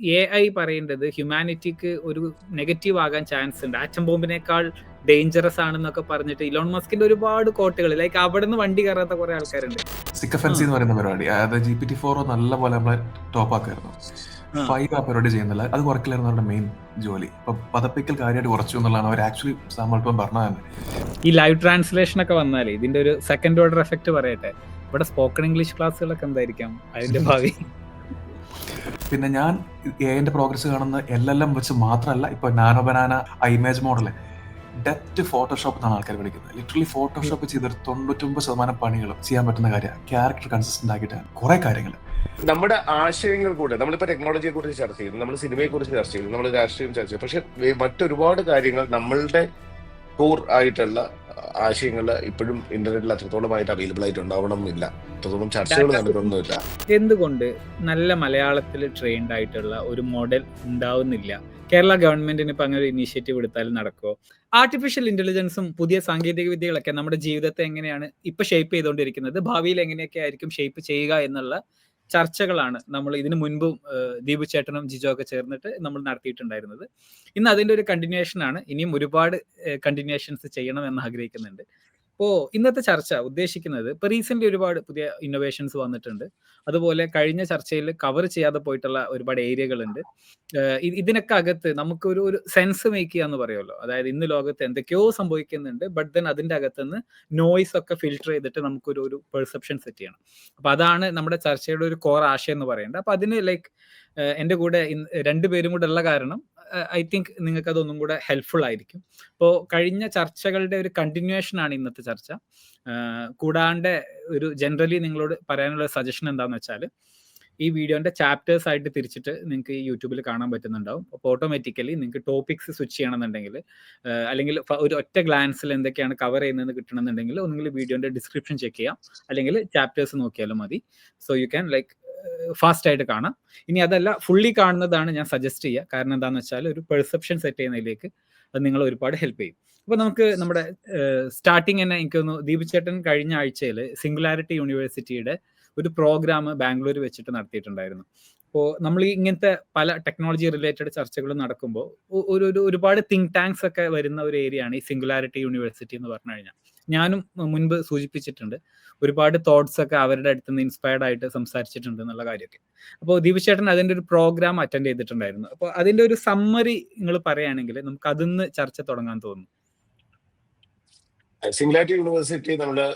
AI പറയേണ്ടത് ഹ്യൂമാനിറ്റിക്ക് ഒരു negative ആകാൻ ചാൻസ് ഉണ്ട്, ആറ്റം ബോംബിനേക്കാൾ ഡേഞ്ചറസ് ആണെന്നൊക്കെ പറഞ്ഞിട്ട് ഇലോൺ മസ്കിന്റെ ഒരുപാട് കോട്ടുകൾ, ലൈക്ക് അവിടെ നിന്ന് വണ്ടി കയറാത്ത കുറെ ആൾക്കാരുണ്ട്. സിക്കഫൻസി എന്ന് പറയുന്ന പരിപാടി, അതായത് GPT-4 നല്ല പോലെ നമ്മളെ ടോപ്പ് ആക്കായിരുന്നു. 5 ആ പരിപാടി ചെയ്യുന്നില്ല, അത് കുറയ്ക്കലായിരുന്നു അവരുടെ മെയിൻ ജോലി. ഇപ്പൊ പദപ്പിക്കൽ കാര്യമായിട്ട് കുറച്ചു എന്നുള്ളതാണ് അവർ ആക്ച്വലി സാമൽപ്പം പറഞ്ഞത് തന്നെ. ഈ ലൈവ് ട്രാൻസ്ലേഷൻ ഒക്കെ വന്നാലേ ഇതിന്റെ ഒരു സെക്കൻഡ് ഓർഡർ എഫക്ട് പറയട്ടെ, ഇവിടെ സ്പോക്കൺ ഇംഗ്ലീഷ് ക്ലാസ്സുകളൊക്കെ എന്തായിരിക്കാം അതിന്റെ ഭാവി? പിന്നെ ഞാൻ എന്റെ പ്രോഗ്രസ് കാണുന്ന LLM വെച്ച് മാത്രമല്ല, ഇപ്പൊ നാനോ ബനാന ഇമേജ് മോഡല് ഡെപ്റ്റ് ഫോട്ടോഷോപ്പ് എന്നാണ് ആൾക്കാർ വിളിക്കുന്നത്. ലിറ്ററലി ഫോട്ടോഷോപ്പ് ചെയ്തൊരു 99% പണികളും ചെയ്യാൻ പറ്റുന്ന കാര്യമാണ്. ക്യാരക്ടർ കൺസിസ്റ്റന്റ് ആക്കിയിട്ട് കുറെ കാര്യങ്ങൾ. നമ്മുടെ ആശയങ്ങൾ കൂടെ നമ്മളിപ്പോ ടെക്നോളജിയെ കുറിച്ച് ചർച്ച ചെയ്യുന്നു, നമ്മൾ സിനിമയെ കുറിച്ച് ചർച്ച ചെയ്യുന്നു, നമ്മൾ രാഷ്ട്രീയം ചർച്ച ചെയ്യും. പക്ഷെ മറ്റൊരുപാട് കാര്യങ്ങൾ നമ്മളുടെ കോർ ആയിട്ടുള്ള ആശയങ്ങൾ ഇപ്പോഴും ഇന്റർനെറ്റിൽ അത്രത്തോളമായിട്ട് അവൈലബിൾ ആയിട്ട് ഉണ്ടാവണം എന്നില്ല, അത്രത്തോളം ചർച്ചകൾ നടക്കുന്നൊന്നുമില്ല. എന്തുകൊണ്ട് നല്ല മലയാളത്തിൽ ട്രെയിൻഡ് ആയിട്ടുള്ള ഒരു മോഡൽ ഉണ്ടാവുന്നില്ല? കേരള ഗവൺമെന്റിന് ഇപ്പൊ അങ്ങനെ ഒരു ഇനീഷ്യേറ്റീവ് എടുത്താലും നടക്കുമോ? ആർട്ടിഫിഷ്യൽ ഇന്റലിജൻസും പുതിയ സാങ്കേതിക വിദ്യകളൊക്കെ നമ്മുടെ ജീവിതത്തെ എങ്ങനെയാണ് ഇപ്പൊ ഷേപ്പ് ചെയ്തുകൊണ്ടിരിക്കുന്നത്, ഭാവിയിൽ എങ്ങനെയൊക്കെ ആയിരിക്കും ഷേപ്പ് ചെയ്യുക എന്നുള്ള ചർച്ചകളാണ് നമ്മൾ ഇതിനു മുൻപും ദീപു ചേട്ടനും ജിജോ ഒക്കെ ചേർന്നിട്ട് നമ്മൾ നടത്തിയിട്ടുണ്ടായിരുന്നത്. ഇന്ന് അതിന്റെ ഒരു കണ്ടിന്യൂഷൻ ആണ്. ഇനിയും ഒരുപാട് കണ്ടിന്യൂഷൻസ് ചെയ്യണം എന്ന് ആഗ്രഹിക്കുന്നുണ്ട്. അപ്പോൾ ഇന്നത്തെ ചർച്ച ഉദ്ദേശിക്കുന്നത്, ഇപ്പോൾ റീസെന്റ് ഒരുപാട് പുതിയ ഇന്നോവേഷൻസ് വന്നിട്ടുണ്ട്. അതുപോലെ കഴിഞ്ഞ ചർച്ചയിൽ കവർ ചെയ്യാതെ പോയിട്ടുള്ള ഒരുപാട് ഏരിയകളുണ്ട്. ഇതിനൊക്കെ അകത്ത് നമുക്ക് ഒരു സെൻസ് മേക്ക് ചെയ്യുക എന്ന് പറയുമല്ലോ. അതായത് ഇന്ന് ലോകത്ത് എന്തൊക്കെയോ സംഭവിക്കുന്നുണ്ട്, ബട്ട് ദെൻ അതിൻ്റെ അകത്തുനിന്ന് നോയ്സ് ഒക്കെ ഫിൽട്ടർ ചെയ്തിട്ട് നമുക്കൊരു പെർസെപ്ഷൻ സെറ്റ് ചെയ്യണം. അപ്പോൾ അതാണ് നമ്മുടെ ചർച്ചയുടെ ഒരു കോർ ആശയം എന്ന് പറയുന്നത്. അപ്പോൾ അതിന് ലൈക്ക് എൻ്റെ കൂടെ രണ്ടുപേരും കൂടെ ഉള്ള കാരണം ഐ തിങ്ക് നിങ്ങൾക്ക് അതൊന്നും കൂടെ ഹെൽപ്ഫുൾ ആയിരിക്കും. അപ്പോൾ കഴിഞ്ഞ ചർച്ചകളുടെ ഒരു കണ്ടിന്യൂഷൻ ആണ് ഇന്നത്തെ ചർച്ച. കൂടാണ്ട് ഒരു ജനറലി നിങ്ങളോട് പറയാനുള്ള സജഷൻ എന്താണെന്ന് വെച്ചാൽ, ഈ വീഡിയോന്റെ ചാപ്റ്റേഴ്സ് ആയിട്ട് തിരിച്ചിട്ട് നിങ്ങൾക്ക് ഈ യൂട്യൂബിൽ കാണാൻ പറ്റുന്നുണ്ടാവും. അപ്പോൾ ഓട്ടോമാറ്റിക്കലി നിങ്ങൾക്ക് ടോപ്പിക്സ് സ്വിച്ച് ചെയ്യണമെന്നുണ്ടെങ്കിൽ, അല്ലെങ്കിൽ ഒരു ഒറ്റ ഗ്ലാൻസിൽ എന്തൊക്കെയാണ് കവർ ചെയ്യുന്നതെന്ന് കിട്ടണമെന്നുണ്ടെങ്കിൽ ഒന്നുകിൽ വീഡിയോന്റെ ഡിസ്ക്രിപ്ഷൻ ചെക്ക് ചെയ്യാം, അല്ലെങ്കിൽ ചാപ്റ്റേഴ്സ് നോക്കിയാലും മതി. So you can like fast ആയിട്ട് കാണാം. ഇനി അതല്ല, ഫുള്ളി കാണുന്നതാണ് ഞാൻ സജസ്റ്റ് ചെയ്യുക. കാരണം എന്താണെന്ന് വെച്ചാൽ ഒരു പെർസെപ്ഷൻ സെറ്റ് ചെയ്യുന്നതിലേക്ക് അത് നിങ്ങൾ ഒരുപാട് ഹെൽപ്പ് ചെയ്യും. അപ്പോൾ നമുക്ക് നമ്മുടെ സ്റ്റാർട്ടിങ് തന്നെ എനിക്ക് തോന്നുന്നു ദീപു ചേട്ടൻ കഴിഞ്ഞ ആഴ്ചയിൽ സിംഗുലാരിറ്റി യൂണിവേഴ്സിറ്റിയുടെ ഒരു പ്രോഗ്രാം ബാംഗ്ലൂർ വെച്ചിട്ട് നടത്തിയിട്ടുണ്ടായിരുന്നു. അപ്പോൾ നമ്മൾ ഇങ്ങനത്തെ പല ടെക്നോളജി റിലേറ്റഡ് ചർച്ചകൾ നടക്കുമ്പോൾ ഒരുപാട് തിങ്ക് ടാങ്ക്സ് ഒക്കെ വരുന്ന ഒരു ഏരിയയാണ് ഈ സിംഗുലാരിറ്റി യൂണിവേഴ്സിറ്റി എന്ന് പറഞ്ഞു കഴിഞ്ഞാൽ. ഞാനും മുൻപ് സൂചിപ്പിച്ചിട്ടുണ്ട്, ഒരുപാട് തോട്ട്സ് ഒക്കെ അവരുടെ അടുത്ത് നിന്ന് ഇൻസ്പയർഡ് ആയിട്ട് സംസാരിച്ചിട്ടുണ്ട് എന്നുള്ള കാര്യമൊക്കെ. അപ്പോൾ ദീപു ചേട്ടൻ അതിൻ്റെ ഒരു പ്രോഗ്രാം അറ്റൻഡ് ചെയ്തിട്ടുണ്ടായിരുന്നു. അപ്പോൾ അതിൻ്റെ ഒരു സമ്മറി നിങ്ങൾ പറയുകയാണെങ്കിൽ നമുക്ക് അതിന്ന് ചർച്ച തുടങ്ങാൻ തോന്നുന്നു. സിംഗുലാരിറ്റി യൂണിവേഴ്സിറ്റി നമ്മുടെ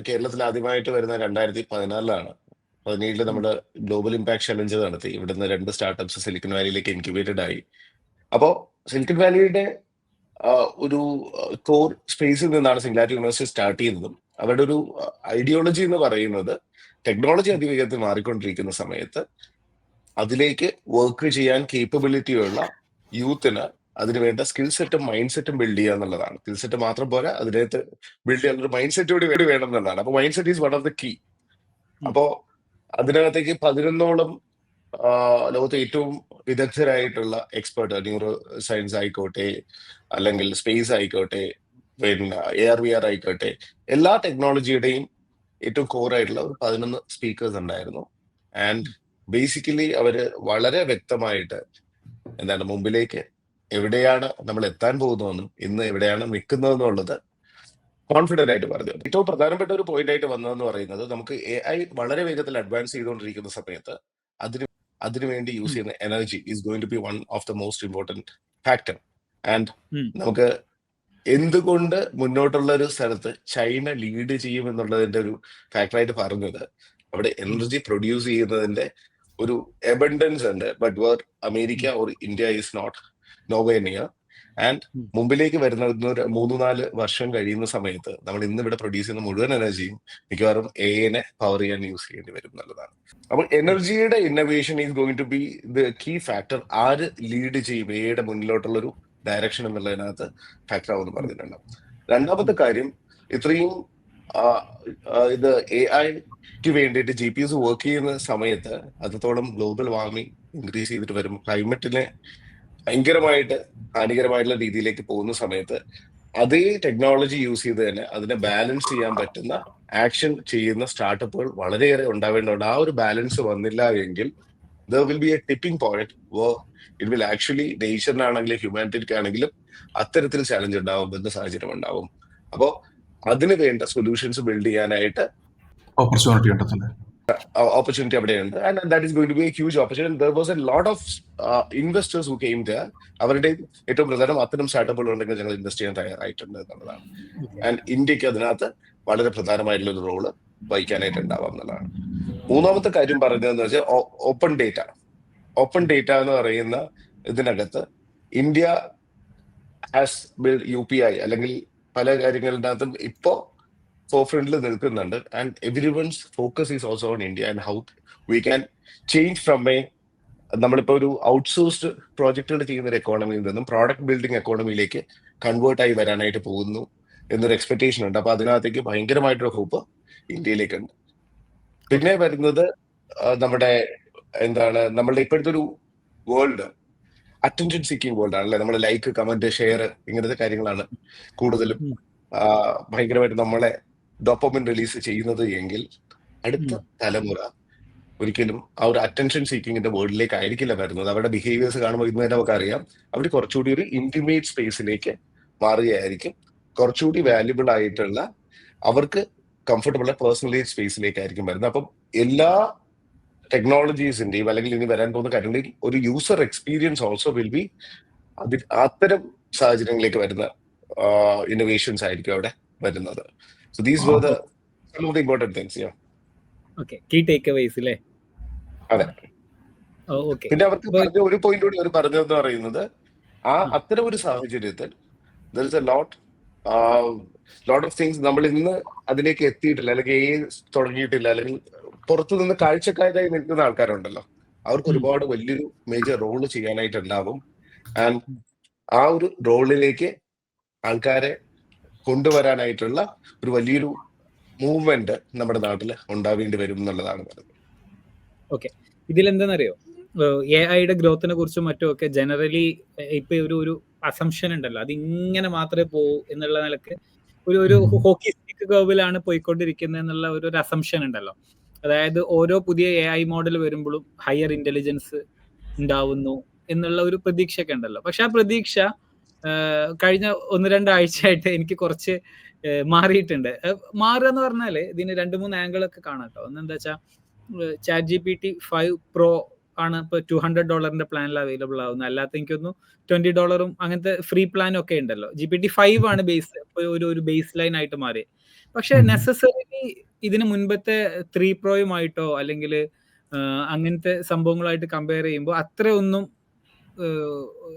കേരളത്തിൽ ആദ്യമായിട്ട് വരുന്ന 2014 17 നമ്മുടെ ഗ്ലോബൽ ഇമ്പാക്ട് ചലഞ്ച് നടത്തി. ഇവിടുന്ന് 2 സ്റ്റാർട്ടപ്സ് സിലിക്കൺ വാലിയിലേക്ക് ഇൻക്യുബേറ്റഡ് ആയി. അപ്പോൾ സിലിക്കൺ വാലിയുടെ ഒരു കോർ സ്പേസിൽ നിന്നാണ് സിംഗുലാരിറ്റി യൂണിവേഴ്സിറ്റി സ്റ്റാർട്ട് ചെയ്യുന്നതും. അവരുടെ ഒരു ഐഡിയോളജി എന്ന് പറയുന്നത്, ടെക്നോളജി അതിവേഗത്തിൽ മാറിക്കൊണ്ടിരിക്കുന്ന സമയത്ത് അതിലേക്ക് വർക്ക് ചെയ്യാൻ കേപ്പബിലിറ്റിയുള്ള യൂത്തിന് അതിനുവേണ്ട സ്കിൽ സെറ്റും മൈൻഡ് സെറ്റും ബിൽഡ് ചെയ്യുക എന്നുള്ളതാണ്. സ്കിൽ സെറ്റ് മാത്രം പോരാ, അതിനകത്ത് ബിൽഡ് ചെയ്യാനുള്ള ഒരു മൈൻഡ് സെറ്റ് കൂടി വേണം എന്നുള്ളതാണ്. അപ്പൊ mind set is one of the key. അപ്പോ അതിനകത്തേക്ക് 11ഓളം ലോകത്തെ ഏറ്റവും വിദഗ്ധരായിട്ടുള്ള എക്സ്പേർട്ട്, ന്യൂറോ സയൻസ് ആയിക്കോട്ടെ, അല്ലെങ്കിൽ സ്പേസ് ആയിക്കോട്ടെ, പിന്നെ AR/VR ആയിക്കോട്ടെ, എല്ലാ ടെക്നോളജിയുടെയും ഏറ്റവും കോർ ആയിട്ടുള്ള ഒരു 11 സ്പീക്കേഴ്സ് ഉണ്ടായിരുന്നു. ആൻഡ് ബേസിക്കലി അവര് വളരെ വ്യക്തമായിട്ട് എന്താണ് മുമ്പിലേക്ക് എവിടെയാണ് നമ്മൾ എത്താൻ പോകുന്നതെന്നും ഇന്ന് എവിടെയാണ് നിൽക്കുന്നതെന്നുള്ളത് കോൺഫിഡന്റ് ആയിട്ട് പറഞ്ഞു. ഏറ്റവും പ്രധാനപ്പെട്ട ഒരു പോയിന്റ് ആയിട്ട് വന്നതെന്ന് പറയുന്നത്, നമുക്ക് AI വളരെ വേഗത്തിൽ അഡ്വാൻസ് ചെയ്തുകൊണ്ടിരിക്കുന്ന സമയത്ത് അതിനുവേണ്ടി യൂസ് ചെയ്യുന്ന energy is going to be one of the most important factor. And നമുക്ക് എന്തുകൊണ്ട് മുന്നോട്ടുള്ള ഒരു സ്ഥലത്ത് ചൈന ലീഡ് ചെയ്യും എന്നുള്ളതിന്റെ ഒരു ഫാക്ടറായിട്ട് പറഞ്ഞത്, അവിടെ എനർജി പ്രൊഡ്യൂസ് ചെയ്യുന്നതിന്റെ ഒരു എബണ്ടൻസ് ഉണ്ട്. But where America or India is not nowhere near. And മുമ്പിലേക്ക് വരുന്ന 3-4 വർഷം കഴിയുന്ന സമയത്ത് നമ്മൾ ഇന്ന് ഇവിടെ പ്രൊഡ്യൂസ് ചെയ്യുന്ന മുഴുവൻ എനർജിയും മിക്കവാറും AI പവർ ചെയ്യാൻ യൂസ് ചെയ്യേണ്ടി വരും എന്നുള്ളതാണ്. അപ്പോൾ എനർജിയുടെ innovation is going to be the key factor. ആര് ലീഡ് ചെയ്യും AIയുടെ മുന്നിലോട്ടുള്ളൊരു ഡയറക്ഷൻ എന്നുള്ളതിനകത്ത് ഫാക്ടർ ആവുമെന്ന് പറഞ്ഞിട്ടുണ്ട്. രണ്ടാമത്തെ കാര്യം, ഇത്രയും ഇത് AIക്ക് വേണ്ടിയിട്ട് GPUs വർക്ക് ചെയ്യുന്ന സമയത്ത് അത്രത്തോളം ഗ്ലോബൽ വാർമിംഗ് ഇൻക്രീസ് ചെയ്തിട്ട് വരും, ക്ലൈമറ്റിനെ ഭയങ്കരമായിട്ട് ഹാനികരമായിട്ടുള്ള രീതിയിലേക്ക് പോകുന്ന സമയത്ത് അതേ ടെക്നോളജി യൂസ് ചെയ്ത് തന്നെ അതിനെ ബാലൻസ് ചെയ്യാൻ പറ്റുന്ന ആക്ഷൻ ചെയ്യുന്ന സ്റ്റാർട്ടപ്പുകൾ വളരെയേറെ ഉണ്ടാവേണ്ടതുണ്ട്. ആ ഒരു ബാലൻസ് വന്നില്ല എങ്കിൽ there will be a tipping point where it will actually നേച്ചറിനാണെങ്കിലും ഹ്യൂമാനിറ്റിക്കാണെങ്കിലും അത്തരത്തിൽ ചാലഞ്ച് ഉണ്ടാവുമെന്ന സാഹചര്യം ഉണ്ടാവും. അപ്പോ അതിന് വേണ്ട സൊല്യൂഷൻസ് ബിൽഡ് ചെയ്യാനായിട്ട് ഓപ്പർച്യൂണിറ്റി ഉണ്ടല്ലേ? opportunity അവിടെയുണ്ട്. And that is going to be a huge opportunity. There was a lot of investors who came there. അവരുടെ ഏറ്റവും പ്രധാനം അത്തരം സ്റ്റാർട്ടപ്പുകൾ ഉണ്ടെങ്കിൽ ഞങ്ങൾ ഇൻവെസ്റ്റ് ചെയ്യാൻ തയ്യാറായിട്ടുണ്ട് എന്നുള്ളതാണ്. ആൻഡ് ഇന്ത്യക്ക് അതിനകത്ത് വളരെ പ്രധാനമായിട്ടുള്ള ഒരു റോള് വഹിക്കാനായിട്ട് ഉണ്ടാവാം എന്നുള്ളതാണ്. മൂന്നാമത്തെ കാര്യം പറഞ്ഞതെന്ന് വെച്ചാൽ ഓപ്പൺ ഡേറ്റ. ഓപ്പൺ ഡേറ്റ എന്ന് പറയുന്ന ഇതിനകത്ത് ഇന്ത്യ ഹാസ് ബിൽഡ് UPI അല്ലെങ്കിൽ പല കാര്യങ്ങളുടെ അകത്തും ഇപ്പോ ഫോർഫ്രണ്ടിൽ നിൽക്കുന്നുണ്ട്. And everyone's focus is also on India and how we can change from നമ്മളിപ്പോ ഒരു ഔട്ട്സോഴ്സ്ഡ് പ്രോജക്റ്റുകൾ ചെയ്യുന്ന ഒരു എക്കോണമിയിൽ നിന്നും പ്രോഡക്റ്റ് ബിൽഡിംഗ് എക്കോണമിയിലേക്ക് കൺവേർട്ട് ആയി വരാനായിട്ട് പോകുന്നു എന്നൊരു എക്സ്പെക്ടേഷൻ ഉണ്ട്. അപ്പൊ അതിനകത്തേക്ക് ഭയങ്കരമായിട്ടൊരു ഹോപ്പ് ഇന്ത്യയിലേക്കുണ്ട്. പിന്നെ വരുന്നത് നമ്മുടെ നമ്മളുടെ ഇപ്പോഴത്തെ ഒരു വേൾഡ് അറ്റൻഷൻ സീക്കിംഗ് വേൾഡ് ആണല്ലേ. നമ്മൾ ലൈക്ക്, കമന്റ്, ഷെയർ ഇങ്ങനത്തെ കാര്യങ്ങളാണ് കൂടുതലും ഭയങ്കരമായിട്ട് നമ്മളെ ഡോപ്പമിൻ റിലീസ് ചെയ്യുന്നത് എങ്കിൽ അടുത്ത തലമുറ ഒരിക്കലും ആ ഒരു അറ്റൻഷൻ സീക്കിങ്ങിന്റെ വേൾഡിലേക്ക് ആയിരിക്കില്ല വരുന്നത്. അവരുടെ ബിഹേവിയേഴ്സ് കാണുമ്പോൾ ഇന്ന് തന്നെ നമുക്കറിയാം അവർ കുറച്ചുകൂടി ഒരു ഇന്റിമേറ്റ് സ്പേസിലേക്ക് മാറുകയായിരിക്കും. കുറച്ചുകൂടി വാല്യുബിൾ ആയിട്ടുള്ള അവർക്ക് കംഫർട്ടബിൾ പേഴ്സണലൈസ് സ്പേസിലേക്കായിരിക്കും വരുന്നത്. അപ്പം എല്ലാ ടെക്നോളജീസിന്റെയും അല്ലെങ്കിൽ ഇനി വരാൻ പോകുന്ന കാര്യങ്ങളിൽ ഒരു user experience also will be അത്തരം സാഹചര്യങ്ങളിലേക്ക് വരുന്ന ഇന്നോവേഷൻസ് ആയിരിക്കും അവിടെ വരുന്നത്. So these were some of the important things. Yeah. Okay. Key takeaways അല്ലേ? അതെ. Okay. പിന്നെ അവർക്ക് പറഞ്ഞ ഒരു പോയിന്റ് കൂടി അവർ പറഞ്ഞതെന്ന് പറയുന്നത് അത്തരം ഒരു സാഹചര്യത്തിൽ there is a lot of things നമ്മൾ ഇന്ന് അതിലേക്ക് എത്തിയിട്ടില്ല, അല്ലെങ്കിൽ തുടങ്ങിയിട്ടില്ല, അല്ലെങ്കിൽ പുറത്തു നിന്ന് കാഴ്ചക്കാരായി നിൽക്കുന്ന ആൾക്കാരുണ്ടല്ലോ, അവർക്ക് ഒരുപാട് വലിയൊരു മേജർ റോള് ചെയ്യാനായിട്ടുണ്ടാവും. ആൻഡ് ആ ഒരു റോളിലേക്ക് ആൾക്കാരെ കൊണ്ടുവരാനായിട്ടുള്ള ഒരു വലിയൊരു മൂവ്മെന്റ് നമ്മുടെ നാട്ടിൽ ഉണ്ടാവേണ്ടി വരും എന്നുള്ളതാണ് പറയുന്നത്. ഓക്കെ, ഇതിലെന്താണെന്നറിയോ, AI-യുടെ ഗ്രോത്തിനെ കുറിച്ചും മറ്റുമൊക്കെ ജനറലി ഇപ്പൊ ഒരു അസംഷൻ ഉണ്ടല്ലോ, അത് ഇങ്ങനെ മാത്രമേ പോകൂ എന്നുള്ള നിലക്ക് ഒരു ഹോക്കി സ്റ്റിക്ക് കർവിലാണ് പോയിക്കൊണ്ടിരിക്കുന്നത് എന്നുള്ള ഒരു അസംഷൻ ഉണ്ടല്ലോ. അതായത് ഓരോ പുതിയ AI മോഡൽ വരുമ്പോഴും ഹയർ ഇന്റലിജൻസ് ഉണ്ടാവുന്നു എന്നുള്ള ഒരു പ്രതീക്ഷയൊക്കെ ഉണ്ടല്ലോ. പക്ഷെ ആ പ്രതീക്ഷ കഴിഞ്ഞ 1-2 ആഴ്ചയായിട്ട് എനിക്ക് കുറച്ച് മാറിയിട്ടുണ്ട്. മാറുക എന്ന് പറഞ്ഞാല് ഇതിന് 2-3 ആംഗിളൊക്കെ കാണാം കേട്ടോ. ഒന്നെന്താ വെച്ചാൽ ChatGPT 5 Pro ആണ് ഇപ്പൊ $200 പ്ലാനിൽ അവൈലബിൾ ആവുന്നത്. അല്ലാത്ത എനിക്കൊന്നും $20 അങ്ങനത്തെ ഫ്രീ പ്ലാൻ ഒക്കെ ഉണ്ടല്ലോ. GPT-5 ആണ് ഒരു ബേസ് ലൈൻ ആയിട്ട് മാറി. പക്ഷെ നെസസറിലി ഇതിന് മുൻപത്തെ 3 Proയുമായിട്ടോ അല്ലെങ്കിൽ അങ്ങനത്തെ സംഭവങ്ങളായിട്ട് കമ്പയർ ചെയ്യുമ്പോൾ അത്രയൊന്നും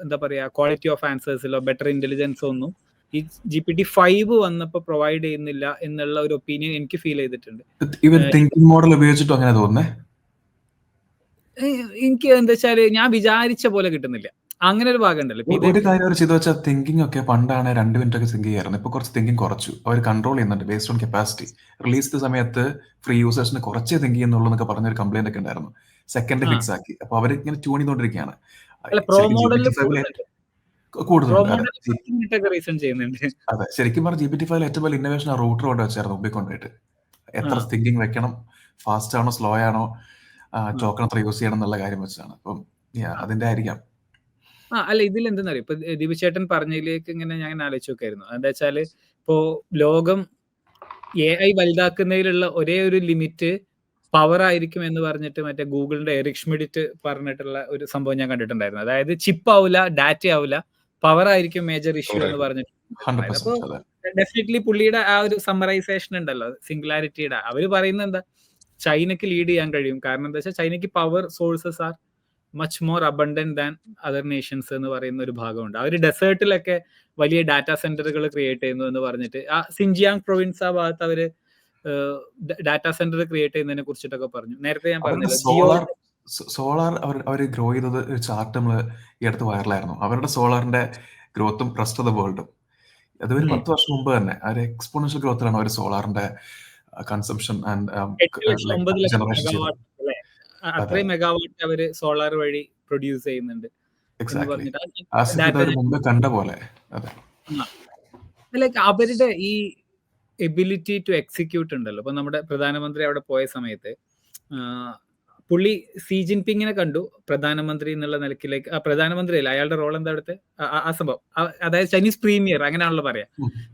എന്താ പറയാ ക്വാളിറ്റി ഓഫ് ആൻസേഴ്സിലോ ബെറ്റർ ഇന്റലിജൻസോ ഒന്നും ഈ GPT-5 വന്നപ്പോ പ്രൊവൈഡ് ചെയ്യുന്നില്ല എന്നുള്ള ഒരു ഒപ്പീനിയൻ എനിക്ക് ഫീൽ ചെയ്തിട്ടുണ്ട്. തിങ്കിങ് മോഡൽ ഉപയോഗിച്ചിട്ട് അങ്ങനെ തോന്നുന്നേ. എനിക്ക് എന്താ വെച്ചാല് ഞാൻ വിചാരിച്ച പോലെ കിട്ടുന്നില്ല, അങ്ങനെ ഒരു ഭാഗം ഉണ്ടല്ലോ. ഒരു കാര്യം അവർ ചെയ്തു വെച്ചാൽ തിങ്കിങ് ഒക്കെ പണ്ടാണ് 2 മിനിറ്റ് ഒക്കെ തിങ്ക് ചെയ്യാറുണ്ട്. ഇപ്പൊ കുറച്ച് തിങ്കിങ് കുറച്ചു, അവർ കൺട്രോൾ ചെയ്യുന്നുണ്ട് ബേസ്ഡ് ഓൺ കപ്പാസിറ്റി. റിലീസ് സമയത്ത് ഫ്രീ യൂസേഴ്സിന് കുറച്ചേ തിങ്ക് ചെയ്യുന്നുള്ളൂ എന്നൊക്കെ പറഞ്ഞൊരു കംപ്ലൈന്റ് ഒക്കെ ഉണ്ടായിരുന്നു. സെക്കൻഡ് ഫിക്സ് ആക്കി. അപ്പൊ അവർ ഇങ്ങനെ ട്യൂൺ ചെയ്തോണ്ടിരിക്കുകയാണ്. അതെ, ശരിക്കും പറഞ്ഞ GPT-5 ഏറ്റവും വലിയ ഇന്നോവേഷൻ ആ റൂട്ടർ കൊണ്ട് വെച്ചായിരുന്നു മുമ്പിൽ കൊണ്ടുപോയിട്ട്. എത്ര തിങ്കിങ് വെക്കണം, ഫാസ്റ്റ് ആണോ സ്ലോ ആണോ, ടോക്കൺ എത്ര യൂസ് ചെയ്യണം എന്നുള്ള കാര്യം വെച്ചാണ്. അപ്പം അതിന്റെ ആയിരിക്കാം. അല്ല, ഇതിൽ എന്തെന്നറിയോ, ഇപ്പൊ ദീപചേട്ടൻ പറഞ്ഞതിലേക്ക് ഇങ്ങനെ ഞാൻ ആലോചിച്ച് നോക്കായിരുന്നു. എന്താ വെച്ചാല് ഇപ്പോ ലോകം AI വലുതാക്കുന്നതിലുള്ള ഒരേ ഒരു ലിമിറ്റ് പവർ ആയിരിക്കും എന്ന് പറഞ്ഞിട്ട് മറ്റേ ഗൂഗിളിന്റെ എറിക് ഷ്മിഡിറ്റ് പറഞ്ഞിട്ടുള്ള ഒരു സംഭവം ഞാൻ കണ്ടിട്ടുണ്ടായിരുന്നു. അതായത് ചിപ്പ് ആവില്ല, ഡാറ്റ ആവില്ല, പവർ ആയിരിക്കും മേജർ ഇഷ്യൂ എന്ന് പറഞ്ഞിട്ട്. അപ്പൊ ഡെഫിനറ്റ്ലി പുള്ളിയുടെ ആ ഒരു സമ്മറൈസേഷൻ ഉണ്ടല്ലോ സിംഗുലാരിറ്റിയുടെ, അവര് പറയുന്നത് എന്താ, ചൈനക്ക് ലീഡ് ചെയ്യാൻ കഴിയും. കാരണം എന്താ വെച്ചാൽ ചൈനക്ക് power sources are much more abundant than other nations എന്ന് പറയുന്ന ഒരു ഭാഗമുണ്ട്. അവർ ഡെസേർട്ടിലൊക്കെ വലിയ ഡാറ്റാ സെന്ററുകൾ ക്രിയേറ്റ് ചെയ്യുന്നു എന്ന് പറഞ്ഞിട്ട് ആ സിൻജിയാങ് പ്രൊവിൻസ് ആ ഭാഗത്ത് അവര് ഡാറ്റാ സെന്റർ ക്രിയേറ്റ് ചെയ്യുന്നതിനെ കുറിച്ചിട്ടൊക്കെ പറഞ്ഞു. നേരത്തെ ഞാൻ പറഞ്ഞല്ലോ സോളാർ അവർ ഗ്രോ ചെയ്തത് ചാർട്ട് നമ്മൾ ഈ അടുത്ത് വൈറലായിരുന്നു. അവരുടെ സോളാറിന്റെ ഗ്രോത്തും റെസ്റ്റ് ഓഫ് ദ വേൾഡും അത് ഒരു 10 വർഷം മുമ്പ് തന്നെ ഒരു എക്സ്പോണൻഷ്യൽ ഗ്രോത്തിലാണ് അവർ സോളാറിന്റെ കൺസംഷൻ ആൻഡ് ജനറേഷൻ ചെയ്തത്. അത്രയും മെഗാവാട്ട് അവര് സോളാർ വഴി പ്രൊഡ്യൂസ് ചെയ്യുന്നുണ്ട്. കണ്ട പോലെ ലൈക്ക് അവരുടെ ഈ എബിലിറ്റി ടു എക്സിക്യൂട്ട് ഉണ്ടല്ലോ. ഇപ്പൊ നമ്മുടെ പ്രധാനമന്ത്രി അവിടെ പോയ സമയത്ത് പുള്ളി സി ജിൻപിങ്ങിനെ കണ്ടു പ്രധാനമന്ത്രി എന്നുള്ള നിലക്കിലേക്ക്, പ്രധാനമന്ത്രി അല്ല, അയാളുടെ റോൾ എന്താ അവിടുത്തെ, ആ സംഭവം, അതായത് ചൈനീസ് പ്രീമിയർ അങ്ങനെയാണല്ലോ പറയാ,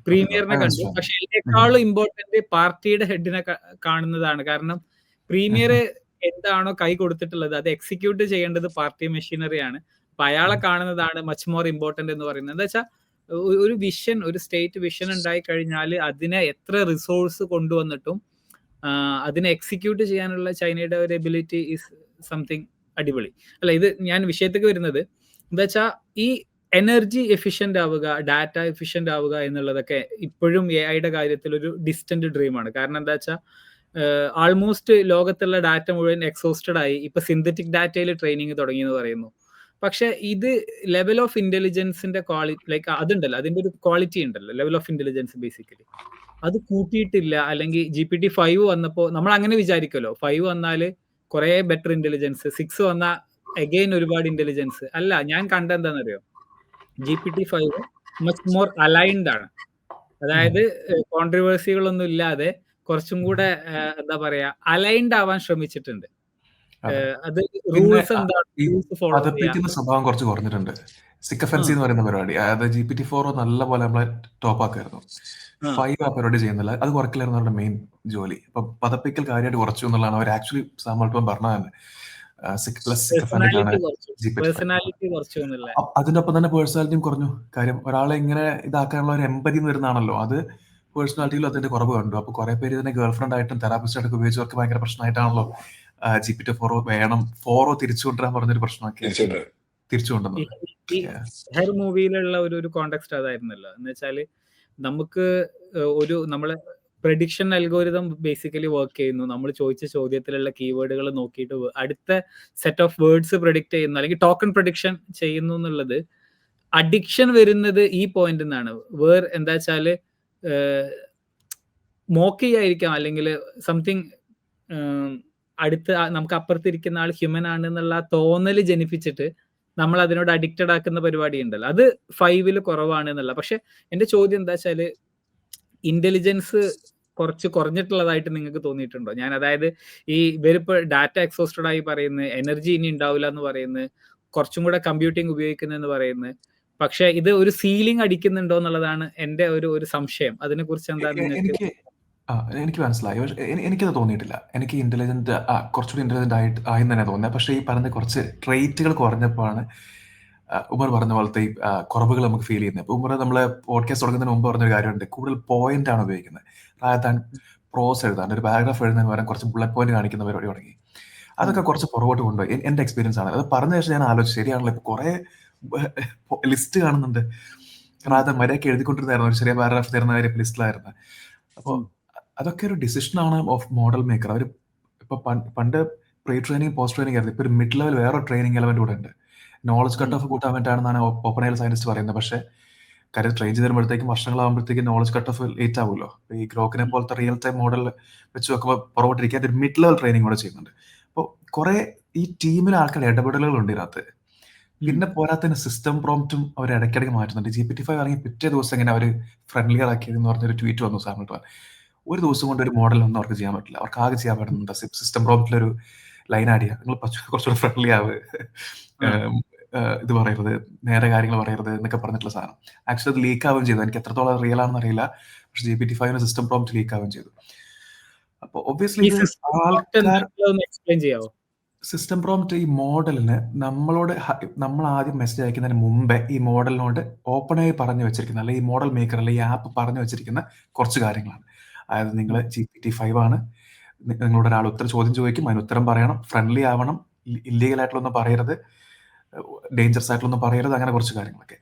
പ്രീമിയറിനെ കണ്ടു. പക്ഷെ ഇതിനേക്കാളും ഇമ്പോർട്ടന്റ് പാർട്ടിയുടെ ഹെഡിനെ കാണുന്നതാണ്. കാരണം പ്രീമിയർ എന്താണോ കൈ കൊടുത്തിട്ടുള്ളത് അത് എക്സിക്യൂട്ട് ചെയ്യേണ്ടത് പാർട്ടി മെഷീനറിയാണ്. അപ്പൊ അയാളെ കാണുന്നതാണ് മച്ച് മോർ ഇമ്പോർട്ടന്റ് എന്ന് പറയുന്നത്. എന്താ വെച്ചാൽ ഒരു വിഷൻ, ഒരു സ്റ്റേറ്റ് വിഷൻ ഉണ്ടായി കഴിഞ്ഞാൽ അതിനെ എത്ര റിസോഴ്സ് കൊണ്ടുവന്നിട്ടും അതിനെ എക്സിക്യൂട്ട് ചെയ്യാനുള്ള ചൈനയുടെ ഒരു എബിലിറ്റി ഈസ് സംതിങ് അടിപൊളി. അല്ല, ഇത് ഞാൻ വിഷയത്തേക്ക് വരുന്നത് എന്താ വെച്ചാൽ ഈ എനർജി എഫിഷ്യന്റ് ആവുക, ഡാറ്റ എഫിഷ്യന്റ് ആവുക എന്നുള്ളതൊക്കെ ഇപ്പോഴും AI കാര്യത്തിൽ ഒരു ഡിസ്റ്റന്റ് ഡ്രീമാണ്. കാരണം എന്താ വെച്ചാൽ ആൾമോസ്റ്റ് ലോകത്തുള്ള ഡാറ്റ മുഴുവൻ എക്സോസ്റ്റഡ് ആയി. ഇപ്പൊ സിന്തറ്റിക് ഡാറ്റയിൽ ട്രെയിനിങ് തുടങ്ങി എന്ന് പറയുന്നു. പക്ഷെ ഇത് ലെവൽ ഓഫ് ഇന്റലിജൻസിന്റെ ക്വാളിറ്റി, ലൈക്ക് അതുണ്ടല്ലോ, അതിന്റെ ഒരു ക്വാളിറ്റി ഉണ്ടല്ലോ, ലെവൽ ഓഫ് ഇന്റലിജൻസ് ബേസിക്കലി അത് കൂട്ടിയിട്ടില്ല. അല്ലെങ്കിൽ GPT-5 വന്നപ്പോൾ നമ്മൾ അങ്ങനെ വിചാരിക്കുമല്ലോ, 5 വന്നാൽ കുറെ ബെറ്റർ ഇന്റലിജൻസ്, 6 വന്നാൽ അഗെയിൻ ഒരുപാട് ഇന്റലിജൻസ്. അല്ല, ഞാൻ കണ്ടെന്താണെന്നറിയോ, GPT-5 മച്ച് മോർ അലൈൻഡ് ആണ്. അതായത് കോൺട്രവേഴ്സികളൊന്നും ഇല്ലാതെ കുറച്ചും കൂടെ എന്താ പറയാ അലൈൻഡ് ആവാൻ ശ്രമിച്ചിട്ടുണ്ട്. അത് റൂൾസ് എന്താണ്, റൂൾസ് ഫോളോ പതപ്പിക്കുന്ന സ്വഭാവം കുറച്ച് കുറഞ്ഞിട്ടുണ്ട്. സിക്കഫൻസി എന്ന് പറയുന്ന പരിപാടി, അതായത് GPT-4 നല്ല പോലെ നമ്മളെ ടോപ്പ് ആക്കായിരുന്നു. 5 ആ പരിപാടി ചെയ്യുന്നില്ല, അത് കുറയ്ക്കലായിരുന്നു അവരുടെ മെയിൻ ജോലി. അപ്പൊ പതപ്പിക്കൽ കാര്യമായിട്ട് കുറച്ചു എന്നുള്ളതാണ് അവർ ആക്ച്വലി സാമ്പൽപ്പം പറഞ്ഞത് തന്നെ. അതിനൊപ്പം തന്നെ പേഴ്സണാലിറ്റിയും കുറഞ്ഞു. കാര്യം ഒരാളെ ഇങ്ങനെ ഇതാക്കാനുള്ള ഒരു എമ്പതി വരുന്നതാണല്ലോ, അത് പേഴ്സണാലിറ്റിയിലും അതിന്റെ കുറവ് കണ്ടു. അപ്പൊ കുറെ പേര് ഇതിനെ ഗേൾഫ്രണ്ട് ആയിട്ടും തെറാപ്പിസ്റ്റ് ആയിട്ടൊക്കെ ഉപയോഗിച്ചവർക്ക് ഭയങ്കര പ്രശ്നമായിട്ടാണല്ലോ GPT-4 വേണം, 4 തിരിച്ചു കൊണ്ടുവരാൻ പറഞ്ഞൊരു പ്രശ്നമൊക്കെ തിരിച്ചു കൊണ്ടുവന്നത്. ഹെർ മൂവിയിലുള്ള ഒരു കോണ്ടെക്സ്റ്റ് അതായിരുന്നല്ലോ. എന്ന് വെച്ചാല് നമുക്ക് ഒരു നമ്മളെ പ്രഡിക്ഷൻ അൽഗോരിതം ബേസിക്കലി വർക്ക് ചെയ്യുന്നു. നമ്മൾ ചോദിച്ച ചോദ്യത്തിലുള്ള കീവേഡുകൾ നോക്കിയിട്ട് അടുത്ത സെറ്റ് ഓഫ് വേർഡ്സ് പ്രഡിക്റ്റ് ചെയ്യുന്നു, അല്ലെങ്കിൽ ടോക്കൺ പ്രഡിക്ഷൻ ചെയ്യുന്നു എന്നുള്ളത്. അഡിക്ഷൻ വരുന്നത് ഈ പോയിന്റ് നിന്നാണ്. എന്താ വെച്ചാല് മോക്ക് ചെയ്യായിരിക്കാം, അല്ലെങ്കിൽ സംതിങ് അടുത്ത് നമുക്ക് അപ്പുറത്തിരിക്കുന്ന ആൾ ഹ്യൂമൻ ആണ് എന്നുള്ള തോന്നല് ജനിപ്പിച്ചിട്ട് നമ്മൾ അതിനോട് അഡിക്റ്റഡ് ആക്കുന്ന പരിപാടി ഉണ്ടല്ലോ, അത് 5 കുറവാണ് എന്നുള്ള. പക്ഷെ എന്റെ ചോദ്യം എന്താ വെച്ചാല് ഇന്റലിജൻസ് കുറച്ച് കുറഞ്ഞിട്ടുള്ളതായിട്ട് നിങ്ങൾക്ക് തോന്നിയിട്ടുണ്ടോ? ഞാൻ അതായത് ഈ ഇവരിപ്പോ ഡാറ്റ എക്സോസ്റ്റഡ് ആയി പറയുന്നത്, എനർജി ഇനി ഉണ്ടാവില്ല എന്ന് പറയുന്നത്, കുറച്ചും കൂടെ കമ്പ്യൂട്ടിംഗ് ഉപയോഗിക്കുന്നതെന്ന് പറയുന്നത്, പക്ഷെ ഇത് ഒരു സീലിംഗ് അടിക്കുന്നുണ്ടോ എന്നുള്ളതാണ് എന്റെ ഒരു സംശയം. അതിനെ കുറിച്ച് എന്താ നിങ്ങൾക്ക്? എനിക്ക് മനസ്സിലായി. എനിക്കത് തോന്നിയിട്ടില്ല. എനിക്ക് ഇന്റലിജന്റ് കുറച്ചുകൂടി ഇന്റലിജന്റ് ആയി തന്നെ തോന്നുന്നത്. പക്ഷേ ഈ പറഞ്ഞ കുറച്ച് ട്രേറ്റുകൾ കുറഞ്ഞപ്പോഴാണ് ഉമർ പറഞ്ഞ പോലത്തെ ഈ കുറവുകൾ നമുക്ക് ഫീൽ ചെയ്യുന്നത്. ഇപ്പൊ ഉമർ നമ്മളെ പോഡ്കാസ്റ്റ് തുടങ്ങുന്നതിന് മുമ്പ് പറഞ്ഞൊരു കാര്യമുണ്ട്, കൂടുതൽ പോയിന്റ് ആണ് ഉപയോഗിക്കുന്നത്. അതായത് പ്രോസ് എഴുതാൻ, ഒരു പാരഗ്രാഫ് എഴുതുന്നതിന് പകരം കുറച്ച് ബുള്ളറ്റ് പോയിന്റ് കാണിക്കുന്ന പരിപാടി തുടങ്ങി. അതൊക്കെ കുറച്ച് പുറകോട്ട് കൊണ്ടുപോയി. എന്റെ എക്സ്പീരിയൻസ് ആണ്. അത് പറഞ്ഞ ശേഷം ഞാൻ ആലോചിച്ചു, ശരിയാണല്ലോ, ഇപ്പൊ കുറെ ലിസ്റ്റ് കാണുന്നുണ്ട്. അതായത് മര്യാദയ്ക്ക് എഴുതിക്കൊണ്ടിരുന്നായിരുന്നു, ഒരു ചെറിയ പാരഗ്രാഫ് തരുന്ന കാര്യം ലിസ്റ്റിലായിരുന്നു. അപ്പോൾ അതൊക്കെ ഒരു ഡിസിഷനാണ് ഓഫ് മോഡൽ മേക്കർ. അവർ ഇപ്പൊ പണ്ട് പ്രീ ട്രെയിനിങ് പോസ്റ്റ് ട്രെയിനിങ് ആയിരുന്നു. ഇപ്പൊ ഒരു മിഡ് ലെവൽ വേറെ ട്രെയിനിങ് എലമെന്റ് കൂടെ ഉണ്ട്. നോളജ് കട്ട് ഓഫ് കൂട്ടാൻ വേണ്ടിയിട്ടാണെന്നാണ് ഓപ്പൺ എയർ സയന്റിസ്റ്റ് പറയുന്നത്. പക്ഷേ കാര്യം ട്രെയിൻ ചെയ്ത് വരുമ്പോഴത്തേക്കും വർഷങ്ങളാകുമ്പോഴത്തേക്കും നോളജ് കട്ട് ഓഫ് ലേറ്റ് ആവുമല്ലോ. ഈ ഗ്രോക്കിനെ പോലത്തെ റിയൽ ടൈം മോഡൽ വെച്ച് നോക്കുമ്പോൾ പുറകോട്ടിരിക്കാൻ ഒരു മിഡ് ലെവൽ ട്രെയിനിങ് കൂടെ ചെയ്യുന്നുണ്ട്. അപ്പോൾ കുറെ ഈ ടീമിലെ ആൾക്കാർ ഇടപെടലുകളുണ്ട് ഇതിനകത്ത്. പിന്നെ പോരാത്തതിന് സിസ്റ്റം പ്രോംപ്റ്റും അവർ ഇടയ്ക്കിടയ്ക്ക് മാറ്റുന്നുണ്ട്. GPT-5 ഇറങ്ങി പിറ്റേ ദിവസം ഇങ്ങനെ അവർ ഫ്രണ്ട്ലിയർ ആക്കിയതെന്ന് പറഞ്ഞൊരു ട്വീറ്റ് വന്നു സാറിന്. ഒരു ദിവസം കൊണ്ട് ഒരു മോഡൽ ഒന്നും അവർക്ക് ചെയ്യാൻ പറ്റില്ല. അവർക്ക് ആകെ ചെയ്യാൻ പറ്റുന്നുണ്ട് സിസ്റ്റം പ്രോംപ്റ്റിലൊരു ലൈൻ ആഡ് ചെയ്യുക, നിങ്ങൾ കുറച്ചുകൂടെ ഫ്രണ്ട്ലി ആവ്, ഇത് പറയരുത്, നേരെ കാര്യങ്ങൾ പറയരുത് എന്നൊക്കെ പറഞ്ഞിട്ടുള്ള സാധനം. ആക്ച്വലി അത് ലീക്ക് ആവുകയും ചെയ്തു. എനിക്ക് എത്രത്തോളം റിയൽ ആണെന്ന് അറിയില്ല, പക്ഷെ GPT-5 സിസ്റ്റം പ്രോംപ്റ്റ് ലീക്ക് ആവുകയും ചെയ്തു. അപ്പൊ ഒബ്വിയസ്ലി സിസ്റ്റം പ്രോംപ്റ്റ് ഈ മോഡലിന് നമ്മൾ ആദ്യം മെസ്സേജ് അയക്കുന്നതിന് മുമ്പേ ഈ മോഡലിനോട് ഓപ്പണായി പറഞ്ഞു വെച്ചിരിക്കുന്ന, അല്ലെങ്കിൽ ഈ മോഡൽ മേക്കർ അല്ലെങ്കിൽ ഈ ആപ്പ് പറഞ്ഞു വെച്ചിരിക്കുന്ന കുറച്ച് കാര്യങ്ങളാണ്. അതായത് നിങ്ങൾ GPT-5 ആണ്, നിങ്ങളോട് ഒരാൾ ചോദ്യം ചോദിക്കും, അതിന് ഉത്തരം പറയണം, ഫ്രണ്ട്ലി ആവണം, ഇല്ലീഗൽ ആയിട്ടുള്ളൊന്നും പറയരുത്, ഡേഞ്ചറസ് ആയിട്ടുള്ളൊന്നും പറയരുത്, അങ്ങനെ കുറച്ച് കാര്യങ്ങളൊക്കെ.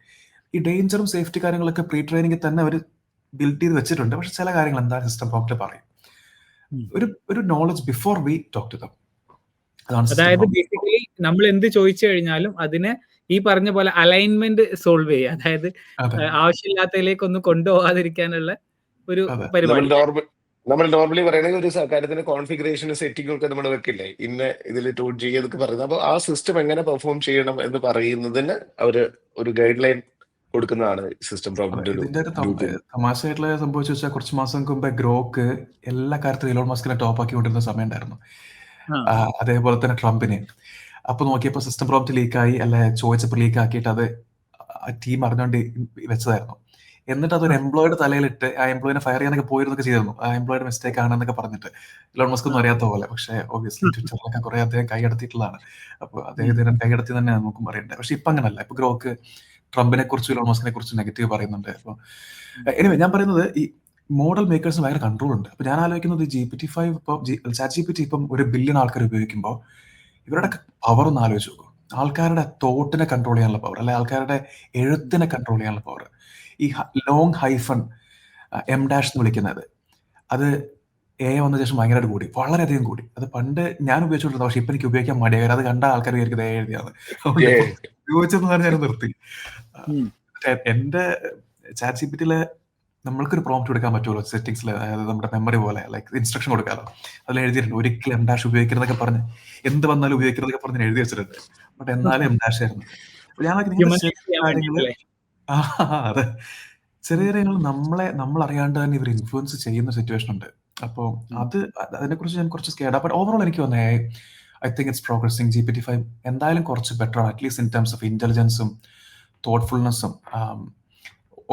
ഈ ഡേഞ്ചറും സേഫ്റ്റി കാര്യങ്ങളൊക്കെ പ്രീ ട്രെയിനിങ്ങിൽ തന്നെ അവർ ബിൽഡ് ചെയ്ത് വെച്ചിട്ടുണ്ട്. പക്ഷെ ചില കാര്യങ്ങൾ എന്താ സിസ്റ്റം പ്രോംപ്റ്റ് പറയും, ഒരു knowledge before we talk to them. അതായത് ബേസിക്കലി നമ്മൾ എന്ത് ചോദിച്ചു കഴിഞ്ഞാലും അതിനെ ഈ പറഞ്ഞ പോലെ അലൈൻമെന്റ് സോൾവ് ചെയ്യുക, അതായത് ആവശ്യമില്ലാത്തതിലേക്ക് ഒന്നും കൊണ്ടുപോകാതിരിക്കാനുള്ള ഒരു പരിപാടി. നമ്മൾ നോർമലി പറയുന്നത് ഒരു കാര്യത്തിന്റെ കോൺഫിഗറേഷൻ സെറ്റിംഗ് ഒക്കെ നമ്മൾ വെക്കില്ലേ, ഇന്ന ഇതിൽ ടൂൺ ചെയ്യുന്നതൊക്കെ പറയുന്നത്. അപ്പോൾ ആ സിസ്റ്റം എങ്ങനെ പെർഫോം ചെയ്യണം എന്ന് പറയുന്നതിന് അവര് ഒരു ഗൈഡ് ലൈൻ കൊടുക്കുന്നതാണ് സിസ്റ്റം പ്രോംപ്റ്റ്. ഇതിന്റെ തമാശയായിട്ടുള്ള സംഭവിച്ചു വെച്ചാൽ കുറച്ച് മാസം മുമ്പ് ഗ്രോക്ക് എല്ലാ കാര്യത്തിലും ഇലോൺ മസ്കിനെ ടോപ്പ് ആക്കി കൊണ്ടിരുന്ന സമയം ഉണ്ടായിരുന്നു. ആ അതേപോലെ തന്നെ ട്രംപിനെ. അപ്പൊ നോക്കിയപ്പോൾ സിസ്റ്റം പ്രോംപ്റ്റ് ലീക്കായി, അല്ലെ ചോദിച്ചപ്പോൾ ലീക്ക് ആക്കിയിട്ട് അത് ടീം അറിഞ്ഞുകൊണ്ട് വെച്ചതായിരുന്നു. എന്നിട്ട് അതൊരു എംപ്ലോയിയുടെ തലയിലിട്ട് ആ എംപ്ലോയിനെ ഫയർ ചെയ്യാനൊക്കെ പോയിരുന്നൊക്കെ ചെയ്തിരുന്നു. ആ എംപ്ലോയിയുടെ മിസ്റ്റേക്ക് ആണെന്നൊക്കെ പറഞ്ഞിട്ട്. ഇലോൺ മസ്ക് ഒന്നും അറിയാത്ത പോലെ. പക്ഷേ ഒബ്വിയസ്ലി ട്വിറ്ററിലൊക്കെ കുറെ അദ്ദേഹം കൈയടത്തിയിട്ടുള്ളതാണ്. അപ്പോൾ അദ്ദേഹത്തിന് കൈയടത്തി തന്നെ നമുക്കും അറിയണ്ടേ. പക്ഷെ ഇപ്പൊ അങ്ങനല്ല. ഇപ്പൊ ഗ്രോക്ക് ട്രംപിനെ കുറിച്ചും ഇലോൺ മസ്കിനെ കുറിച്ചും നെഗറ്റീവ് പറയുന്നുണ്ട്. അപ്പോൾ എനിവേ ഞാൻ പറയുന്നത് ഈ മോഡൽ മേക്കേഴ്സിന് ഭയങ്കര കൺട്രോൾ ഉണ്ട്. അപ്പൊ ഞാൻ ആലോചിക്കുന്നത് GPT-5 ഇപ്പോൾ ചാറ്റ് GPT ഇപ്പം 1 ബില്യൺ ആൾക്കാർ ഉപയോഗിക്കുമ്പോൾ ഇവരുടെ പവർ ഒന്ന് ആലോചിച്ച് നോക്കും. ആൾക്കാരുടെ തോട്ടിനെ കൺട്രോൾ ചെയ്യാനുള്ള പവർ, അല്ലെ ആൾക്കാരുടെ എഴുത്തിനെ കൺട്രോൾ ചെയ്യാനുള്ള പവർ. ഈ ലോങ് ഹൈഫൺ എം ഡാഷ് എന്ന് വിളിക്കുന്നത്, അത് വന്ന ശേഷം ഭയങ്കരമായിട്ട് കൂടി, വളരെയധികം കൂടി. അത് പണ്ട് ഞാൻ ഉപയോഗിച്ചുകൊണ്ടിരുന്നത്, പക്ഷെ ഇപ്പൊ എനിക്ക് ഉപയോഗിക്കാൻ മടിയായി. അത് കണ്ട ആൾക്കാർ വിചാരിക്കും എഴുതിയാണ്. അതുകൊണ്ട് ഉപയോഗിച്ചെന്ന് പറഞ്ഞാൽ ഞാൻ നിർത്തി. എന്റെ ചാറ്റ് ജിപിറ്റിയില് നമ്മൾക്കൊരു പ്രോംപ്റ്റ് കൊടുക്കാൻ പറ്റുമല്ലോ സെറ്റിംഗ്സിൽ, അതായത് നമ്മുടെ മെമ്മറി പോലെ ലൈക്ക് ഇൻസ്ട്രക്ഷൻ കൊടുക്കാമല്ലോ. അതിൽ എഴുതിയിട്ടുണ്ട് ഒരിക്കലും എം ഡാഷ് ഉപയോഗിക്കുന്നതൊക്കെ പറഞ്ഞ്, എന്ത് വന്നാലും ഉപയോഗിക്കുന്നതൊക്കെ പറഞ്ഞ് എഴുതി വെച്ചിട്ടുണ്ട്. ബട്ട് എന്നാലും എം ഡാഷ് ആയിരുന്നു. ഞാൻ കാര്യങ്ങള് അതെ, ചെറിയ കാര്യങ്ങൾ നമ്മൾ അറിയാണ്ട് തന്നെ ഇവർ ഇൻഫ്ലുവൻസ് ചെയ്യുന്ന സിറ്റുവേഷൻ ഉണ്ട്. അപ്പോൾ അതിനെക്കുറിച്ച് ഞാൻ കുറച്ച് സ്കേർഡ്. ബട്ട് ഓവറോൾ എനിക്ക് തോന്നുന്നത് I think it's progressing. GPT-5 എന്തായാലും കുറച്ച് ബെറ്റർ ആണ്, അറ്റ്ലീസ്റ്റ് ഇൻ ടേംസ് ഓഫ് ഇന്റലിജൻസും തോട്ട്ഫുൾനെസ്സും.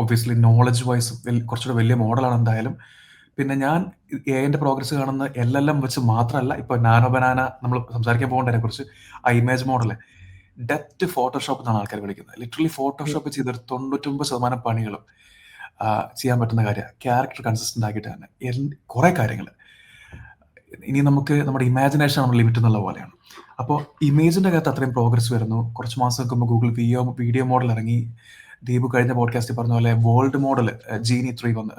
ഒബ്വിയസ്ലി നോളജ് വൈസ് കുറച്ചുകൂടെ വലിയ മോഡലാണ് എന്തായാലും. പിന്നെ ഞാൻ എന്റെ പ്രോഗ്രസ് കാണുന്ന LLM വെച്ച് മാത്രമല്ല, ഇപ്പൊ നാനോ ബനാന നമ്മൾ സംസാരിക്കാൻ പോകേണ്ടതിനെ കുറിച്ച്, ആ ഇമേജ് മോഡല് ഡെപ്റ്റ് ഫോട്ടോഷോപ്പ് എന്നാണ് ആൾക്കാർ വിളിക്കുന്നത്. ലിറ്ററലി ഫോട്ടോഷോപ്പ് ചെയ്തൊരു 99% പണികളും ചെയ്യാൻ പറ്റുന്ന കാര്യമാണ്. ക്യാരക്ടർ കൺസിസ്റ്റന്റ് ആക്കിയിട്ട് തന്നെ കുറെ കാര്യങ്ങൾ. ഇനി നമുക്ക് നമ്മുടെ ഇമാജിനേഷൻ നമ്മൾ ലിമിറ്റ് എന്നുള്ള പോലെയാണ്. അപ്പോൾ ഇമേജിന്റെ അകത്ത് അത്രയും പ്രോഗ്രസ് വരുന്നു. കുറച്ച് മാസം മുമ്പ് ഗൂഗിൾ വീഡിയോ മോഡൽ ഇറങ്ങി. ദീപു കഴിഞ്ഞ പോഡ്കാസ്റ്റിൽ പറഞ്ഞ പോലെ വേൾഡ് മോഡൽ ജീനി 3 വന്ന്,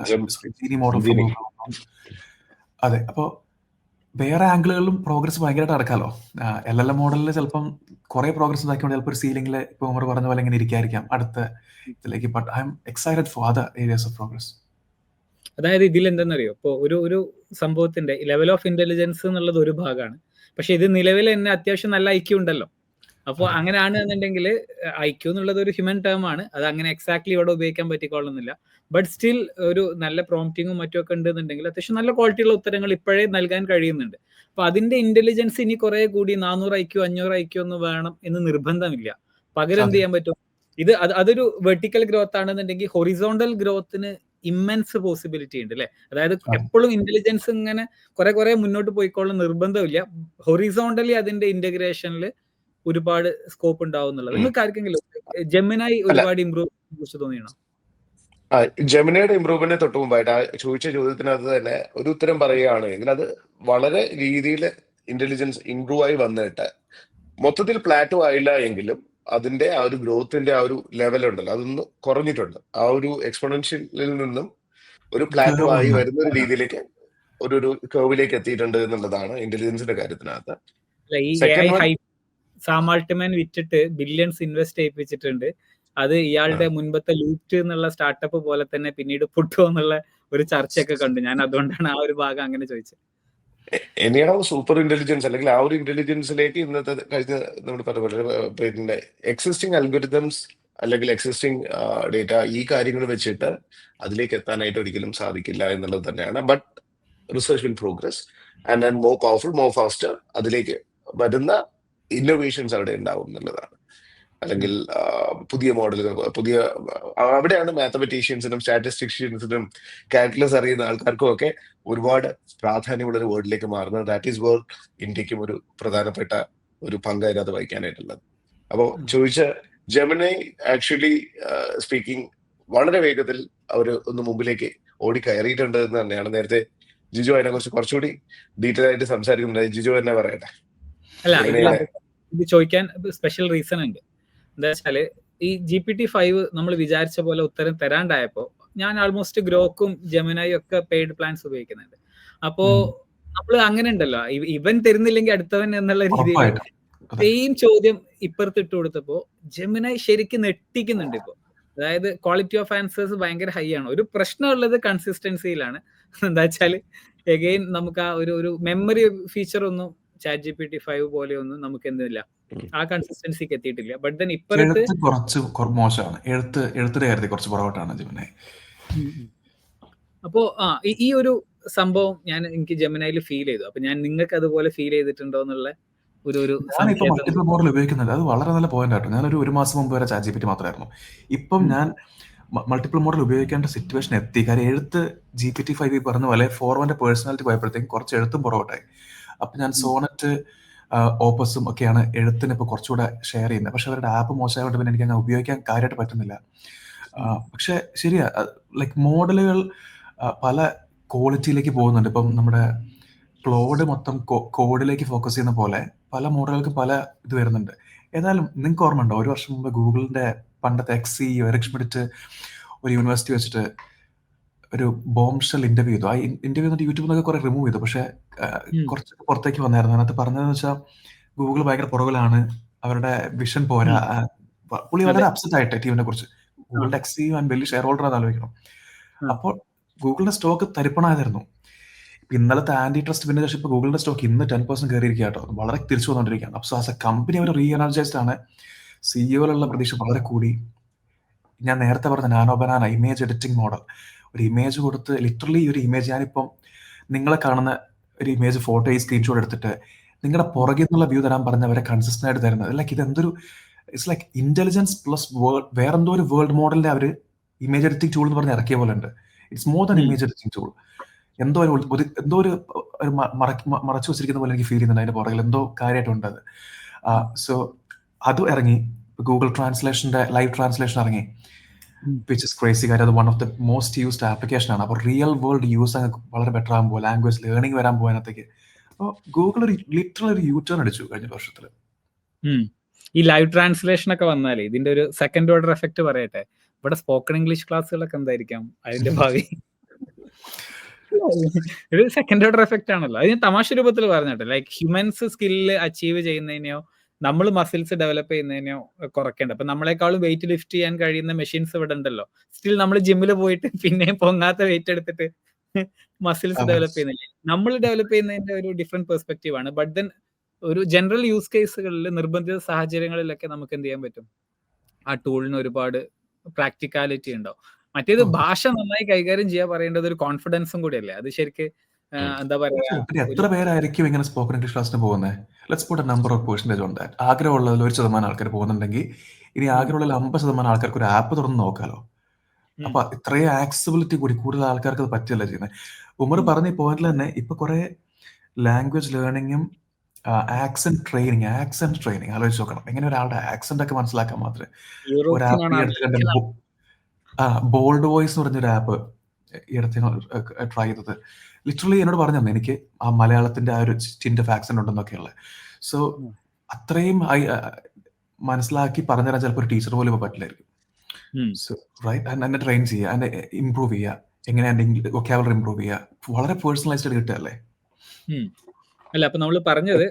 ജീനി മോഡൽ. അതെ, അപ്പോൾ വേറെ ആംഗിളുകളിലും പ്രോഗ്രസ് ഭയങ്കരമായിട്ട് നടക്കാമല്ലോ. LLM മോഡലിൽ ചിലപ്പം കുറെ പ്രോഗ്രസ് ഉണ്ടാക്കിക്കൊണ്ട് ചിലപ്പോൾ ഒരു സീലിംഗിൽ ഇപ്പോൾ ഉമർ പറഞ്ഞ പോലെ ഇങ്ങനെ ഇരിക്കായിരിക്കാം അടുത്ത ഇതിലേക്ക്. But I M excited for other areas of progress. അതായത് ഇതിൽ എന്തെന്നറിയോ, ഇപ്പോൾ ഒരു സംഭവത്തിന്റെ ലെവൽ ഓഫ് ഇന്റലിജൻസ് എന്നുള്ളത് ഒരു ഭാഗമാണ്. പക്ഷെ ഇത് നിലവിൽ തന്നെ അത്യാവശ്യം നല്ല IQ ഉണ്ടല്ലോ. അപ്പോൾ അങ്ങനെയാണ് എന്നുണ്ടെങ്കിൽ IQ എന്നുള്ളത് ഒരു ഹ്യൂമൻ ടേം ആണ്. അത് അങ്ങനെ എക്സാക്ട്ലി ഇവിടെ ഉപയോഗിക്കാൻ പറ്റിക്കൊള്ളുന്നില്ല. ബട്ട് സ്റ്റിൽ ഒരു നല്ല പ്രോംപ്റ്റിങ്ങും മറ്റുമൊക്കെ ഉണ്ടെന്നുണ്ടെങ്കിൽ അത്യാവശ്യം നല്ല ക്വാളിറ്റിയുള്ള ഉത്തരങ്ങൾ ഇപ്പോഴേ നൽകാൻ കഴിയുന്നുണ്ട്. അപ്പൊ അതിന്റെ ഇന്റലിജൻസ് ഇനി കുറെ കൂടി 400 IQ 500 IQ ഒന്നും വേണം എന്ന് നിർബന്ധമില്ല. പകരം എന്ത് ചെയ്യാൻ പറ്റും, അതൊരു വെർട്ടിക്കൽ ഗ്രോത്ത് ആണെന്നുണ്ടെങ്കിൽ ഹൊറിസോണ്ടൽ ഗ്രോത്തിന് ഇമ്മൻസ് പോസിബിലിറ്റി ഉണ്ട് അല്ലെ. അതായത് എപ്പോഴും ഇന്റലിജൻസ് ഇങ്ങനെ കുറെ മുന്നോട്ട് പോയിക്കോളും നിർബന്ധമില്ല. ഹൊറിസോണ്ടലി അതിന്റെ ഇന്റഗ്രേഷനിൽ ഒരുപാട് സ്കോപ്പ് ഉണ്ടാവും എന്നുള്ളത്. നിങ്ങൾക്ക് ആർക്കെങ്കിലും ജെമിനായി ഒരുപാട് ഇമ്പ്രൂവ് തോന്നിയാണോ? ജെമിനയുടെ ഇമ്പ്രൂവ്മെന്റ് തൊട്ട് മുമ്പായിട്ട് ആ ചോദിച്ച ചോദ്യത്തിനകത്ത് തന്നെ ഒരു ഉത്തരം പറയുകയാണെങ്കിൽ, അത് വളരെ രീതിയിൽ ഇന്റലിജൻസ് ഇമ്പ്രൂവ് ആയി വന്നിട്ട് മൊത്തത്തിൽ പ്ലാറ്റോ ആയില്ല എങ്കിലും അതിന്റെ ആ ഒരു ഗ്രോത്തിന്റെ ആ ഒരു ലെവൽ ഉണ്ടല്ലോ, അതൊന്ന് കുറഞ്ഞിട്ടുണ്ട്. ആ ഒരു എക്സ്പോണൻഷ്യലിൽ നിന്നും ഒരു പ്ലാറ്റോ ആയി വരുന്ന ഒരു രീതിയിലേക്ക് ഒരു കർവിലേക്ക് എത്തിയിട്ടുണ്ട് എന്നുള്ളതാണ് ഇന്റലിജൻസിന്റെ കാര്യത്തിനകത്ത്. സാം ആൾട്ട്മാൻ വിറ്റിട്ട് ബില്യൺസ് ഇൻവെസ്റ്റ് ചെയ്യിപ്പിച്ചിട്ടുണ്ട്. അത് ഇയാളുടെ മുൻപത്തെ ലൂറ്റ് എന്നുള്ള സ്റ്റാർട്ടപ്പ് പോലെ തന്നെ പിന്നീട് പൊട്ടുമോ എന്നുള്ള ഒരു ചർച്ചയൊക്കെ കണ്ടു. ഞാൻ അതുകൊണ്ടാണ് ആ ഒരു ഭാഗം അങ്ങനെ ചോദിച്ചത്. എന്നെയാണോ സൂപ്പർ ഇന്റലിജൻസ് അല്ലെങ്കിൽ ആ ഒരു ഇന്റലിജൻസിലേക്ക് ഇന്നത്തെ കഴിഞ്ഞ നമ്മൾ പറഞ്ഞ പിന്നെ എക്സിസ്റ്റിംഗ് അൽഗോരിതംസ് അല്ലെങ്കിൽ എക്സിസ്റ്റിംഗ് ഡേറ്റ, ഈ കാര്യങ്ങൾ വെച്ചിട്ട് അതിലേക്ക് എത്താനായിട്ട് ഒരിക്കലും സാധിക്കില്ല എന്നുള്ളത് തന്നെയാണ്. But research will progress and and more powerful, more faster. അതിലേക്ക് വരുന്ന ഇന്നോവേഷൻസ് അവിടെ ഉണ്ടാവും എന്നുള്ളതാണ്. അല്ലെങ്കിൽ പുതിയ മോഡലുകൾ, അവിടെയാണ് മാത്തമെറ്റീഷ്യൻസിനും സ്റ്റാറ്റിസ്റ്റിഷ്യൻസിനും കാൽക്കുലസ് അറിയുന്ന ആൾക്കാർക്കും ഒക്കെ ഒരുപാട് പ്രാധാന്യമുള്ള ഒരു വേർഡിലേക്ക് മാറുന്നത്. ദാറ്റ് ഈസ് വേർ ഇന്ത്യക്കും ഒരു പ്രധാനപ്പെട്ട ഒരു പങ്ക് അതിനകത്ത് വഹിക്കാനായിട്ടുള്ളത്. അപ്പോൾ ചോദിച്ച ജെമിനി ആക്ച്വലി സ്പീക്കിംഗ് വളരെ വേഗത്തിൽ അവർ ഒന്ന് മുമ്പിലേക്ക് ഓടി കയറിയിട്ടുണ്ട് എന്ന് തന്നെയാണ്. നേരത്തെ ജിജു അതിനെ കുറിച്ച് കുറച്ചുകൂടി ഡീറ്റെയിൽ ആയിട്ട് സംസാരിക്കുന്നുണ്ട്. ജിജു തന്നെ പറയട്ടെ. അല്ല, ഇത് ചോദിക്കാൻ സ്പെഷ്യൽ റീസൺ ഉണ്ട്. എന്താ വെച്ചാല് ഈ GPT-5 നമ്മൾ വിചാരിച്ച പോലെ ഉത്തരം തരാണ്ടായപ്പോ ഞാൻ ആൾമോസ്റ്റ് ഗ്രോക്കും ജെമിനായും ഒക്കെ പെയ്ഡ് പ്ലാൻസ് ഉപയോഗിക്കുന്നുണ്ട്. അപ്പോ നമ്മൾ അങ്ങനെ ഉണ്ടല്ലോ, ഇവൻ തരുന്നില്ലെങ്കിൽ അടുത്തവൻ എന്നുള്ള രീതിയിൽ സെയിം ചോദ്യം ഇപ്പുറത്ത് ഇട്ട് കൊടുത്തപ്പോ ജെമിനായി ശരിക്കും നെട്ടിക്കുന്നുണ്ട് ഇപ്പൊ. അതായത് ക്വാളിറ്റി ഓഫ് ആൻസേഴ്സ് ഭയങ്കര ഹൈ ആണ്. ഒരു പ്രശ്നമുള്ളത് കൺസിസ്റ്റൻസിയിലാണ്. എന്താ വെച്ചാല് എഗെയിൻ നമുക്ക് ആ ഒരു മെമ്മറി ഫീച്ചർ ഒന്നും ചാറ്റ് GPT-5 പോലെ ഒന്നും നമുക്ക് എന്തില്ല, ആ കൺസിസ്റ്റൻസിക്ക് എത്തിയിട്ടില്ല. ബട്ട് ദെൻ ഇപ്പഴത്തെ കുറച്ച് മോശമാണ്, എഴുത്തിന്റെ കാര്യത്തിൽ കുറച്ച് പുറകോട്ടാണ് ജെമിനായി. അപ്പോ ഈ ഒരു സംഭവം എനിക്ക് ജെമിനൈയിൽ ഫീൽ ചെയ്തു. അപ്പൊ ഞാൻ നിങ്ങൾക്ക് അതുപോലെ ഫീൽ ചെയ്തിട്ടുണ്ടോ എന്നുള്ള ഒരു ഞാനിപ്പോ സങ്കേതം. മൾട്ടിപ്പിൾ മോഡൽ ഉപയോഗിക്കുന്നുണ്ട്. അത് വളരെ നല്ല പോയിന്റ് ആട്ടോ. ഞാനൊരു 1 മാസം മുമ്പ് വരെ ചാറ്റ് GPT മാത്രമായിരുന്നു. ഇപ്പം ഞാൻ മൾട്ടിപ്പിൾ മോഡൽ ഉപയോഗിക്കേണ്ട സിറ്റുവേഷൻ എത്തി. കാര്യം എഴുത്ത് GPT-5 പറഞ്ഞ പോലെ 4.1 പേഴ്സണാലിറ്റി പോയപ്പോഴത്തേക്കും കുറച്ച് എഴുത്തും പുറകോട്ടായി. അപ്പൊ ഞാൻ സോണറ്റ് ഓപ്പസും ഒക്കെയാണ് എഴുത്തിന് ഇപ്പൊ കുറച്ചുകൂടെ ഷെയർ ചെയ്യുന്നത്. പക്ഷെ അവരുടെ ആപ്പ് മോശമായതുകൊണ്ട് പിന്നെ എനിക്ക് അങ്ങനെ ഉപയോഗിക്കാൻ കാര്യമായിട്ട് പറ്റുന്നില്ല. പക്ഷെ ശരിയാ, ലൈക്ക് മോഡലുകൾ പല ക്വാളിറ്റിയിലേക്ക് പോകുന്നുണ്ട്. ഇപ്പം നമ്മുടെ ക്ലോഡ് മൊത്തം കോഡിലേക്ക് ഫോക്കസ് ചെയ്യുന്ന പോലെ പല മോഡലുകൾക്കും പല ഇത് വരുന്നുണ്ട്. ഏതായാലും നിങ്ങൾക്ക് ഓർമ്മ ഉണ്ടോ, 1 വർഷം മുമ്പ് ഗൂഗിളിന്റെ പണ്ടത്തെ എക്സ്-സിഇഒ എറിക് ഷ്മിഡ്റ്റ് ഒരു യൂണിവേഴ്സിറ്റി വെച്ചിട്ട് ഒരു ബോംഷെൽ ഇന്റർവ്യൂ ചെയ്തു. ആ ഇന്റർവ്യൂ എന്നിട്ട് യൂട്യൂബിൽ നിന്നൊക്കെ കുറെ റിമൂവ് ചെയ്തു. പക്ഷെ കുറച്ചൊക്കെ പുറത്തേക്ക് വന്നായിരുന്നു. അതിനകത്ത് പറഞ്ഞതെന്ന് വെച്ചാൽ ഗൂഗിൾ ഭയങ്കര പുറകിലാണ്, അവരുടെ വിഷൻ പോരാ. പുള്ളി വളരെ അപ്സെറ്റ് ആയിട്ട് ടീമിനെ കുറിച്ച്. ഗൂഗിളിന്റെ എക്സ്-സിഇഒ ആൻഡ് വലിയ ഷെയർ ഹോൾഡർ അത് ആലോചിക്കണം. അപ്പോൾ ഗൂഗിളിന്റെ സ്റ്റോക്ക് തരിപ്പണമായിരുന്നു. ഇന്നലത്തെ ആന്റി ട്രസ്റ്റ് പിന്നെ ശേഷം ഇപ്പൊ ഗൂഗിളിന്റെ സ്റ്റോക്ക് ഇന്ന് 10% കയറിയിരിക്കുക കേട്ടോ. വളരെ തിരിച്ചു വന്നുകൊണ്ടിരിക്കുകയാണ്. അപ്പോൾ ആസ് എ കമ്പനി അവർ റീ എനർജൈസ്ഡ് ആണ്. സിഇഒയിലുള്ള പ്രതീക്ഷ വളരെ കൂടി. ഞാൻ നേരത്തെ പറഞ്ഞ nano banana image editing model, ഒരു ഇമേജ് കൊടുത്ത് ലിറ്ററലി ഒരു ഇമേജ്, ഞാനിപ്പം നിങ്ങളെ കാണുന്ന ഒരു ഇമേജ് ഫോട്ടോ ഈ സ്ക്രീൻഷോട്ട് എടുത്തിട്ട് നിങ്ങളുടെ പുറകിൽ നിന്നുള്ള വ്യൂ തരാൻ പറഞ്ഞവരെ കൺസിസ്റ്റന്റ് ആയിട്ട് തരുന്നത്. ലൈക്ക് ഇതെന്തൊരു, ഇറ്റ്സ് ലൈക്ക് ഇന്റലിജൻസ് പ്ലസ് വേറെന്തോ ഒരു വേൾഡ് മോഡലിന്റെ അവർ ഇമേജ് എഡിറ്റിംഗ് ടൂൾ എന്ന് പറഞ്ഞ് ഇറക്കിയ പോലെ ഉണ്ട്. It's more than image editing tool. എന്തോ ഒരു മറച്ചു വെച്ചിരിക്കുന്ന പോലെ എനിക്ക് ഫീൽ ചെയ്യുന്നുണ്ട്. അതിന്റെ പുറകിൽ എന്തോ കാര്യമായിട്ടുണ്ട് അത്. സോ അത് ഇറങ്ങി, ഗൂഗിൾ ട്രാൻസ്ലേഷന്റെ ലൈവ് ട്രാൻസ്ലേഷൻ ഇറങ്ങി, വിച്ച് ഇസ് ക്രേസി. കാര്യം അത് one of the most used application ആണ്. അപ്പോൾ റിയൽ വേൾഡ് യൂസ് വളരെ ബെറ്റർ ആകുമ്പോൾ ലാംഗ്വേജ് ലേണിംഗ് വരാൻ പോകുന്നതിനകത്തേക്ക് അപ്പോൾ ഗൂഗിൾ ഒരു ലിറ്ററൽ ഒരു യൂ ടേൺ അടിച്ചു കഴിഞ്ഞ വർഷത്തിൽ. ഈ ലൈവ് ട്രാൻസ്ലേഷൻ ഒക്കെ വന്നാലേ ഇതിന്റെ ഒരു സെക്കൻഡ് ഓർഡർ എഫക്ട് പറയട്ടെ. ഇവിടെ സ്പോക്കൺ ഇംഗ്ലീഷ് ക്ലാസ്സുകളൊക്കെ എന്തായിരിക്കാം അതിന്റെ ഭാവി? ഒരു സെക്കൻഡ് ഓർഡർ എഫക്ട് ആണല്ലോ. അത് ഞാൻ തമാശ രൂപത്തിൽ പറഞ്ഞിട്ട്, ലൈക്ക് ഹ്യൂമൻസ് സ്കില്ല് അച്ചീവ് ചെയ്യുന്നതിനെയോ നമ്മൾ മസിൽസ് ഡെവലപ്പ് ചെയ്യുന്നതിനെയോ കുറയ്ക്കേണ്ട. അപ്പൊ നമ്മളെക്കാളും വെയിറ്റ് ലിഫ്റ്റ് ചെയ്യാൻ കഴിയുന്ന മെഷീൻസ് ഇവിടെ ഉണ്ടല്ലോ. സ്റ്റിൽ നമ്മൾ ജിമ്മിൽ പോയിട്ട് പിന്നെ പൊങ്ങാത്ത വെയിറ്റ് എടുത്തിട്ട് മസിൽസ് ഡെവലപ്പ് ചെയ്യുന്നില്ല. നമ്മൾ ഡെവലപ്പ് ചെയ്യുന്നതിന്റെ ഒരു ഡിഫറെന്റ് പെർസ്പെക്റ്റീവ് ആണ്. ബട്ട് ദെൻ ഒരു ജനറൽ യൂസ് കേസുകളിൽ നിർബന്ധിത സാഹചര്യങ്ങളിലൊക്കെ നമുക്ക് എന്ത് ചെയ്യാൻ പറ്റും, ആ ടൂളിന് ഒരുപാട് പ്രാക്ടിക്കാലിറ്റി ഉണ്ടാവും. മറ്റേത് ഭാഷ നന്നായി കൈകാര്യം ചെയ്യാൻ പറയേണ്ടത് ഒരു കോൺഫിഡൻസും കൂടിയല്ലേ. അത് ശരിക്ക് എന്താ പറയാ, എത്ര പേരായിരിക്കും ഇങ്ങനെ സ്പോക്കൺ ഇംഗ്ലീഷ് ക്ലാസ്സിന് പോകുന്നത്? Let's put a number of percentage on that. ആഗ്രഹമുള്ളതിൽ 1% ആൾക്കാർ പോകുന്നുണ്ടെങ്കിൽ ഇനി ആഗ്രഹമുള്ള 50% ആൾക്കാർക്ക് ഒരു ആപ്പ് തുറന്ന് നോക്കാലോ. അപ്പൊ ഇത്രയും ആക്സസിബിലിറ്റി കൂടി കൂടുതൽ ആൾക്കാർക്ക് അത് പറ്റില്ല ചെയ്യുന്നത്. ഉമർ പറഞ്ഞ പോയിന്റിൽ തന്നെ ഇപ്പൊ കുറെ ലാംഗ്വേജ് ലേണിംഗും ആക്സെന്റ് ട്രെയിനിങ് ആലോചിച്ച് നോക്കണം. എങ്ങനെ ഒരാളുടെ ആക്സെന്റ് ഒക്കെ മനസ്സിലാക്കാൻ മാത്രമേ ഒരു ആപ്പ് എടുത്തിട്ട് ബോൾഡ് വോയിസ് എന്ന് പറഞ്ഞൊരു ആപ്പ് ഈ അടുത്ത് ട്രൈ ചെയ്തത്. ലിറ്ററലി എന്നോട് പറഞ്ഞു തന്നെ എനിക്ക് ആ മലയാളത്തിന്റെ ആ ഒരു ചിന്റ് ഓഫ് ആക്സെന്റ് ഉണ്ടെന്നൊക്കെയുള്ള. സോ അത്രയും മനസ്സിലാക്കി പറഞ്ഞു തരാൻ ചിലപ്പോൾ ഒരു ടീച്ചർ പോലും ഇപ്പൊ പറ്റില്ലായിരിക്കും. സോ റൈറ്റ്, എന്നെ ട്രെയിൻ ചെയ്യുക, എന്നെ ഇംപ്രൂവ് ചെയ്യുക, എങ്ങനെ എന്റെ വൊക്കാബുലറി ഇംപ്രൂവ് ചെയ്യുക, വളരെ പേഴ്സണലൈസ്ഡ് കിട്ടുകയല്ലേ. അല്ല, അപ്പൊ നമ്മൾ പറഞ്ഞത്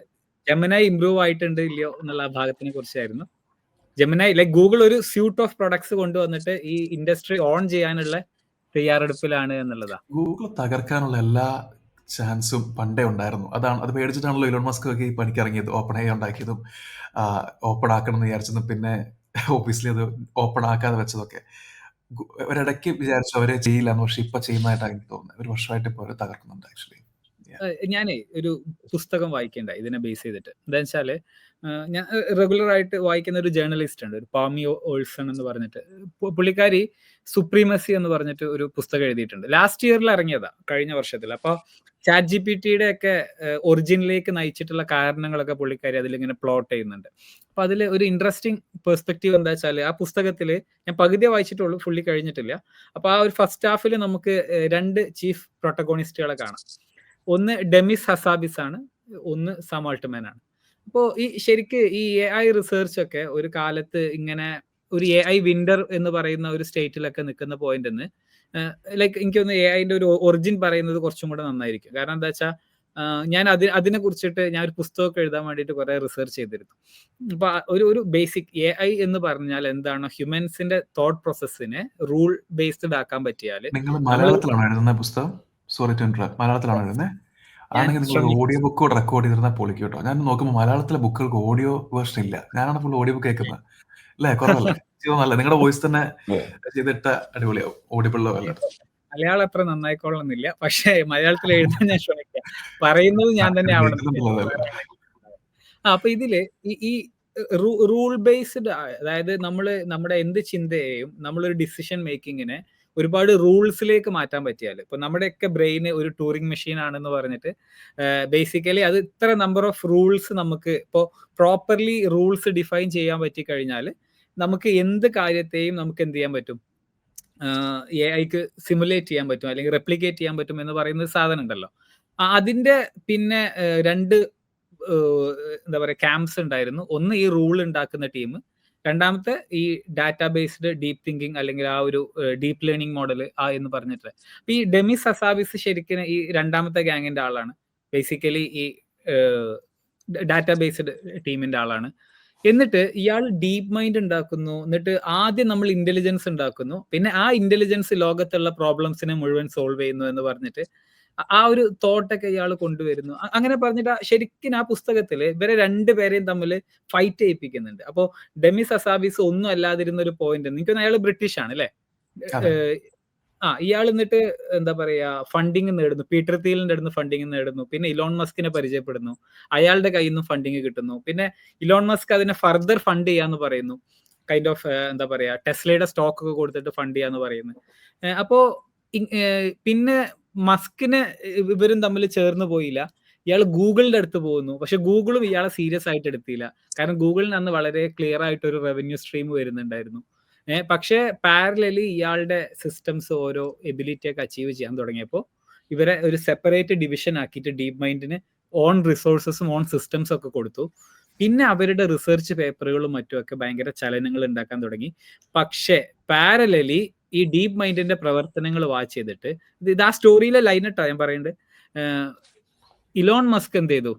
ജെമിനായി ഇംപ്രൂവ് ആയിട്ടുണ്ട് ഇല്ലയോ എന്നുള്ള ഭാഗത്തിനെ കുറിച്ചായിരുന്നു. ജെമിനായി ലൈക്ക് ഗൂഗിൾ ഒരു സ്യൂട്ട് ഓഫ് പ്രൊഡക്ട്സ് കൊണ്ടുവന്നിട്ട് ഈ ഇൻഡസ്ട്രി ഓൺ ചെയ്യാനുള്ള തയ്യാറെടുപ്പിലാണ് എന്നുള്ളതാ. ഗൂഗിൾ തകർക്കാനുള്ള എല്ലാ ചാൻസും പണ്ടേ ഉണ്ടായിരുന്നു. അത് പേടിച്ചിട്ടാണല്ലോ ഇലോൺ മസ്ക് ഒക്കെ ഈ പണിക്കിറങ്ങിയത്, ഓപ്പൺ AI ഉണ്ടാക്കിയതും ഓപ്പൺ ആക്കണം എന്ന് വിചാരിച്ചതും പിന്നെ ഓബിയസ്ലി അത് ഓപ്പൺ ആക്കാതെ വെച്ചതൊക്കെ. ഒരിടയ്ക്ക് വിചാരിച്ചു അവരെ ചെയ്യില്ല എന്ന്, പക്ഷെ ഇപ്പൊ ചെയ്യുന്നതായിട്ടാണ് എനിക്ക് തോന്നുന്നത്. 1 വർഷമായിട്ട് ഇപ്പോൾ അവര് തകർക്കുന്നുണ്ട് ആക്ച്വലി. ഞാനേ ഒരു പുസ്തകം വായിക്കണ്ട ഇതിനെ ബേസ് ചെയ്തിട്ട്. എന്താ വെച്ചാല് ഞാൻ റെഗുലർ ആയിട്ട് വായിക്കുന്ന ഒരു ജേർണലിസ്റ്റ് ഉണ്ട്, ഒരു പാമി ഓൾസൺ എന്ന് പറഞ്ഞിട്ട്. പുള്ളിക്കാരി സുപ്രീമസി എന്ന് പറഞ്ഞിട്ട് ഒരു പുസ്തകം എഴുതിയിട്ടുണ്ട്. ലാസ്റ്റ് ഇയറിൽ ഇറങ്ങിയതാ, കഴിഞ്ഞ വർഷത്തിൽ. അപ്പൊ ചാറ്റ് GPT-യുടെ ഒക്കെ ഒറിജിനിലേക്ക് നയിച്ചിട്ടുള്ള കാരണങ്ങളൊക്കെ പുള്ളിക്കാരി അതിലിങ്ങനെ പ്ലോട്ട് ചെയ്യുന്നുണ്ട്. അപ്പൊ അതിൽ ഒരു ഇൻട്രസ്റ്റിംഗ് പെർസ്പെക്റ്റീവ് എന്താ വെച്ചാൽ, ആ പുസ്തകത്തിൽ ഞാൻ പകുതിയെ വായിച്ചിട്ടുള്ളൂ, ഫുള്ളി കഴിഞ്ഞിട്ടില്ല. അപ്പൊ ആ ഒരു ഫസ്റ്റ് ഹാഫിൽ നമുക്ക് 2 ചീഫ് പ്രൊട്ടഗോണിസ്റ്റുകളെ കാണാം. ഒന്ന് ഡെമിസ് ഹസാബിസ് ആണ്, ഒന്ന് സാം ആൾട്ട്മാൻ ആണ്. അപ്പോൾ ഈ ശരിക്ക് ഈ AI റിസർച്ച് ഒക്കെ ഒരു കാലത്ത് ഇങ്ങനെ ഒരു AI വിൻഡർ എന്ന് പറയുന്ന ഒരു സ്റ്റേറ്റിലൊക്കെ നിൽക്കുന്ന പോയിന്റ് എന്ന് ലൈക്ക് എനിക്ക് തോന്നുന്നു AIന്റെ ഒരു ഒറിജിൻ പറയുന്നത് കുറച്ചും കൂടെ നന്നായിരിക്കും. കാരണം എന്താ വെച്ചാൽ ഞാൻ അതിനെ കുറിച്ചിട്ട് ഞാൻ ഒരു പുസ്തകമൊക്കെ എഴുതാൻ വേണ്ടിയിട്ട് കുറെ റിസർച്ച് ചെയ്തിരുന്നു. അപ്പൊ ഒരു ബേസിക് AI എന്ന് പറഞ്ഞാൽ എന്താണോ ഹ്യൂമൻസിന്റെ തോട്ട് പ്രോസസ്സിനെ റൂൾ ബേസ്ഡ് ആക്കാൻ പറ്റിയാൽ. നിങ്ങൾ മലയാളത്തിലാണോ എഴുതുന്ന പുസ്തകം? Sorry to interrupt. മലയാളത്തിലാണോ എഴുതുന്നത്? ആണെങ്കിൽ നിങ്ങൾ ഓഡിയോ ബുക്ക് കൂടെ റെക്കോർഡ് ചെയ്തിരുന്നാൽ പൊളിക്കും കേട്ടോ. ഞാൻ നോക്കുമ്പോൾ മലയാളത്തിലെ ബുക്കുകൾക്ക് ഓഡിയോ വേർഷൻ ഇല്ല. ഞാനാണ് ഫുൾ ഓഡിയോ ബുക്ക് കേൾക്കുന്നത്. അല്ലേ, കുറവല്ലേ? നല്ല നിങ്ങളുടെ വോയിസ് തന്നെ ചെയ്തിട്ട അടിപൊളിയാവും ഓഡിബിളിലോ. മലയാളം അത്ര നന്നായിക്കൊള്ളണമെന്നില്ല, പക്ഷേ മലയാളത്തിൽ എഴുതാൻ ഞാൻ ശ്രമിക്കാം. പറയുന്നത് ഞാൻ തന്നെ ആവണം എന്നില്ല. വേറെ ആരെങ്കിലും. അപ്പൊ ഇതില് ഈ റൂൾ ബേസ്ഡ്, അതായത് നമ്മുടെ എന്ത് ചിന്തയെയും നമ്മളൊരു ഡിസിഷൻ മേക്കിങ്ങിനെ ഒരുപാട് റൂൾസിലേക്ക് മാറ്റാൻ പറ്റിയാൽ, ഇപ്പൊ നമ്മുടെയൊക്കെ ബ്രെയിൻ ഒരു ടൂറിംഗ് മെഷീൻ ആണെന്ന് പറഞ്ഞിട്ട് ബേസിക്കലി അത് ഇത്ര നമ്പർ ഓഫ് റൂൾസ് നമുക്ക് ഇപ്പോൾ പ്രോപ്പർലി റൂൾസ് ഡിഫൈൻ ചെയ്യാൻ പറ്റി കഴിഞ്ഞാൽ നമുക്ക് എന്ത് കാര്യത്തെയും നമുക്ക് എന്ത് ചെയ്യാൻ പറ്റും, AI-ക്ക് സിമുലേറ്റ് ചെയ്യാൻ പറ്റും അല്ലെങ്കിൽ റെപ്ലിക്കേറ്റ് ചെയ്യാൻ പറ്റും എന്ന് പറയുന്ന സാധനം ഉണ്ടല്ലോ. അതിന്റെ പിന്നെ രണ്ട് എന്താ പറയുക ക്യാമ്പ്സ് ഉണ്ടായിരുന്നു. ഒന്ന് ഈ റൂൾ ഉണ്ടാക്കുന്ന ടീം, രണ്ടാമത്തെ ഈ ഡാറ്റാ ബേസ്ഡ് ഡീപ് തിങ്കിങ് അല്ലെങ്കിൽ ആ ഒരു ഡീപ്പ് ലേണിംഗ് മോഡൽ എന്ന് പറഞ്ഞിട്ട്. അപ്പൊ ഈ ഡെമിസ് ഹസാബിസ് ശരിക്കും ഈ രണ്ടാമത്തെ ഗ്യാങ്ങിന്റെ ആളാണ്. ബേസിക്കലി ഈ ഡാറ്റാ ബേസ്ഡ് ടീമിന്റെ ആളാണ്. എന്നിട്ട് ഇയാൾ ഡീപ്പ് മൈൻഡ് ഉണ്ടാക്കുന്നു. എന്നിട്ട് ആദ്യം നമ്മൾ ഇന്റലിജൻസ് ഉണ്ടാക്കുന്നു, പിന്നെ ആ ഇന്റലിജൻസ് ലോകത്തുള്ള പ്രോബ്ലംസിനെ മുഴുവൻ സോൾവ് ചെയ്യുന്നു എന്ന് പറഞ്ഞിട്ട് ആ ഒരു തോട്ടൊക്കെ ഇയാൾ കൊണ്ടുവരുന്നു. അങ്ങനെ പറഞ്ഞിട്ട് ശരിക്കും ആ പുസ്തകത്തില് ഇവരെ രണ്ടുപേരെയും തമ്മിൽ ഫൈറ്റ് ചെയ്യിപ്പിക്കുന്നുണ്ട്. അപ്പോ ഡെമിസ് ഹസാബിസ് ഒന്നും അല്ലാതിരുന്ന ഒരു പോയിന്റ്, എനിക്ക് അയാൾ ബ്രിട്ടീഷ് ആണ് അല്ലെ. ഇയാൾ എന്നിട്ട് എന്താ പറയാ ഫണ്ടിങ് നേടുന്നു, പീറ്റർ തീലിന്റെ അടുത്ത് ഫണ്ടിങ് നേടുന്നു, പിന്നെ ഇലോൺ മസ്കിനെ പരിചയപ്പെടുന്നു, അയാളുടെ കയ്യിൽ നിന്നും ഫണ്ടിങ് കിട്ടുന്നു, പിന്നെ ഇലോൺ മസ്ക് അതിനെ ഫർദർ ഫണ്ട് ചെയ്യാന്ന് പറയുന്നു, കൈൻഡ് ഓഫ് എന്താ പറയാ ടെസ്ലയുടെ സ്റ്റോക്ക് ഒക്കെ കൊടുത്തിട്ട് ഫണ്ട് ചെയ്യാന്ന് പറയുന്നു. അപ്പോ പിന്നെ മസ്കിന് ഇവരും തമ്മിൽ ചേർന്ന് പോയില്ല. ഇയാൾ ഗൂഗിളിന്റെ അടുത്ത് പോകുന്നു, പക്ഷെ ഗൂഗിളും ഇയാളെ സീരിയസ് ആയിട്ട് എടുത്തില്ല. കാരണം ഗൂഗിളിന് അന്ന് വളരെ ക്ലിയർ ആയിട്ട് ഒരു റവന്യൂ സ്ട്രീം വരുന്നുണ്ടായിരുന്നു. പക്ഷേ പാരലലി ഇയാളുടെ സിസ്റ്റംസ് ഓരോ എബിലിറ്റി ഒക്കെ അച്ചീവ് ചെയ്യാൻ തുടങ്ങിയപ്പോൾ ഇവരെ ഒരു സെപ്പറേറ്റ് ഡിവിഷൻ ആക്കിയിട്ട് ഡീപ് മൈൻഡിന് ഓൺ റിസോഴ്സസും ഓൺ സിസ്റ്റംസ് ഒക്കെ കൊടുത്തു. പിന്നെ അവരുടെ റിസർച്ച് പേപ്പറുകളും മറ്റുമൊക്കെ ഭയങ്കര ചലനങ്ങൾ ഉണ്ടാക്കാൻ തുടങ്ങി. പക്ഷേ പാരലലി ഈ ഡീപ് മൈൻഡിന്റെ പ്രവർത്തനങ്ങൾ വാച്ച് ചെയ്തിട്ട് ഇത് ആ സ്റ്റോറിയിലെ ലൈനിട്ടാ ഞാൻ പറയുന്നത്. ഇലോൺ മസ്ക് എന്ത് ചെയ്തു,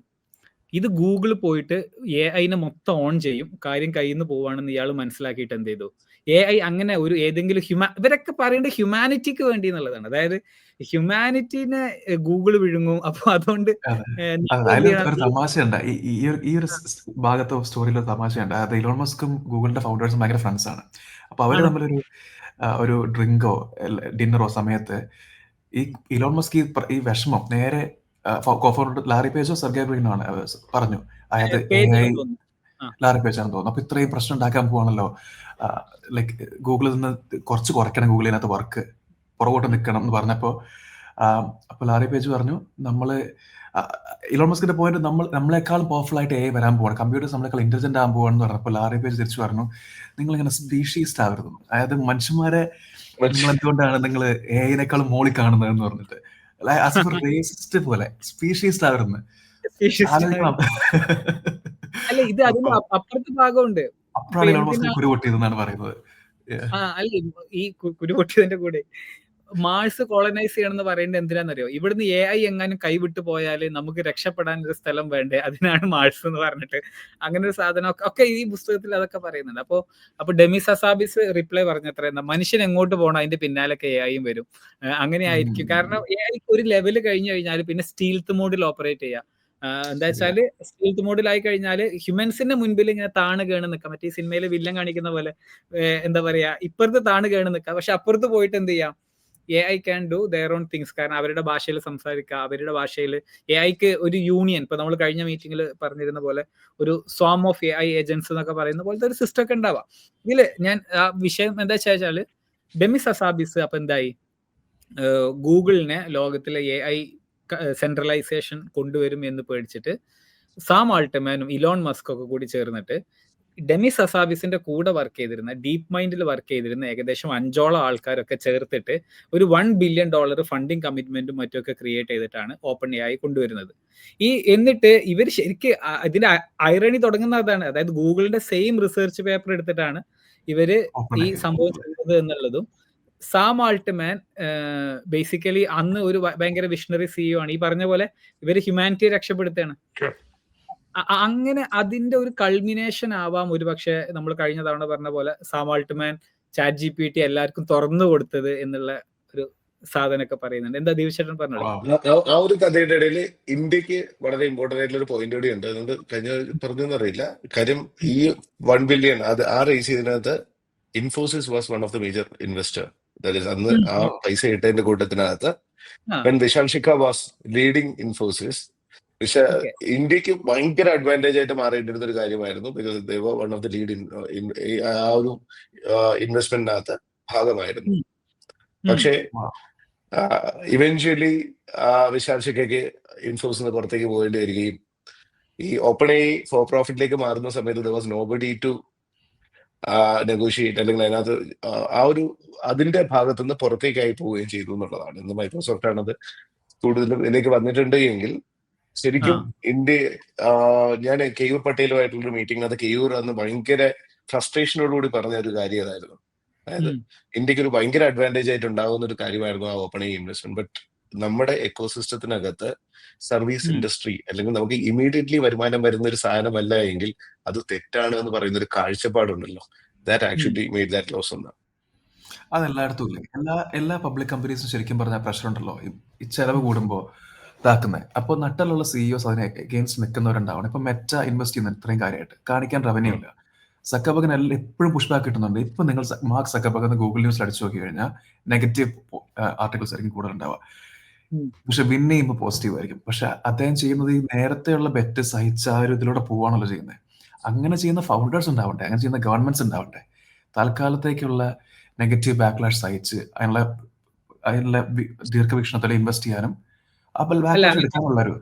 ഇത് ഗൂഗിൾ പോയിട്ട് AI-നെ മൊത്തം ഓൺ ചെയ്യും, കാര്യം കയ്യിൽ നിന്ന് പോവാണെന്ന് ഇയാൾ മനസ്സിലാക്കിയിട്ട് എന്ത് ചെയ്തു, AI അങ്ങനെ ഒരു ഏതെങ്കിലും ഇവരൊക്കെ പറയേണ്ടത് ഹ്യൂമാനിറ്റിക്ക് വേണ്ടി എന്നുള്ളതാണ്. അതായത് ഹ്യൂമാനിറ്റിനെ ഗൂഗിൾ വിഴുങ്ങും. അപ്പൊ അതുകൊണ്ട് ഒരു തമാശയുണ്ട് ഈ ഒരു ഭാഗത്തെ സ്റ്റോറിയിൽ ഒരു തമാശയുണ്ട്. അതായത് ഇലോൺ മസ്കും ഗൂഗിളിന്റെ ഫൗണ്ടേഴ്സും ഭയങ്കര ഫ്രണ്ട്സ് ആണ്. അപ്പൊ അവര് തമ്മിലൊരു ഒരു ഡ്രിങ്കോ ഡിന്നറോ സമയത്ത് ഈ ഇലോൺ മസ്ക് ഈ വിഷമം നേരെ കോഫൗണ്ടർ ലാറി പേജോ സെർഗേ ബ്രിനോ ആണ് പറഞ്ഞു. അതായത് ലാറി പേജ് ആണെന്ന് തോന്നുന്നു. അപ്പൊ ഇത്രയും പ്രശ്നം ഉണ്ടാക്കാൻ പോവാണല്ലോ, ലൈക്ക് ഗൂഗിളിൽ നിന്ന് കുറച്ച് കുറയ്ക്കണം, ഗൂഗിളിനകത്ത് വർക്ക് പുറകോട്ട് നിൽക്കണം എന്ന് പറഞ്ഞപ്പോ അപ്പൊ ലാറി പേജ് പറഞ്ഞു, ഇലോൺ മസ്കിന്റെ പോയിന്റ് നമ്മളെക്കാളും പവർഫുൾ ആയിട്ട് AI വരാൻ പോവാണ്, കമ്പ്യൂട്ടേഴ്സ് നമ്മളെക്കാൾ ഇന്റലിജന്റ് ആകാൻ പോവാണെന്ന് പറഞ്ഞപ്പോൾ ലാറി പേജ് തിരിച്ചു പറഞ്ഞു, നിങ്ങൾ ഇങ്ങനെ സ്പീഷീസ്റ്റ് ആവരുത്, അതായത് മനുഷ്യന്മാരെ നിങ്ങൾ എന്തുകൊണ്ടാണ് നിങ്ങൾ AI-നേക്കാളും മോളി കാണുന്നത് എന്ന് പറഞ്ഞിട്ട് റേസിസ്റ്റ് പോലെ സ്പീഷീസ്റ്റ് ആവരുന്ന്. അല്ല, ഇത് അതിന്റെ അപ്പുറത്തെ ഭാഗമുണ്ട്. അപ്പോഴാണ് ഇലോൺ മസ്ക് കുരുപൊട്ടിയതെന്നാണ് പറയുന്നത്. അല്ല, ഈ കുരുപൊട്ടിയതിന്റെ കൂടെ മാഴ്സ് കോളനൈസ് ചെയ്യണമെന്ന് പറയേണ്ടത് എന്തിനാണെന്നറിയോ, ഇവിടുന്ന് AI എങ്ങാനും കൈവിട്ട് പോയാൽ നമുക്ക് രക്ഷപ്പെടാൻ ഒരു സ്ഥലം വേണ്ടേ, അതിനാണ് മാഴ്സ് എന്ന് പറഞ്ഞിട്ട് അങ്ങനെ ഒരു സാധനം ഒക്കെ ഈ പുസ്തകത്തിൽ അതൊക്കെ പറയുന്നുണ്ട്. അപ്പൊ ഡെമിസ് ഹസാബിസ് റിപ്ലൈ പറഞ്ഞത്ര, മനുഷ്യൻ എങ്ങോട്ട് പോകണം അതിന്റെ പിന്നാലൊക്കെ AI വരും, അങ്ങനെ ആയിരിക്കും. കാരണം AI ഒരു ലെവൽ കഴിഞ്ഞു കഴിഞ്ഞാൽ പിന്നെ സ്റ്റീൽത്ത് മോഡിൽ ഓപ്പറേറ്റ് ചെയ്യാം. എന്താ വെച്ചാല് സ്റ്റീൽത്ത് മോഡിലായി കഴിഞ്ഞാൽ ഹ്യൂമൻസിന്റെ മുൻപിൽ ഇങ്ങനെ താണ് കേണ് നിൽക്കാം, മറ്റേ സിനിമയിൽ വില്ലൻ കാണിക്കുന്ന പോലെ എന്താ പറയാ ഇപ്പുറത്ത് താണ് കേണ് നിൽക്കാം, പക്ഷെ അപ്പുറത്ത് പോയിട്ട് എന്ത് ചെയ്യാം, AI can do their own things. കാരണം അവരുടെ ഭാഷയിൽ സംസാരിക്കുക, അവരുടെ ഭാഷയിൽ AI-ക്ക് ഒരു യൂണിയൻ, ഇപ്പൊ നമ്മൾ കഴിഞ്ഞ മീറ്റിംഗിൽ പറഞ്ഞിരുന്ന പോലെ ഒരു സ്വാം ഓഫ് AI ഏജൻസ് എന്നൊക്കെ പറയുന്ന പോലത്തെ ഒരു സിസ്റ്റം ഒക്കെ ഉണ്ടാവാം. ഇതില് ഞാൻ ആ വിഷയം എന്താ വെച്ചാല് ഡെമിസ് ഹസാബിസ് അപ്പൊ എന്തായി, ഗൂഗിളിനെ ലോകത്തിലെ AI സെൻട്രലൈസേഷൻ കൊണ്ടുവരും എന്ന് പേടിച്ചിട്ട് സാം ആൾട്ട്മാനും ഇലോൺ മസ്ക് ഒക്കെ കൂടി ചേർന്നിട്ട് ഡെമിസ് ഹസാബിസിന്റെ കൂടെ വർക്ക് ചെയ്തിരുന്ന ഡീപ് മൈൻഡിൽ വർക്ക് ചെയ്തിരുന്ന ഏകദേശം 5ഓളം ആൾക്കാരൊക്കെ ചേർത്തിട്ട് ഒരു $1 ബില്യൺ ഫണ്ടിങ് കമ്മിറ്റ്മെന്റും മറ്റുമൊക്കെ ക്രിയേറ്റ് ചെയ്തിട്ടാണ് ഓപ്പൺ AI കൊണ്ടുവരുന്നത്. എന്നിട്ട് ഇവർ ശരിക്ക് ഇതിന്റെ ഐറണി തുടങ്ങുന്ന അതാണ്, അതായത് ഗൂഗിളിന്റെ സെയിം റിസർച്ച് പേപ്പർ എടുത്തിട്ടാണ് ഇവര് ഈ സംഭവം ചെയ്തത് എന്നുള്ളതും. സാം ആൾട്ട്മാൻ ബേസിക്കലി അന്ന് ഒരു ഭയങ്കര വിഷണറി CEO ആണ്. ഈ പറഞ്ഞ പോലെ ഇവര് ഹ്യൂമാനിറ്റിയെ രക്ഷപ്പെടുത്തുകയാണ്. അങ്ങനെ അതിന്റെ ഒരു കൾമിനേഷൻ ആവാം ഒരുപക്ഷെ നമ്മൾ കഴിഞ്ഞ തവണ പറഞ്ഞ പോലെ സാം ആൾട്ട്മാൻ ChatGPT എല്ലാവർക്കും തുറന്നു കൊടുത്തത് എന്നുള്ള ഒരു സാധനമൊക്കെ പറയുന്നുണ്ട്. എന്താ ദിവസേട്ടൻ പറഞ്ഞത്? ആ ഒരു കഥയുടെ ഇടയിൽ ഇന്ത്യക്ക് വളരെ ഇമ്പോർട്ടന്റ് ആയിട്ടുള്ള ഒരു പോയിന്റ് കൂടി ഉണ്ട്. അതുകൊണ്ട് കഴിഞ്ഞ പറഞ്ഞൊന്നും അറിയില്ല. കാര്യം ഈ $1 ബില്യൺ അത് റേസ് ചെയ്തതിനകത്ത് Infosys was one of the major investor. അന്ന് ഉം, ആ പൈസ ഇട്ടതിന്റെ കൂട്ടത്തിനകത്ത് ആ when Vishal Shikha was leading Infosys, okay ഇന്ത്യക്ക് ഭയങ്കര അഡ്വാൻറ്റേജ് ആയിട്ട് മാറിയിട്ടിരുന്ന ഒരു കാര്യമായിരുന്നു. Because they were one of the lead ആ ഒരു ഇൻവെസ്റ്റ്മെന്റിനകത്ത് ഭാഗമായിരുന്നു. പക്ഷേ ഇവൻച്വലി വിശാൽ ശിഖയ്ക്ക് ഇൻഫോസിന് പുറത്തേക്ക് പോകേണ്ടി വരികയും ഈ ഓപ്പൺ ഐ ഫോർ പ്രോഫിറ്റിലേക്ക് മാറുന്ന സമയത്ത് there was nobody to negotiate, അല്ലെങ്കിൽ അതിനകത്ത് ആ ഒരു അതിന്റെ ഭാഗത്തുനിന്ന് പുറത്തേക്കായി പോവുകയും ചെയ്തു എന്നുള്ളതാണ്. ഇന്ന് മൈക്രോസോഫ്റ്റ് ആണത് കൂടുതലും ഇതിലേക്ക് വന്നിട്ടുണ്ട് എങ്കിൽ ശരിക്കും ഇന്ത്യ ഞാൻ കെയൂർ പട്ടേലുമായിട്ടുള്ള മീറ്റിംഗിനകത്ത് കെയൂർ അന്ന് ഭയങ്കര ഫ്രസ്ട്രേഷനോടുകൂടി പറഞ്ഞ ഒരു കാര്യം അതായിരുന്നു. അതായത് ഇന്ത്യക്ക് ഒരു ഭയങ്കര അഡ്വാൻറ്റേജ് ആയിട്ട് ഉണ്ടാകുന്ന ഒരു കാര്യമായിരുന്നു ആ ഓപ്പൺ ഐ ഇൻവെസ്റ്റ്മെന്റ്. ബട്ട് നമ്മുടെ എക്കോസിസ്റ്റത്തിനകത്ത് സർവീസ് ഇൻഡസ്ട്രി അല്ലെങ്കിൽ നമുക്ക് ഇമീഡിയറ്റ്ലി വരുമാനം വരുന്ന ഒരു സാധനമല്ല എങ്കിൽ അത് തെറ്റാണ് എന്ന് പറയുന്ന ഒരു കാഴ്ചപ്പാടുണ്ടല്ലോ. That actually made that loss എന്നാണ്. അതെല്ലായിടത്തും ഇല്ലേ? എല്ലാ പബ്ലിക് കമ്പനീസും ശരിക്കും പറഞ്ഞാൽ പ്രഷർ ഉണ്ടല്ലോ, ഈ ചെലവ് കൂടുമ്പോൾ ഇതാക്കുന്നത്. അപ്പോൾ നട്ടലുള്ള സിഇഒസ് അതിനെ അഗെയിൻസ്റ്റ് നിൽക്കുന്നവരുണ്ടാവണം. ഇപ്പൊ മെറ്റ ഇൻവെസ്റ്റ് ചെയ്യുന്ന ഇത്രയും കാര്യമായിട്ട് കാണിക്കാൻ റവന്യൂ ഇല്ല. സക്കബർഗിന് എപ്പോഴും പുഷ് ബാക്ക് കിട്ടുന്നുണ്ട്. ഇപ്പൊ നിങ്ങൾ മാർക്ക് സക്കബർഗ് എന്ന് ഗൂഗിൾ ന്യൂസിൽ അടിച്ചു നോക്കി കഴിഞ്ഞാൽ നെഗറ്റീവ് ആർട്ടിക്കിൾസ് ആയിരിക്കും കൂടുതൽ ഉണ്ടാവുക. പക്ഷെ വിൻ ചെയ്യുമ്പോൾ പോസിറ്റീവ് ആയിരിക്കും. പക്ഷെ അദ്ദേഹം ചെയ്യുന്നത് ഈ നേരത്തെയുള്ള ബെറ്റ് സഹിച്ച ആ ഒരു ഇതിലൂടെ പോവാണല്ലോ ചെയ്യുന്നത്. അങ്ങനെ ചെയ്യുന്ന ഫൗണ്ടേഴ്സ് ഉണ്ടാവണ്ടേ, അങ്ങനെ ചെയ്യുന്ന ഗവൺമെന്റ്സ് ഉണ്ടാവണ്ടേ. തൽക്കാലത്തേക്കുള്ള നെഗറ്റീവ് ബാക്ക്ലാഷ് സഹിച്ച് അതിനുള്ള ദീർഘവീക്ഷണത്തിൽ ഇൻവെസ്റ്റ് ചെയ്യാനും അപ്പോൾ ബാക്ക്ലാഷ് എടുക്കാനുള്ളൊരു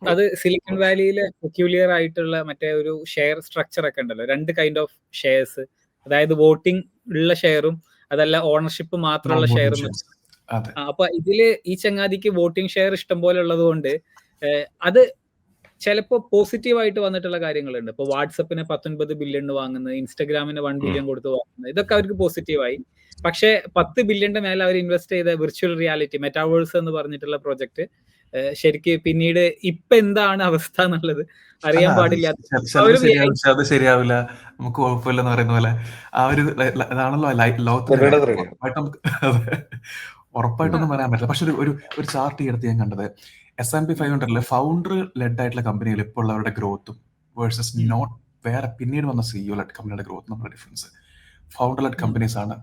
അത് സിലിക്കൺ വാലിയിലെ പെക്യൂലിയർ ആയിട്ടുള്ള മറ്റേ ഒരു ഷെയർ സ്ട്രക്ചർ ഒക്കെ ഉണ്ടല്ലോ, രണ്ട് കൈൻഡ് ഓഫ് ഷെയർസ്. അതായത് വോട്ടിംഗ് ഉള്ള ഷെയറും അതല്ല ഓണർഷിപ്പ് മാത്രമുള്ള ഷെയറും. അപ്പൊ ഇതില് ഈ ചങ്ങാതിക്ക് വോട്ടിംഗ് ഷെയർ ഇഷ്ടം പോലെ ഉള്ളത് കൊണ്ട് അത് ചിലപ്പോ പോസിറ്റീവായിട്ട് വന്നിട്ടുള്ള കാര്യങ്ങളുണ്ട്. ഇപ്പൊ വാട്സപ്പിന് 19 ബില്യൺ വാങ്ങുന്നത്, ഇൻസ്റ്റാഗ്രാമിന് 1 ബില്യൺ കൊടുത്ത് വാങ്ങുന്നത്, ഇതൊക്കെ അവർക്ക് പോസിറ്റീവായി. പക്ഷെ 10 ബില്യന്റെ മേലെ അവർ ഇൻവെസ്റ്റ് ചെയ്ത വിർച്വൽ റിയാലിറ്റി മെറ്റാവേഴ്സ് എന്ന് പറഞ്ഞിട്ടുള്ള പ്രോജക്ട് ശരിക്ക് പിന്നീട് ഇപ്പൊ എന്താണ് അവസ്ഥ എന്നുള്ളത് അറിയാൻ പാടില്ല. അത് ശരിയാവില്ല, നമുക്ക് കുഴപ്പമില്ലെന്ന് പറയുന്ന പോലെ ആ ഒരു ഇതാണല്ലോ ലോകത്തിന്റെ. ഉറപ്പായിട്ടൊന്നും പറയാൻ പറ്റില്ല. പക്ഷെ ഒരു ചാർട്ട് ഈ അടുത്ത് ഞാൻ കണ്ടത് S&P 500 ഫൗണ്ടർ ലെഡ് ആയിട്ടുള്ള കമ്പനികൾ ഇപ്പോൾ ഉള്ളവരുടെ ഗ്രോത്തും വേഴ്സസ് നോട്ട് വേറെ പിന്നീട് വന്ന സിഇഒ ലെഡ് കമ്പനിയുടെ ഗ്രോത്ത് നമ്മുടെ ഡിഫറൻസ്. ഫൗണ്ടർ ലെഡ് കമ്പനീസ് ആണ്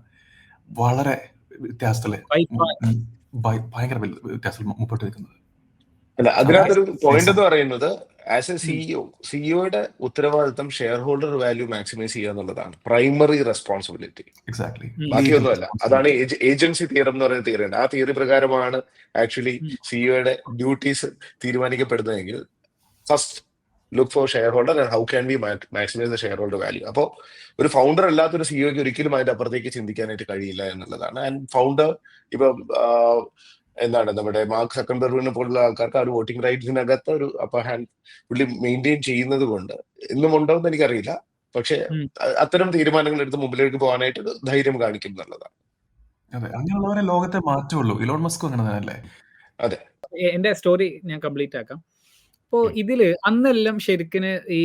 വളരെ വ്യത്യാസത്തില് ഭയങ്കര വ്യത്യാസത്തിൽ മുമ്പോട്ട് നിൽക്കുന്നത്. അല്ല, അതിനകത്തൊരു പോയിന്റ് എന്ന് പറയുന്നത് ആസ് എ സിഇഒയുടെ ഉത്തരവാദിത്തം ഷെയർ ഹോൾഡർ വാല്യൂ മാക്സിമൈസ് ചെയ്യുക എന്നുള്ളതാണ് പ്രൈമറി റെസ്പോൺസിബിലിറ്റി. ബാക്കിയൊന്നുമല്ല. അതാണ് ഏജൻസി തിയറം എന്ന് പറയുന്ന തിയറി ഉണ്ട്. ആ തിയറി പ്രകാരമാണ് ആക്ച്വലി സിഇഒയുടെ ഡ്യൂട്ടീസ് തീരുമാനിക്കപ്പെടുന്നതെങ്കിൽ first look for shareholder and how can be maximise the shareholder value. അപ്പോൾ ഒരു ഫൗണ്ടർ അല്ലാത്തൊരു സിഇഒക്ക് ഒരിക്കലും അതിന്റെ അപ്പുറത്തേക്ക് ചിന്തിക്കാനായിട്ട് കഴിയില്ല എന്നുള്ളതാണ്. ആൻഡ് ഫൗണ്ടർ ഇപ്പൊ എന്താണ് നമ്മുടെ മാർക്ക് സക്കർബർഗിനെ പോലുള്ള ആൾക്കാർക്ക് ആ ഒരു വോട്ടിംഗ് റൈറ്റ്സിനകത്ത് ഒരു അപ്പർ ഹാൻഡ് പുള്ളി മെയിൻറ്റെയിൻ ചെയ്യുന്നത് കൊണ്ട് ഇന്നും ഉണ്ടോ എന്ന് എനിക്കറിയില്ല. പക്ഷെ അത്തരം തീരുമാനങ്ങൾ എടുത്ത് മുമ്പിലേക്ക് പോകാനായിട്ട് ധൈര്യം കാണിക്കും എന്നുള്ളതാണ്. അതെ, അങ്ങനെയുള്ളവരെ ലോകത്തെ മാറ്റുള്ളൂ. ഇലോൺ മസ്കും അങ്ങനെ തന്നെയല്ലേ? അതെ. എന്റെ സ്റ്റോറി ഞാൻ കംപ്ലീറ്റ് ആക്കാം. അപ്പോ ഇതില് അന്നെല്ലാം ശരിക്കിന് ഈ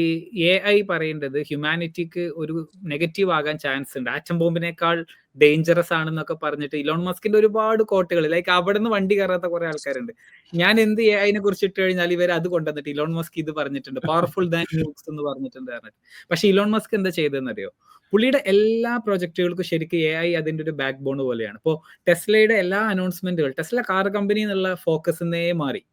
AI പറയേണ്ടത് ഹ്യൂമാനിറ്റിക്ക് ഒരു നെഗറ്റീവ് ആകാൻ ചാൻസ് ഉണ്ട്, ആറ്റം ബോംബിനേക്കാൾ ഡേഞ്ചറസ് ആണെന്നൊക്കെ പറഞ്ഞിട്ട് ഇലോൺ മസ്കിന്റെ ഒരുപാട് കോട്ടുകൾ, ലൈക്ക് അവിടെ നിന്ന് വണ്ടി കയറാത്ത കുറെ ആൾക്കാരുണ്ട്. ഞാൻ എന്ത് AIനെ കുറിച്ച് ഇട്ട് കഴിഞ്ഞാൽ ഇവർ അത് കൊണ്ടുവന്നിട്ട് ഇലോൺ മസ്ക് ഇത് പറഞ്ഞിട്ടുണ്ട്, പവർഫുൾ ദാൻ ന്യൂക്സ് എന്ന് പറഞ്ഞിട്ടുണ്ട് പറഞ്ഞിട്ട്. പക്ഷെ ഇലോൺ മസ്ക് എന്താ ചെയ്തതെന്നറിയോ? പുള്ളിയുടെ എല്ലാ പ്രൊജക്ടുകൾക്കും ശരിക്കും AI അതിന്റെ ഒരു ബാക്ക് ബോൺ പോലെയാണ്. ഇപ്പോൾ ടെസ്ലയുടെ എല്ലാ അനൗൺസ്മെന്റുകൾ, ടെസ്ല കാർ കമ്പനി എന്നുള്ള ഫോക്കസിന്നേ മാറി.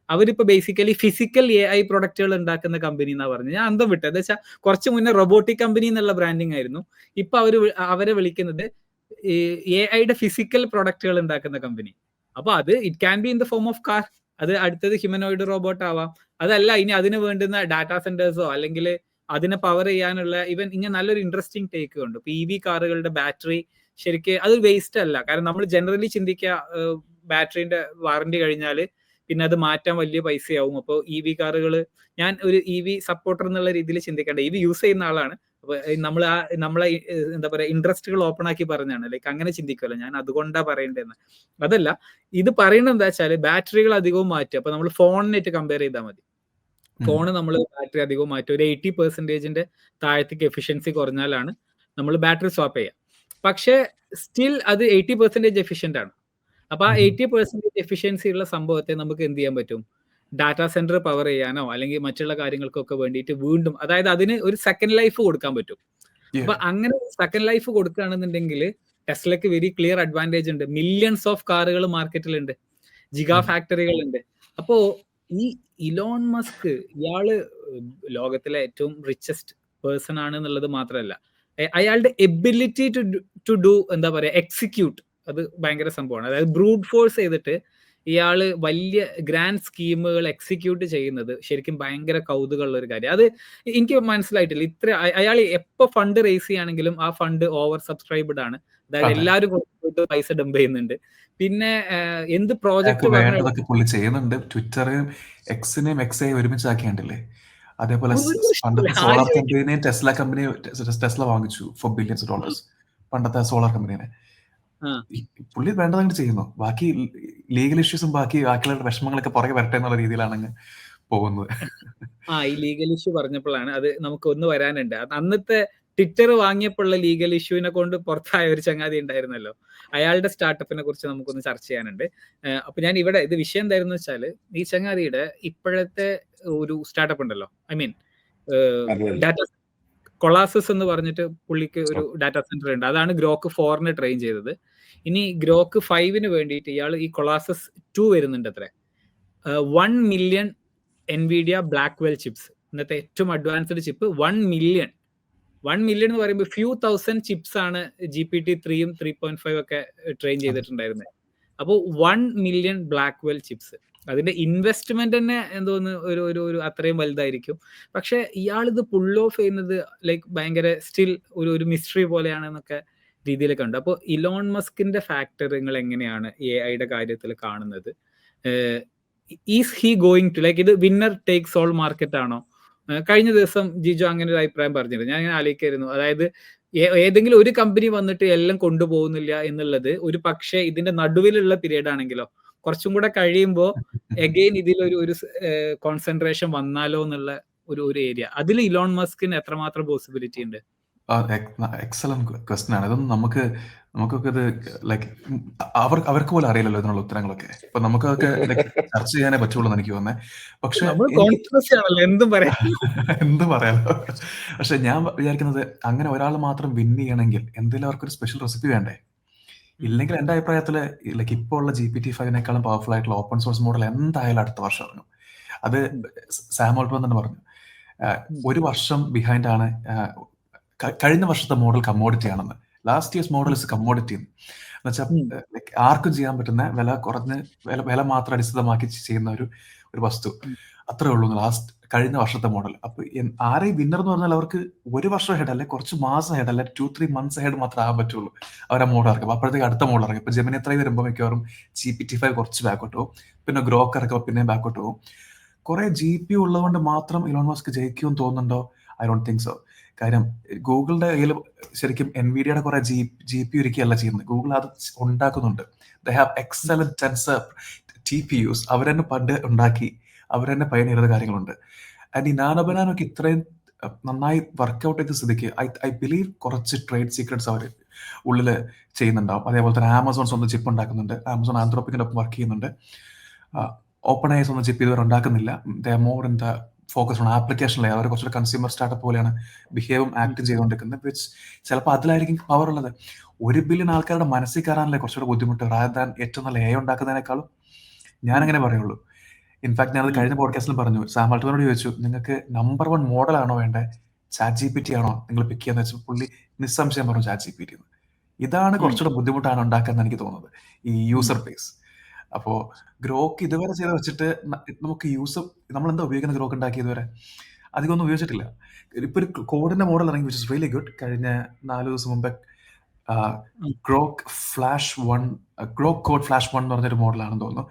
അവരിപ്പോ ബേസിക്കലി ഫിസിക്കൽ AI പ്രൊഡക്റ്റുകൾ ഉണ്ടാക്കുന്ന കമ്പനി എന്നാ പറഞ്ഞത്. ഞാൻ അന്തം വിട്ടു. എന്താ വെച്ചാൽ കുറച്ച് മുന്നേ റോബോട്ടിക് കമ്പനി എന്നുള്ള ബ്രാൻഡിങ് ആയിരുന്നു. ഇപ്പൊ അവരെ വിളിക്കുന്നത് AIയുടെ ഫിസിക്കൽ പ്രൊഡക്റ്റുകൾ ഉണ്ടാക്കുന്ന കമ്പനി. അപ്പൊ അത് it can be in the form of car. അത് അടുത്തത് ഹ്യൂമനോയിഡ് റോബോട്ട് ആവാം. അതല്ല ഇനി അതിന് വേണ്ടുന്ന ഡാറ്റാ സെന്റേഴ്സോ അല്ലെങ്കിൽ അതിനെ പവർ ചെയ്യാനുള്ള ഇവൻ ഇങ്ങനെ നല്ലൊരു ഇൻട്രസ്റ്റിംഗ് ടേക്ക് ഉണ്ട്. ഇപ്പൊ EV കാറുകളുടെ ബാറ്ററി ശരിക്ക് അത് വേസ്റ്റ് അല്ല. കാരണം നമ്മൾ ജനറലി ചിന്തിക്കുക ബാറ്ററിന്റെ വാറന്റി കഴിഞ്ഞാൽ പിന്നെ അത് മാറ്റാൻ വലിയ പൈസയാവും. അപ്പോൾ EV കാറുകൾ, ഞാൻ ഒരു EV സപ്പോർട്ടർ എന്നുള്ള രീതിയിൽ ചിന്തിക്കേണ്ട, EV യൂസ് ചെയ്യുന്ന ആളാണ്. അപ്പൊ നമ്മളെ എന്താ പറയാ ഇൻട്രസ്റ്റുകൾ ഓപ്പൺ ആക്കി പറഞ്ഞാണ്, ലൈക്ക് അങ്ങനെ ചിന്തിക്കുമല്ലോ. ഞാൻ അതുകൊണ്ടാ പറയേണ്ടതെന്ന്. അതല്ല, ഇത് പറയുന്നത് എന്താ വെച്ചാൽ ബാറ്ററികൾ അധികവും മാറ്റുക. അപ്പൊ നമ്മൾ ഫോണിനായിട്ട് കമ്പയർ ചെയ്താൽ മതി. ഫോണ് നമ്മൾ ബാറ്ററി അധികവും മാറ്റുക. ഒരു 80% താഴത്തേക്ക് എഫിഷ്യൻസി കുറഞ്ഞാലാണ് നമ്മൾ ബാറ്ററി സ്വാപ്പ് ചെയ്യുക. പക്ഷെ സ്റ്റിൽ അത് 80% എഫിഷ്യന്റ് ആണ്. അപ്പൊ ആ 80% എഫിഷ്യൻസി ഉള്ള സംഭവത്തെ നമുക്ക് എന്ത് ചെയ്യാൻ പറ്റും? ഡാറ്റാ സെന്റർ പവർ ചെയ്യാനോ അല്ലെങ്കിൽ മറ്റുള്ള കാര്യങ്ങൾക്കൊക്കെ വേണ്ടിയിട്ട് വീണ്ടും, അതായത് അതിന് ഒരു സെക്കൻഡ് ലൈഫ് കൊടുക്കാൻ പറ്റും. അപ്പൊ അങ്ങനെ സെക്കൻഡ് ലൈഫ് കൊടുക്കുകയാണെന്നുണ്ടെങ്കിൽ ടെസ്ലയ്ക്ക് വെരി ക്ലിയർ അഡ്വാൻറ്റേജ് ഉണ്ട്. മില്യൺസ് ഓഫ് കാറുകൾ മാർക്കറ്റിലുണ്ട്, ജിഗാ ഫാക്ടറികളുണ്ട്. അപ്പോ ഈ ഇലോൺ മസ്ക് ഇയാള് ലോകത്തിലെ ഏറ്റവും റിച്ചസ്റ്റ് പേഴ്സൺ ആണ് എന്നുള്ളത് മാത്രമല്ല, അയാളുടെ എബിലിറ്റി ടു ഡു എന്താ പറയാ എക്സിക്യൂട്ട്, അത് ഭയങ്കര സംഭവമാണ്. അതായത് ബ്രൂട്ട് ഫോഴ്സ് ചെയ്തിട്ട് ഇയാള് വലിയ ഗ്രാൻഡ് സ്കീമുകൾ എക്സിക്യൂട്ട് ചെയ്യുന്നത് ശരിക്കും ഭയങ്കര കൗതുകമുള്ള ഒരു കാര്യം. അത് എനിക്ക് മനസ്സിലായിട്ടില്ല. ഇത്ര അയാൾ എപ്പോ ഫണ്ട് റേസ് ചെയ്യുകയാണെങ്കിലും ആ ഫണ്ട് ഓവർ സബ്സ്ക്രൈബ്ഡ് ആണ്. അതായത് എല്ലാവരും കൊടുത്തിട്ട് പൈസ ഡംപ് ചെയ്യുന്നുണ്ട്. പിന്നെ എന്ത് പ്രോജക്റ്റ് വേണ്ടതൊക്കെ പുള്ളി ചെയ്യുന്നുണ്ട്. ട്വിറ്ററും എക്സിനെയും എക്സയും ഒരുമിച്ചാക്കിയണ്ടല്ലേ. അതേപോലെ പണ്ടത്തെ സോളാർ കമ്പനിയെ ടെസ്ല കമ്പനി ടെസ്ല വാങ്ങിച്ചു ഫോർ ബില്യൺസ് ഡോളേഴ്സ്, പണ്ടത്തെ സോളാർ കമ്പനിനെ. പുള്ളി വേണ്ടതങ്ങ് ചെയ്യുന്നു. ബാക്കി ലീഗൽ ഇഷ്യൂസും ബാക്കിയുള്ള വിഷമങ്ങളൊക്കെ പുറകെ വരട്ടെ എന്നുള്ള രീതിയിലാണ് പോകുന്നത്. ഈ ലീഗൽ ഇഷ്യൂ പറഞ്ഞപ്പോഴാണ് അത് നമുക്ക് ഒന്ന് വരാനുണ്ട്. അന്നത്തെ ട്വിറ്റർ വാങ്ങിയപ്പോഴുള്ള ലീഗൽ ഇഷ്യൂവിനെ കൊണ്ട് പുറത്തായ ഒരു ചങ്ങാതി ഉണ്ടായിരുന്നല്ലോ, അയാളുടെ സ്റ്റാർട്ടപ്പിനെ കുറിച്ച് നമുക്കൊന്ന് ചർച്ച ചെയ്യാനുണ്ട്. അപ്പൊ ഞാൻ ഇവിടെ ഇത് വിഷയം എന്തായിരുന്നു വെച്ചാൽ, ഈ ചങ്ങാതിയുടെ ഇപ്പോഴത്തെ ഒരു സ്റ്റാർട്ടപ്പ് ഉണ്ടല്ലോ, ഐ മീൻ ഡാറ്റ കൊളാസസ് എന്ന് പറഞ്ഞിട്ട് പുള്ളിക്ക് ഒരു ഡാറ്റാ സെന്റർ ഉണ്ട്. അതാണ് ഗ്രോക്ക് 4 ട്രെയിൻ ചെയ്തത്. ഇനി ഗ്രോക്ക് 5 വേണ്ടിയിട്ട് ഇയാൾ ഈ കൊളാസസ് 2 വരുന്നുണ്ട് അത്ര. 1 മില്യൺ എൻവിഡിയ ബ്ലാക്ക്വെൽ ചിപ്സ്, ഇന്നത്തെ ഏറ്റവും അഡ്വാൻസ്ഡ് ചിപ്പ്. 1 മില്യൺ എന്ന് പറയുമ്പോൾ ഫ്യൂ തൗസൻഡ് ചിപ്സ് ആണ് GPT-3 3.5 ഒക്കെ ട്രെയിൻ ചെയ്തിട്ടുണ്ടായിരുന്നത്. അപ്പോൾ 1 മില്യൺ ബ്ലാക്ക്വെൽ ചിപ്സ്, അതിന്റെ ഇൻവെസ്റ്റ്മെന്റ് തന്നെ എന്തോന്ന് ഒരു അത്രയും വലുതായിരിക്കും. പക്ഷെ ഇയാളിത് പുൾ ഓഫ് ചെയ്യുന്നത് ലൈക്ക് ഭയങ്കര സ്റ്റിൽ ഒരു മിസ്റ്ററി പോലെയാണെന്നൊക്കെ രീതിയിലൊക്കെ ഉണ്ട്. അപ്പോൾ ഇലോൺ മസ്കിന്റെ ഫാക്ടർ നിങ്ങൾ എങ്ങനെയാണ് AI കാര്യത്തിൽ കാണുന്നത്? Is he going to like ഇത് വിന്നർ ടേക്സ് ഓൾ മാർക്കറ്റ് ആണോ? കഴിഞ്ഞ ദിവസം ജിജു അങ്ങനെ ഒരു അഭിപ്രായം പറഞ്ഞിരുന്നു. ഞാൻ ഇങ്ങനെ ആലോചിക്കായിരുന്നു, അതായത് ഏതെങ്കിലും ഒരു കമ്പനി വന്നിട്ട് എല്ലാം കൊണ്ടുപോകുന്നില്ല എന്നുള്ളത് ഒരു പക്ഷേ ഇതിന്റെ നടുവിലുള്ള പീരീഡ് ആണെങ്കിലോ, കുറച്ചും കൂടെ കഴിയുമ്പോൾ അഗെയിൻ ഇതിലൊരു കോൺസെൻട്രേഷൻ വന്നാലോ എന്നുള്ള ഒരു ഏരിയ, അതിൽ ഇലോൺ മസ്കിന് എത്രമാത്രം പോസിബിലിറ്റി ഉണ്ട്? എക്സലന്റ് ക്വസ്റ്റ്യൻ ആണ്. ഇതൊന്നും നമുക്കൊക്കെ ഇത് ലൈക്ക് അവർക്ക് പോലും അറിയില്ലല്ലോ ഇതിനുള്ള ഉത്തരങ്ങളൊക്കെ. ഇപ്പൊ നമുക്കൊക്കെ ചർച്ച ചെയ്യാനേ പറ്റുള്ളൂ എന്ന് എനിക്ക് തോന്നുന്നത്. പക്ഷെ എന്തും പറയാലോ. പക്ഷെ ഞാൻ വിചാരിക്കുന്നത്, അങ്ങനെ ഒരാൾ മാത്രം വിൻ ചെയ്യണമെങ്കിൽ എന്തെങ്കിലും അവർക്കൊരു സ്പെഷ്യൽ റെസിപ്പി വേണ്ടേ? ഇല്ലെങ്കിൽ എന്റെ അഭിപ്രായത്തില് ലൈക്ക് ഇപ്പോൾ ഉള്ള GPT-5 പവർഫുൾ ആയിട്ടുള്ള ഓപ്പൺ സോഴ്സ് മോഡൽ എന്തായാലും അടുത്ത വർഷം ഇറങ്ങും. അത് സാം ഓൾട്ട്മാൻ തന്നെ പറഞ്ഞു. ഒരു വർഷം ബിഹൈൻഡ് ആണ് കഴിഞ്ഞ വർഷത്തെ മോഡൽ കമ്മോഡിറ്റി ആണെന്ന്. Last years model is commodity എന്ന് വെച്ചാൽ ആർക്കും ചെയ്യാൻ പറ്റുന്ന വില മാത്രം അടിസ്ഥാനമാക്കി ചെയ്യുന്ന ഒരു വസ്തു, അത്രേ ഉള്ളൂ കഴിഞ്ഞ വർഷത്തെ മോഡൽ. അപ്പൊ ആരെയും വിന്നർ എന്ന് പറഞ്ഞാൽ അവർക്ക് ഒരു വർഷം ഹെഡ് അല്ലെ കുറച്ച് മാസം ഹെഡ് അല്ലെ 2-3 months ഹെഡ് മാത്രമേ ആകാൻ പറ്റുള്ളൂ അവരെ മോഡൽ ഇറക്കും. അപ്പോഴത്തേക്ക് അടുത്ത മോഡൽ ഇറക്കും. ഇപ്പൊ ജെമിനി 3 വരുമ്പോൾ മിക്കവാറും GPT-5 കുറച്ച് ബാക്കോട്ട് പോകും. പിന്നെ ഗ്രോക്ക് ഇറക്കുമ്പോൾ പിന്നെയും ബാക്കോട്ട് പോകും. കുറെ GPU ഉള്ളതുകൊണ്ട് മാത്രം ഇലോൺ മസ്ക് ജയിക്കുമെന്ന് തോന്നുന്നുണ്ടോ? I don't think so. കാര്യം ഗൂഗിളിന്റെ കയ്യിൽ ശരിക്കും എൻവിഡിയയുടെ കുറെ GPU ഇരിക്കുകയല്ല ചെയ്യുന്നത്, ഗൂഗിൾ അത് ഉണ്ടാക്കുന്നുണ്ട്. They have excellent tensor TPUs. അവരെന്നെ പണ്ട് ഉണ്ടാക്കി, അവരെന്നെ പയനിയർ കാര്യങ്ങളുണ്ട്. ആൻഡ് ഈ നാനോ ബനാനൊക്കെ ഇത്രയും നന്നായി വർക്ക്ഔട്ട് ചെയ്ത സ്ഥിതിക്ക് ഐ ബിലീവ് കുറച്ച് ട്രേഡ് സീക്രട്സ് അവർ ഉള്ളിൽ ചെയ്യുന്നുണ്ടാവും. അതേപോലെ തന്നെ ആമസോൺ സ്വന്തം ചിപ്പ് ഉണ്ടാക്കുന്നുണ്ട്. ആമസോൺ ആന്ത്രോപ്പിക്കിന്റെ ഒപ്പം വർക്ക് ചെയ്യുന്നുണ്ട്. ഓപ്പൺ ഐ സ്വന്തം ചിപ്പ് ഇതുവരെ ഉണ്ടാക്കുന്നില്ല. They are more in the focus on ആപ്ലിക്കേഷനിലെ അവർ കുറച്ചുകൂടെ കൺസ്യൂമർ സ്റ്റാർട്ടപ്പ് പോലെയാണ് ബിഹേവും ആക്ടും ചെയ്തുകൊണ്ടിരിക്കുന്നത്. വിച്ച് ചിലപ്പോൾ അതിലായിരിക്കും പവർ ഉള്ളത്. 1 ബില്യൺ ആൾക്കാരുടെ മനസ്സിൽ കയറാനല്ലേ കുറച്ചുകൂടെ ബുദ്ധിമുട്ട്, റാദർ ദാൻ ഏറ്റവും നല്ല AI ഉണ്ടാക്കുന്നതിനേക്കാളും. ഞാനങ്ങനെ പറയുള്ളൂ. ഇൻഫാക്ട് ഞാനത് കഴിഞ്ഞ പോഡ്കാസ്റ്റിൽ പറഞ്ഞു. സാം ആൾട്ട്മാനോട് ചോദിച്ചു, നിങ്ങൾക്ക് നമ്പർ 1 മോഡലാണോ വേണ്ടേ, ChatGPT ആണോ നിങ്ങൾ പിക്ക് ചെയ്യാന്ന് വെച്ചാൽ പുള്ളി നിസ്സംശയം പറഞ്ഞു ChatGPT എന്ന്. ഇതാണ് കുറച്ചുകൂടെ ബുദ്ധിമുട്ടാണ് ഉണ്ടാക്കാൻ എനിക്ക് തോന്നുന്നത്, ഈ യൂസർ ബേസ്. അപ്പോ ഗ്രോക്ക് ഇതുവരെ ചെയ്ത് വെച്ചിട്ട് നമുക്ക് നമ്മൾ എന്താ ഉപയോഗിക്കുന്ന ഗ്രോക്ക് ഉണ്ടാക്കി ഇതുവരെ അധികം ഒന്നും ഉപയോഗിച്ചിട്ടില്ല. ഇപ്പൊ ഒരു കോഡിന്റെ മോഡൽ ഇറങ്ങി വിച്ച് ഇസ് റിയലി ഗുഡ്. കഴിഞ്ഞ 4 ദിവസം മുമ്പേ ഗ്രോക്ക് കോഡ് ഫ്ലാഷ് 1 എന്ന് പറഞ്ഞൊരു മോഡലാണെന്ന് തോന്നുന്നു,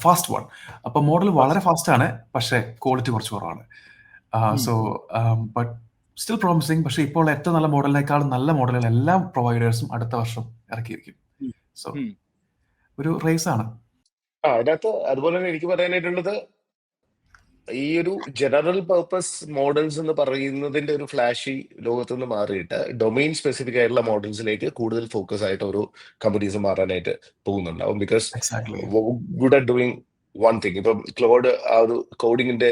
ഫാസ്റ്റ് 1. അപ്പൊ മോഡൽ വളരെ ഫാസ്റ്റ് ആണ്, പക്ഷെ ക്വാളിറ്റി കുറച്ച് കുറവാണ്. So but still promising. പക്ഷെ ഇപ്പോൾ ഏറ്റവും നല്ല മോഡലിനേക്കാളും നല്ല മോഡലുകൾ എല്ലാ പ്രൊവൈഡേഴ്സും അടുത്ത വർഷം ഇറക്കിയിരിക്കും. സോ ഒരു റേസ് ആണ്. അതിനകത്ത് അതുപോലെ തന്നെ എനിക്ക് പറയാനായിട്ടുള്ളത്, ഈ ഒരു ജനറൽ പർപ്പസ് മോഡൽസ് എന്ന് പറയുന്നതിന്റെ ഒരു ഫ്ലാഷി ലോകത്ത് നിന്ന് മാറിയിട്ട് ഡൊമെയിൻ സ്പെസിഫിക് ആയിട്ടുള്ള മോഡൽസിലേക്ക് കൂടുതൽ ഫോക്കസ് ആയിട്ട് ഓരോ കമ്പനീസ് മാറാനായിട്ട് പോകുന്നുണ്ടാവും. Because good at doing one thing. ഇപ്പം ക്ലോഡ് ആ ഒരു കോഡിങ്ങിന്റെ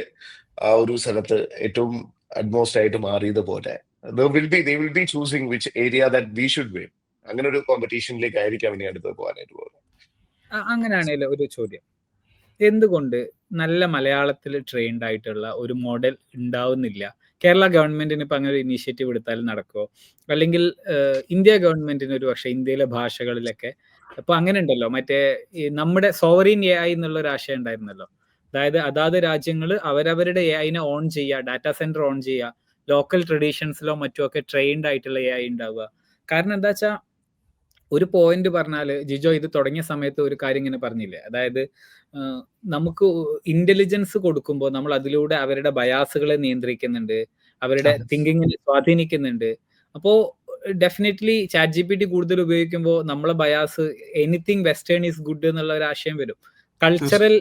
ആ ഒരു സ്ഥലത്ത് ഏറ്റവും അഡ്മോസ്റ്റ് ആയിട്ട് മാറിയതുപോലെ they will be choosing which area that we should win. അങ്ങനെ ഒരു കോമ്പറ്റീഷനിലേക്ക് ആയിരിക്കാം ഇനി അടുത്ത് പോകാനായിട്ട് പോകുന്നത്. അങ്ങനെയാണെങ്കിൽ ഒരു ചോദ്യം, എന്തുകൊണ്ട് നല്ല മലയാളത്തിൽ ട്രെയിൻഡ് ആയിട്ടുള്ള ഒരു മോഡൽ ഉണ്ടാവുന്നില്ല? കേരള ഗവൺമെന്റിന് ഇപ്പൊ അങ്ങനെ ഒരു ഇനീഷ്യേറ്റീവ് എടുത്താൽ നടക്കുമോ? അല്ലെങ്കിൽ ഇന്ത്യ ഗവൺമെന്റിന് ഒരു പക്ഷേ ഇന്ത്യയിലെ ഭാഷകളിലൊക്കെ അപ്പൊ അങ്ങനെ ഉണ്ടല്ലോ, മറ്റേ ഈ നമ്മുടെ സോവറിൻ എ ഐ എന്നുള്ള ഒരു ആശയം ഉണ്ടായിരുന്നല്ലോ. അതായത് അതാത് രാജ്യങ്ങൾ അവരവരുടെ എ ഐനെ ഓൺ ചെയ്യുക, ഡാറ്റാ സെന്റർ ഓൺ ചെയ്യുക, ലോക്കൽ ട്രഡീഷൻസിലോ മറ്റോ ഒക്കെ ട്രെയിൻഡ് ആയിട്ടുള്ള എ ഐ ഉണ്ടാവുക. കാരണം എന്താ വെച്ചാൽ ഒരു പോയിന്റ് പറഞ്ഞാല്, ജിജോ ഇത് തുടങ്ങിയ സമയത്ത് ഒരു കാര്യം ഇങ്ങനെ പറഞ്ഞില്ലേ, അതായത് നമുക്ക് ഇന്റലിജൻസ് കൊടുക്കുമ്പോൾ നമ്മൾ അതിലൂടെ അവരുടെ ബയാസുകളെ നിയന്ത്രിക്കുന്നുണ്ട്, അവരുടെ അതെ. തിങ്കിങ്ങിനെ സ്വാധീനിക്കുന്നുണ്ട്. അപ്പോ definitely chat G P T കൂടുതൽ ഉപയോഗിക്കുമ്പോൾ നമ്മളെ bias anything western is good എന്നുള്ള ഒരു ആശയം വരും. കൾച്ചറൽ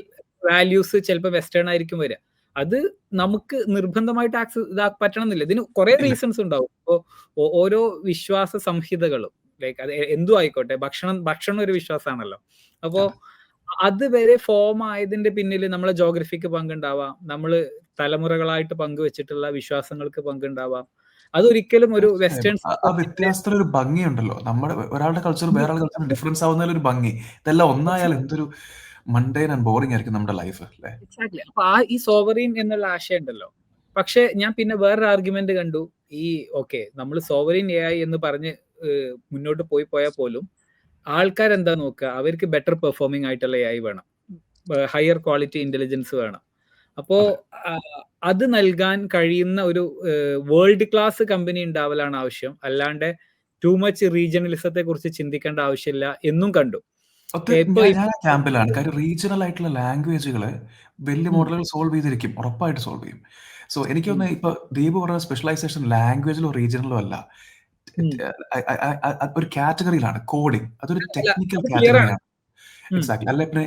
വാല്യൂസ് ചിലപ്പോൾ വെസ്റ്റേൺ ആയിരിക്കും വരിക. അത് നമുക്ക് നിർബന്ധമായിട്ട് പറ്റണം എന്നില്ല. ഇതിന് കുറെ ഇല്ല. റീസൺസ് ഉണ്ടാവും. ഇപ്പോ ഓരോ വിശ്വാസ സംഹിതകളും, ലൈക്ക് അത് എന്തും ആയിക്കോട്ടെ, ഭക്ഷണം ഒരു വിശ്വാസമാണല്ലോ. അപ്പോ അതെ. അത് വരെ ഫോം ആയതിന്റെ പിന്നിൽ നമ്മളെ ജോഗ്രഫിക്ക് പങ്കുണ്ടാവാം, നമ്മള് തലമുറകളായിട്ട് പങ്കുവെച്ചിട്ടുള്ള വിശ്വാസങ്ങൾക്ക് പങ്കുണ്ടാവാം. അതൊരിക്കലും ഒരു വെസ്റ്റേൺ തീർച്ചയായും. ആ വ്യത്യാസത്തിലൊരു ഭംഗിയുണ്ടല്ലോ. നമ്മുടെ ഒരാളുടെ കൾച്ചർ വേറൊരാളുടെ കൾച്ചർ ഡിഫറൻസ് ആവുന്നതിലൊരു ഭംഗി. ഇതെല്ലാം ഒന്നായാൽ എന്തൊരു മണ്ടൈൻ ആൻഡ് ബോറിംഗ് ആയിരിക്കും നമ്മുടെ ലൈഫ് അല്ലേ? എക്സാക്ട്ലി. അപ്പൊ ഈ സോവറിൻ എന്നുള്ള ആശയം ഉണ്ടല്ലോ. പക്ഷെ ഞാൻ പിന്നെ വേറൊരു ആർഗ്യുമെന്റ് കണ്ടു. ഓക്കെ, നമ്മൾ സോവറിൻ എ ഐ എന്ന് പറഞ്ഞ് മുന്നോട്ട് പോയാൽ പോലും ആൾക്കാരെന്താ നോക്കുക, അവർക്ക് ബെറ്റർ പെർഫോമിംഗ് ആയിട്ടുള്ള എ ഐ വേണം, ഹയർ ക്വാളിറ്റി ഇന്റലിജൻസ് വേണം. അപ്പോ അത് നൽകാൻ കഴിയുന്ന ഒരു വേൾഡ് ക്ലാസ് കമ്പനി ഉണ്ടാവലാണ് ആവശ്യം, അല്ലാണ്ട് ടു മച്ച് റീജിയണലിസത്തെ കുറിച്ച് ചിന്തിക്കേണ്ട ആവശ്യമില്ല എന്നും കണ്ടു. ഞാൻ ക്യാമ്പിലാണ്. കാര്യം റീജിയണൽ ആയിട്ടുള്ള ലാംഗ്വേജുകള് വലിയ മോഡലുകൾ സോൾവ് ചെയ്തിരിക്കും, ഉറപ്പായിട്ട് സോൾവ് ചെയ്യും. സോ എനിക്ക് തോന്നുന്നത് ഇപ്പൊ ദീപ് പറഞ്ഞ സ്പെഷ്യലൈസേഷൻ ലാംഗ്വേജിലോ റീജിയണലോ അല്ല, ഒരു കാറ്റഗറിയിലാണ് കോഡിംഗ്. അതൊരു ടെക്നിക്കൽ കാറ്റഗറിയാണ്. എക്സാക്ട്ലി. അല്ലെ പിന്നെ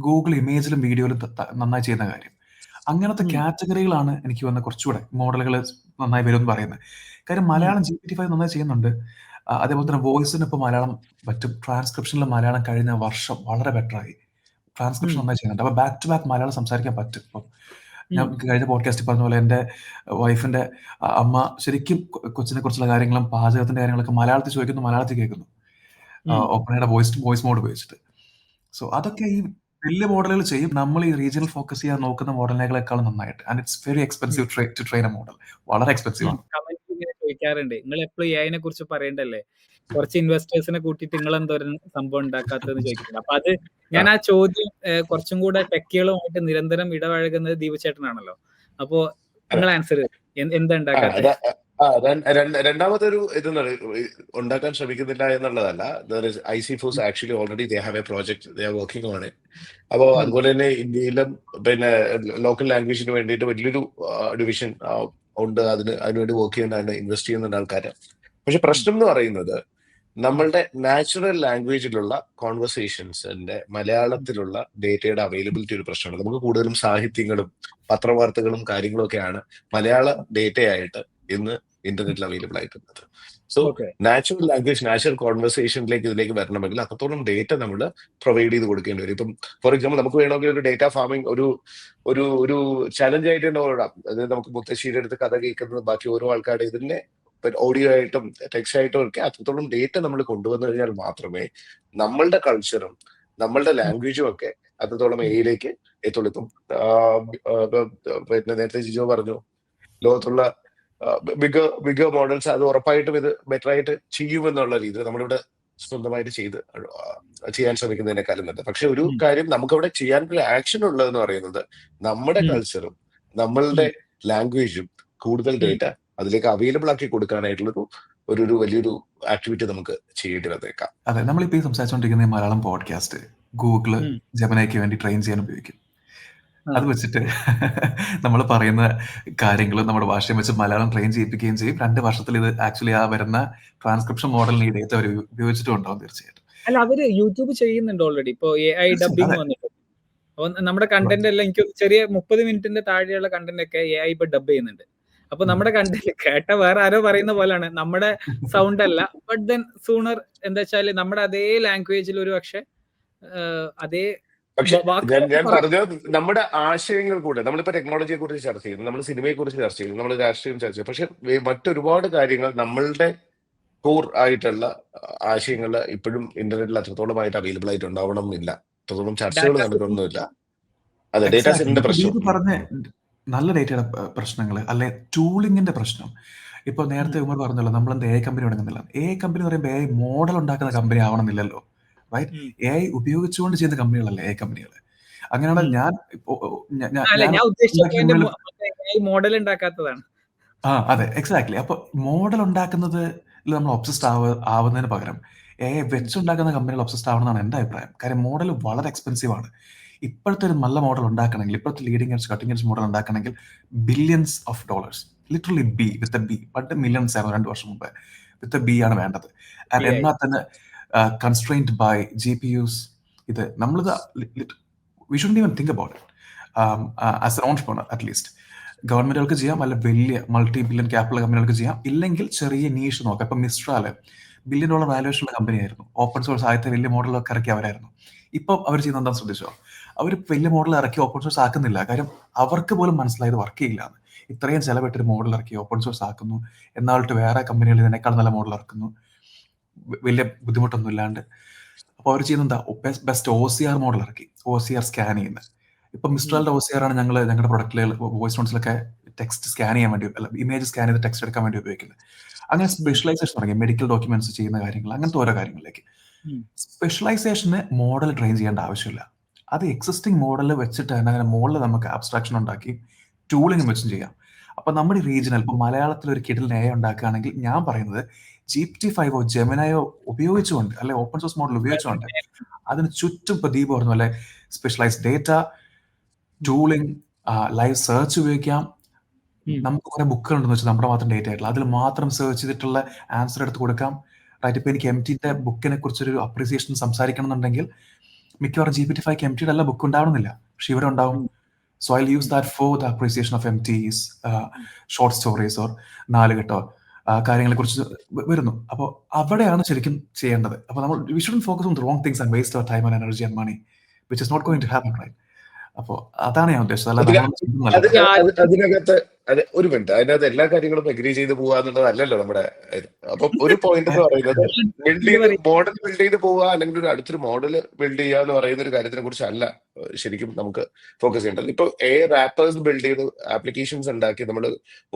ഗൂഗിൾ ഇമേജിലും വീഡിയോയിലും നന്നായി ചെയ്യുന്ന കാര്യം. അങ്ങനത്തെ കാറ്റഗറികളാണ് എനിക്ക് തോന്നുന്നത് കുറച്ചുകൂടെ മോഡലുകൾ നന്നായി വരും എന്ന് പറയുന്നത്. കാര്യം മലയാളം GPT-5 നന്നായി ചെയ്യുന്നുണ്ട്. അതേപോലെ തന്നെ വോയിസിന് ഇപ്പോൾ മലയാളം പറ്റും. ട്രാൻസ്ക്രിപ്ഷനിൽ മലയാളം കഴിഞ്ഞ വർഷം വളരെ ബെറ്ററായി. ട്രാൻസ്ക്രിപ്ഷൻ നന്നായി ചെയ്യുന്നുണ്ട്. അപ്പൊ ബാക്ക് ടു ബാക്ക് മലയാളം സംസാരിക്കാൻ പറ്റും. ഇപ്പം ഞാൻ കഴിഞ്ഞ പോഡ്കാസ്റ്റിൽ പറഞ്ഞ പോലെ എൻ്റെ വൈഫിന്റെ അമ്മ ശരിക്കും കൊച്ചിനെ കുറിച്ചുള്ള കാര്യങ്ങളും പാചകത്തിന്റെ കാര്യങ്ങളൊക്കെ മലയാളത്തിൽ ചോദിക്കുന്നു, മലയാളത്തിൽ കേൾക്കുന്നു, ഓപ്പണയുടെ വോയിസ് മോഡ് ഉപയോഗിച്ചിട്ട്. സോ അതൊക്കെ ഈ വലിയ മോഡലുകൾ ചെയ്യും. നമ്മൾ ഈ റീജിയണൽ ഫോക്കസ് ചെയ്യാൻ നോക്കുന്ന മോഡലിനേക്കാളും നന്നായിട്ട്. And it's very expensive to train a model. വളരെ എക്സ്പെൻസീവ് ആണ്. കമന്റ് ഇങ്ങനെ ചോദിക്കാറുണ്ട്, നിങ്ങൾ എപ്പോഴും എഐനെ കുറിച്ച് പറയണ്ടല്ലേ, കുറച്ച് ഇൻവെസ്റ്റേഴ്സിനെ കൂട്ടിയിട്ട് നിങ്ങൾ എന്തോരം സംഭവം ഉണ്ടാക്കാത്തതെന്ന് ചോദിക്കുന്നത്. അപ്പൊ അത് ഞാൻ ആ ചോദ്യം കുറച്ചും കൂടെ ടെക്കികളുമായിട്ട് നിരന്തരം ഇടപഴകുന്നത് ദീപചേട്ടനാണല്ലോ. അപ്പോ നിങ്ങൾ ആൻസർ എന്താ ഉണ്ടാക്കാത്തത്? രണ്ടാമത്തെ ഒരു ഇതെന്നാണ്, ഉണ്ടാക്കാൻ ശ്രമിക്കുന്നില്ല എന്നുള്ളതല്ല. ഐസിഫോസ് actually already they have a project, they are working on it. അപ്പോൾ അതുപോലെ തന്നെ ഇന്ത്യയിലും പിന്നെ ലോക്കൽ ലാംഗ്വേജിന് വേണ്ടിയിട്ട് വലിയൊരു ഡിവിഷൻ ഉണ്ട്. അതിനുവേണ്ടി വർക്ക് ചെയ്യുന്നതാണ്, ഇൻവെസ്റ്റ് ചെയ്യുന്ന ആൾക്കാർ. പക്ഷെ പ്രശ്നം എന്ന് പറയുന്നത് നമ്മളുടെ നാച്ചുറൽ ലാംഗ്വേജിലുള്ള കോൺവെർസേഷൻസിന്റെ മലയാളത്തിലുള്ള ഡേറ്റയുടെ അവൈലബിലിറ്റി ഒരു പ്രശ്നമാണ്. നമുക്ക് കൂടുതലും സാഹിത്യങ്ങളും പത്രവാർത്തകളും കാര്യങ്ങളും ഒക്കെയാണ് മലയാള ഡേറ്റയായിട്ട് ഇന്ന് ഇന്റർനെറ്റിൽ അവൈലബിൾ ആയിട്ടുള്ളത്. സോ നാച്ചുറൽ ലാംഗ്വേജ്, നാച്ചുറൽ കോൺവെർസേഷനിലേക്ക് ഇതിലേക്ക് വരണമെങ്കിൽ അത്രത്തോളം ഡേറ്റ നമ്മൾ പ്രൊവൈഡ് ചെയ്ത് കൊടുക്കേണ്ടി വരും. ഇപ്പം ഫോർ എക്സാമ്പിൾ നമുക്ക് വേണമെങ്കിൽ ഒരു ഡേറ്റ ഫാമിംഗ് ഒരു ചലഞ്ച് ആയിട്ട് തന്നെ ഓടാം. അതായത് നമുക്ക് മുത്തശ്ശിയുടെ അടുത്ത് കഥ കേൾക്കുന്നത് ബാക്കി ഓരോ ആൾക്കാരുടെ ഇതിനെ ഓഡിയോ ആയിട്ടും ടെക്സ്റ്റ് ആയിട്ടും ഒക്കെ അത്രത്തോളം ഡേറ്റ നമ്മൾ കൊണ്ടുവന്നു കഴിഞ്ഞാൽ മാത്രമേ നമ്മളുടെ കൾച്ചറും നമ്മളുടെ ലാംഗ്വേജും ഒക്കെ അത്രത്തോളം എയിലേക്ക് എത്തുള്ളൂ. ഇപ്പം പിന്നെ നേരത്തെ ജിജോ പറഞ്ഞു, ലോകത്തുള്ള ബിഗ് മോഡൽസ് അത് ഉറപ്പായിട്ടും ഇത് ബെറ്റർ ആയിട്ട് ചെയ്യുമെന്നുള്ള രീതിയിൽ നമ്മളിവിടെ സ്വന്തമായിട്ട് ചെയ്യാൻ ശ്രമിക്കുന്നതിനേക്കാളും നല്ലത്. പക്ഷെ ഒരു കാര്യം നമുക്കവിടെ ചെയ്യാനുള്ള ആക്ഷൻ ഉള്ളതെന്ന് പറയുന്നത് നമ്മുടെ കൾച്ചറും നമ്മളുടെ ലാംഗ്വേജും കൂടുതൽ ഡേറ്റ അതിലേക്ക് അവൈലബിൾ ആക്കി കൊടുക്കാനായിട്ടുള്ളൊരു ഒരു വലിയൊരു ആക്ടിവിറ്റി നമുക്ക് ചെയ്യേണ്ടി വന്നേക്കാം. അതെ, നമ്മളിപ്പോ സംസാരിച്ചുകൊണ്ടിരിക്കുന്ന മലയാളം പോഡ്കാസ്റ്റ് ഗൂഗിള് ജെമിനൈക്ക് വേണ്ടി ട്രെയിൻ ചെയ്യാൻ ഉപയോഗിക്കും. അത് വെച്ചിട്ട് നമ്മൾ പറയുന്ന കാര്യങ്ങളും നമ്മുടെ ഭാഷയും വെച്ച് മലയാളം ട്രെയിൻ ചെയ്യിപ്പിക്കുകയും ചെയ്യും. 2 വർഷത്തിൽ ഇത് ആക്ച്വലി ആ വരുന്ന ട്രാൻസ്ക്രിപ്ഷൻ മോഡലിന് ഈ ഡേറ്റ അവർ ഉപയോഗിച്ചിട്ടുണ്ടാവും തീർച്ചയായിട്ടും. അല്ല, അവര് യൂട്യൂബ് ചെയ്യുന്നുണ്ട് ഓൾറെഡി. ഇപ്പൊ AI ഡബിങ് വന്നിട്ടുണ്ട്. അപ്പൊ നമ്മുടെ കണ്ടന്റ് എല്ലാം എനിക്ക് ചെറിയ 30 മിനിറ്റിന്റെ താഴെയുള്ള കണ്ടന്റ് ഒക്കെ AI ഇപ്പൊ ഡബ് ചെയ്യുന്നുണ്ട്. അപ്പൊ നമ്മുടെ കണ്ടന്റ് കേട്ട വേറെ ആരോ പറയുന്ന പോലെയാണ്, നമ്മുടെ സൗണ്ട് അല്ല. ബട്ട് ദെൻ സൂണർ എന്താ വെച്ചാല് നമ്മുടെ അതേ ലാംഗ്വേജിൽ ഒരു പക്ഷെ അതേ. പക്ഷെ ഞാൻ പറഞ്ഞത് നമ്മുടെ ആശയങ്ങൾ കൂടെ, നമ്മളിപ്പോ ടെക്നോളജിയെ കുറിച്ച് ചർച്ച ചെയ്യുന്നു, നമ്മൾ സിനിമയെ കുറിച്ച് ചർച്ച ചെയ്യുന്നു, നമ്മൾ രാഷ്ട്രീയം ചർച്ച ചെയ്യുന്നു. പക്ഷെ മറ്റൊരുപാട് കാര്യങ്ങൾ നമ്മളുടെ കോർ ആയിട്ടുള്ള ആശയങ്ങൾ ഇപ്പോഴും ഇന്റർനെറ്റിൽ അത്രത്തോളമായിട്ട് അവൈലബിൾ ആയിട്ട് ഉണ്ടാവണം എന്നില്ല. അത്രത്തോളം ചർച്ചകൾ ഡാറ്റാ നടന്നിട്ടൊന്നുമില്ല. അതെ, ഡേറ്റാ എക്സാക്ട്ലി. സെറ്റിന്റെ ഇപ്പൊ പ്രശ്നം. ദീപു പറഞ്ഞ നല്ല ഡേറ്റയുടെ പ്രശ്നങ്ങൾ അല്ലെ, ടൂളിങ്ങിന്റെ പ്രശ്നം. ഇപ്പൊ നേരത്തെ ഉമർ പറഞ്ഞല്ലോ, നമ്മളെന്താ എ കമ്പനി തുടങ്ങുന്നില്ല. എ കമ്പനി എന്ന് പറയുമ്പോൾ എ മോഡൽ ഉണ്ടാക്കുന്ന കമ്പനി ആവണമെന്നില്ലല്ലോ, റൈറ്റ്? എ ഉപയോഗിച്ചുകൊണ്ട് ചെയ്യുന്ന കമ്പനികളല്ലേ എ കമ്പനികൾ. അങ്ങനെയാണെങ്കിൽ ഞാൻ അല്ല, ഞാൻ ഉദ്ദേശിച്ച ഉണ്ടാക്കിയ പോയിന്റ് മുകളിൽ മോഡൽ ഉണ്ടാക്കാത്തതാണ്. അതെ, എക്സാക്ട്ലി. അപ്പൊ മോഡൽ ഉണ്ടാക്കുന്നത് നമ്മൾ ഒബ്സസ്ഡ് ആവുന്നതിന് പകരം വെച്ചുണ്ടാക്കുന്ന കമ്പനികൾ ഒബ്സസ്ഡ് ആവണമെന്നാണ് എന്റെ അഭിപ്രായം. കാര്യം മോഡൽ വളരെ എക്സ്പെൻസീവ് ആണ്. ഇപ്പോഴത്തെ ഒരു നല്ല മോഡൽ ഉണ്ടാക്കണമെങ്കിൽ, ഇപ്പോഴത്തെ leading edge cutting edge model ഉണ്ടാക്കണമെങ്കിൽ billions of dollars, literally B with a B. പണ്ട് മില്യൺസ് ആയിരുന്നു 2 വർഷം മുമ്പ്. വിത്ത് എ ബി ആണ് വേണ്ടത്. ആൻഡ് എന്നാൽ തന്നെ കൺസ്ട്രെയിൻഡ് ബൈ GPUs. ഇത് നമ്മളിത് we shouldn't even think about it as an entrepreneur. At least ഗവൺമെന്റുകൾക്ക് ചെയ്യാം, അല്ല വലിയ മൾട്ടി ബില്യൺ ക്യാപിറ്റൽ കമ്പനികൾക്ക് ചെയ്യാം, ഇല്ലെങ്കിൽ ചെറിയ നീഷ് നോക്കാം. ഇപ്പൊ മിസ്ട്രാല് $1 ബില്യൺ വാല്യൂഷൻ ഉള്ള കമ്പനി ആയിരുന്നു. ഓപ്പൺ സോഴ്സ് ആദ്യത്തെ വലിയ മോഡലൊക്കെ ഇറക്കി അവരായിരുന്നു. ഇപ്പം അവർ ചെയ്യുന്നത് എന്താണെന്ന് ശ്രദ്ധിച്ചോ? അവർ വലിയ മോഡൽ ഇറക്കി ഓപ്പൺ സോഴ്സ് ആക്കുന്നില്ല. കാര്യം അവർക്ക് പോലും മനസ്സിലായത് വർക്ക് ചെയ്യില്ലാന്ന്. ഇത്രയും ചെലവിട്ടൊരു മോഡൽ ഇറക്കി ഓപ്പൺ സോഴ്സ് ആക്കുന്നു, എന്നാളിട്ട് വേറെ കമ്പനികൾ ഇതിനേക്കാൾ നല്ല മോഡൽ ഇറക്കുന്നു, വലിയ ബുദ്ധിമുട്ടൊന്നും ഇല്ലാണ്ട്. അപ്പോൾ അവർ ചെയ്യുന്നത് എന്താ, ബെസ്റ്റ് OCR മോഡൽ ഇറക്കി, OCR സ്കാൻ ചെയ്യുന്നത്. ഇപ്പൊ മിസ്ട്രാലിന്റെ OCR ആണ് ഞങ്ങളുടെ പ്രൊഡക്റ്റിൽ വോയിസ് നോട്ട്സിലൊക്കെ ടെക്സ്റ്റ് സ്കാൻ ചെയ്യാൻ വേണ്ടി, അല്ല ഇമേജ് സ്കാൻ ചെയ്ത് ടെക്സ്റ്റ് എടുക്കാൻ വേണ്ടി ഉപയോഗിക്കുന്നത്. അങ്ങനെ സ്പെഷ്യലൈസേഷൻ തുടങ്ങി, മെഡിക്കൽ ഡോക്യുമെന്റ്സ് ചെയ്യുന്ന കാര്യങ്ങൾ, അങ്ങനത്തെ ഓരോ കാര്യങ്ങളിലേക്ക്. സ്പെഷ്യലൈസേഷന് മോഡൽ ട്രെയിൻ ചെയ്യേണ്ട ആവശ്യമില്ല. അത് എക്സിസ്റ്റിംഗ് മോഡൽ വെച്ചിട്ട് തന്നെ അങ്ങനെ മോഡൽ നമുക്ക് അബ്സ്ട്രാക്ഷൻ ഉണ്ടാക്കി ടൂളിംഗ് വെച്ചും ചെയ്യാം. അപ്പൊ നമ്മുടെ റീജിയണൽ, ഇപ്പൊ മലയാളത്തിൽ ഒരു കിഡിൽ ഉണ്ടാക്കുകയാണെങ്കിൽ ഞാൻ പറയുന്നത് GPT-5 ജെമിനയോ ഉപയോഗിച്ചുകൊണ്ട്, അല്ലെ ഓപ്പൺ സോഴ്സ് മോഡൽ ഉപയോഗിച്ചുകൊണ്ട് അതിന് ചുറ്റും ഇപ്പൊ ദീപ് പറഞ്ഞു അല്ലെ, specialised data, tooling, live search ഉപയോഗിക്കാം. നമുക്ക് കുറെ ബുക്കുകൾ ഉണ്ടെന്ന് വെച്ചാൽ നമ്മുടെ മാത്രം ഡേറ്റ ആയിട്ടുള്ള, അതിൽ മാത്രം സെർച്ച് ചെയ്തിട്ടുള്ള ആൻസർ എടുത്ത് കൊടുക്കാം, റൈറ്റ്? ഇപ്പൊ എനിക്ക് MTന്റെ ബുക്കിനെ കുറിച്ചൊരു അപ്രീസിയേഷൻ സംസാരിക്കണം എന്നുണ്ടെങ്കിൽ മിക്കവാറും GPT-5 MTയുടെ എല്ലാ ബുക്ക് ഉണ്ടാവണമെന്നില്ല, പക്ഷെ ഇവിടെ ഉണ്ടാവും. So I use that for the appreciation of MT's short stories or 4 കെട്ടോ കാര്യങ്ങളെ കുറിച്ച് വരുന്നു. അപ്പോൾ അവിടെയാണ് ശരിക്കും ചെയ്യേണ്ടത്. അപ്പോൾ നമ്മൾ we shouldn't focus on the wrong things and waste our time and energy and money which is not going to happen, right? അപ്പോൾ അതാണ് ഞാൻ ഉദ്ദേശിച്ചത്. അതിനകത്ത് ഒരു മിനിറ്റ്, അതിനകത്ത് എല്ലാ കാര്യങ്ങളും എഗ്രി ചെയ്ത് പോവുക എന്നുള്ളതല്ലല്ലോ നമ്മുടെ ഇത്. അപ്പൊ ഒരു പോയിന്റ് എന്ന് പറയുന്നത് മോഡൽ ബിൽഡ് ചെയ്ത് പോവുക, അല്ലെങ്കിൽ ഒരു അടുത്തൊരു മോഡൽ ബിൽഡ് ചെയ്യുക എന്ന് പറയുന്ന ഒരു കാര്യത്തിനെ കുറിച്ചല്ല ശരിക്കും നമുക്ക് ഫോക്കസ് ചെയ്യേണ്ടത്. ഇപ്പൊ റാപ്പേഴ്സ് ബിൽഡ് ചെയ്ത് ആപ്ലിക്കേഷൻസ് ഉണ്ടാക്കി നമ്മൾ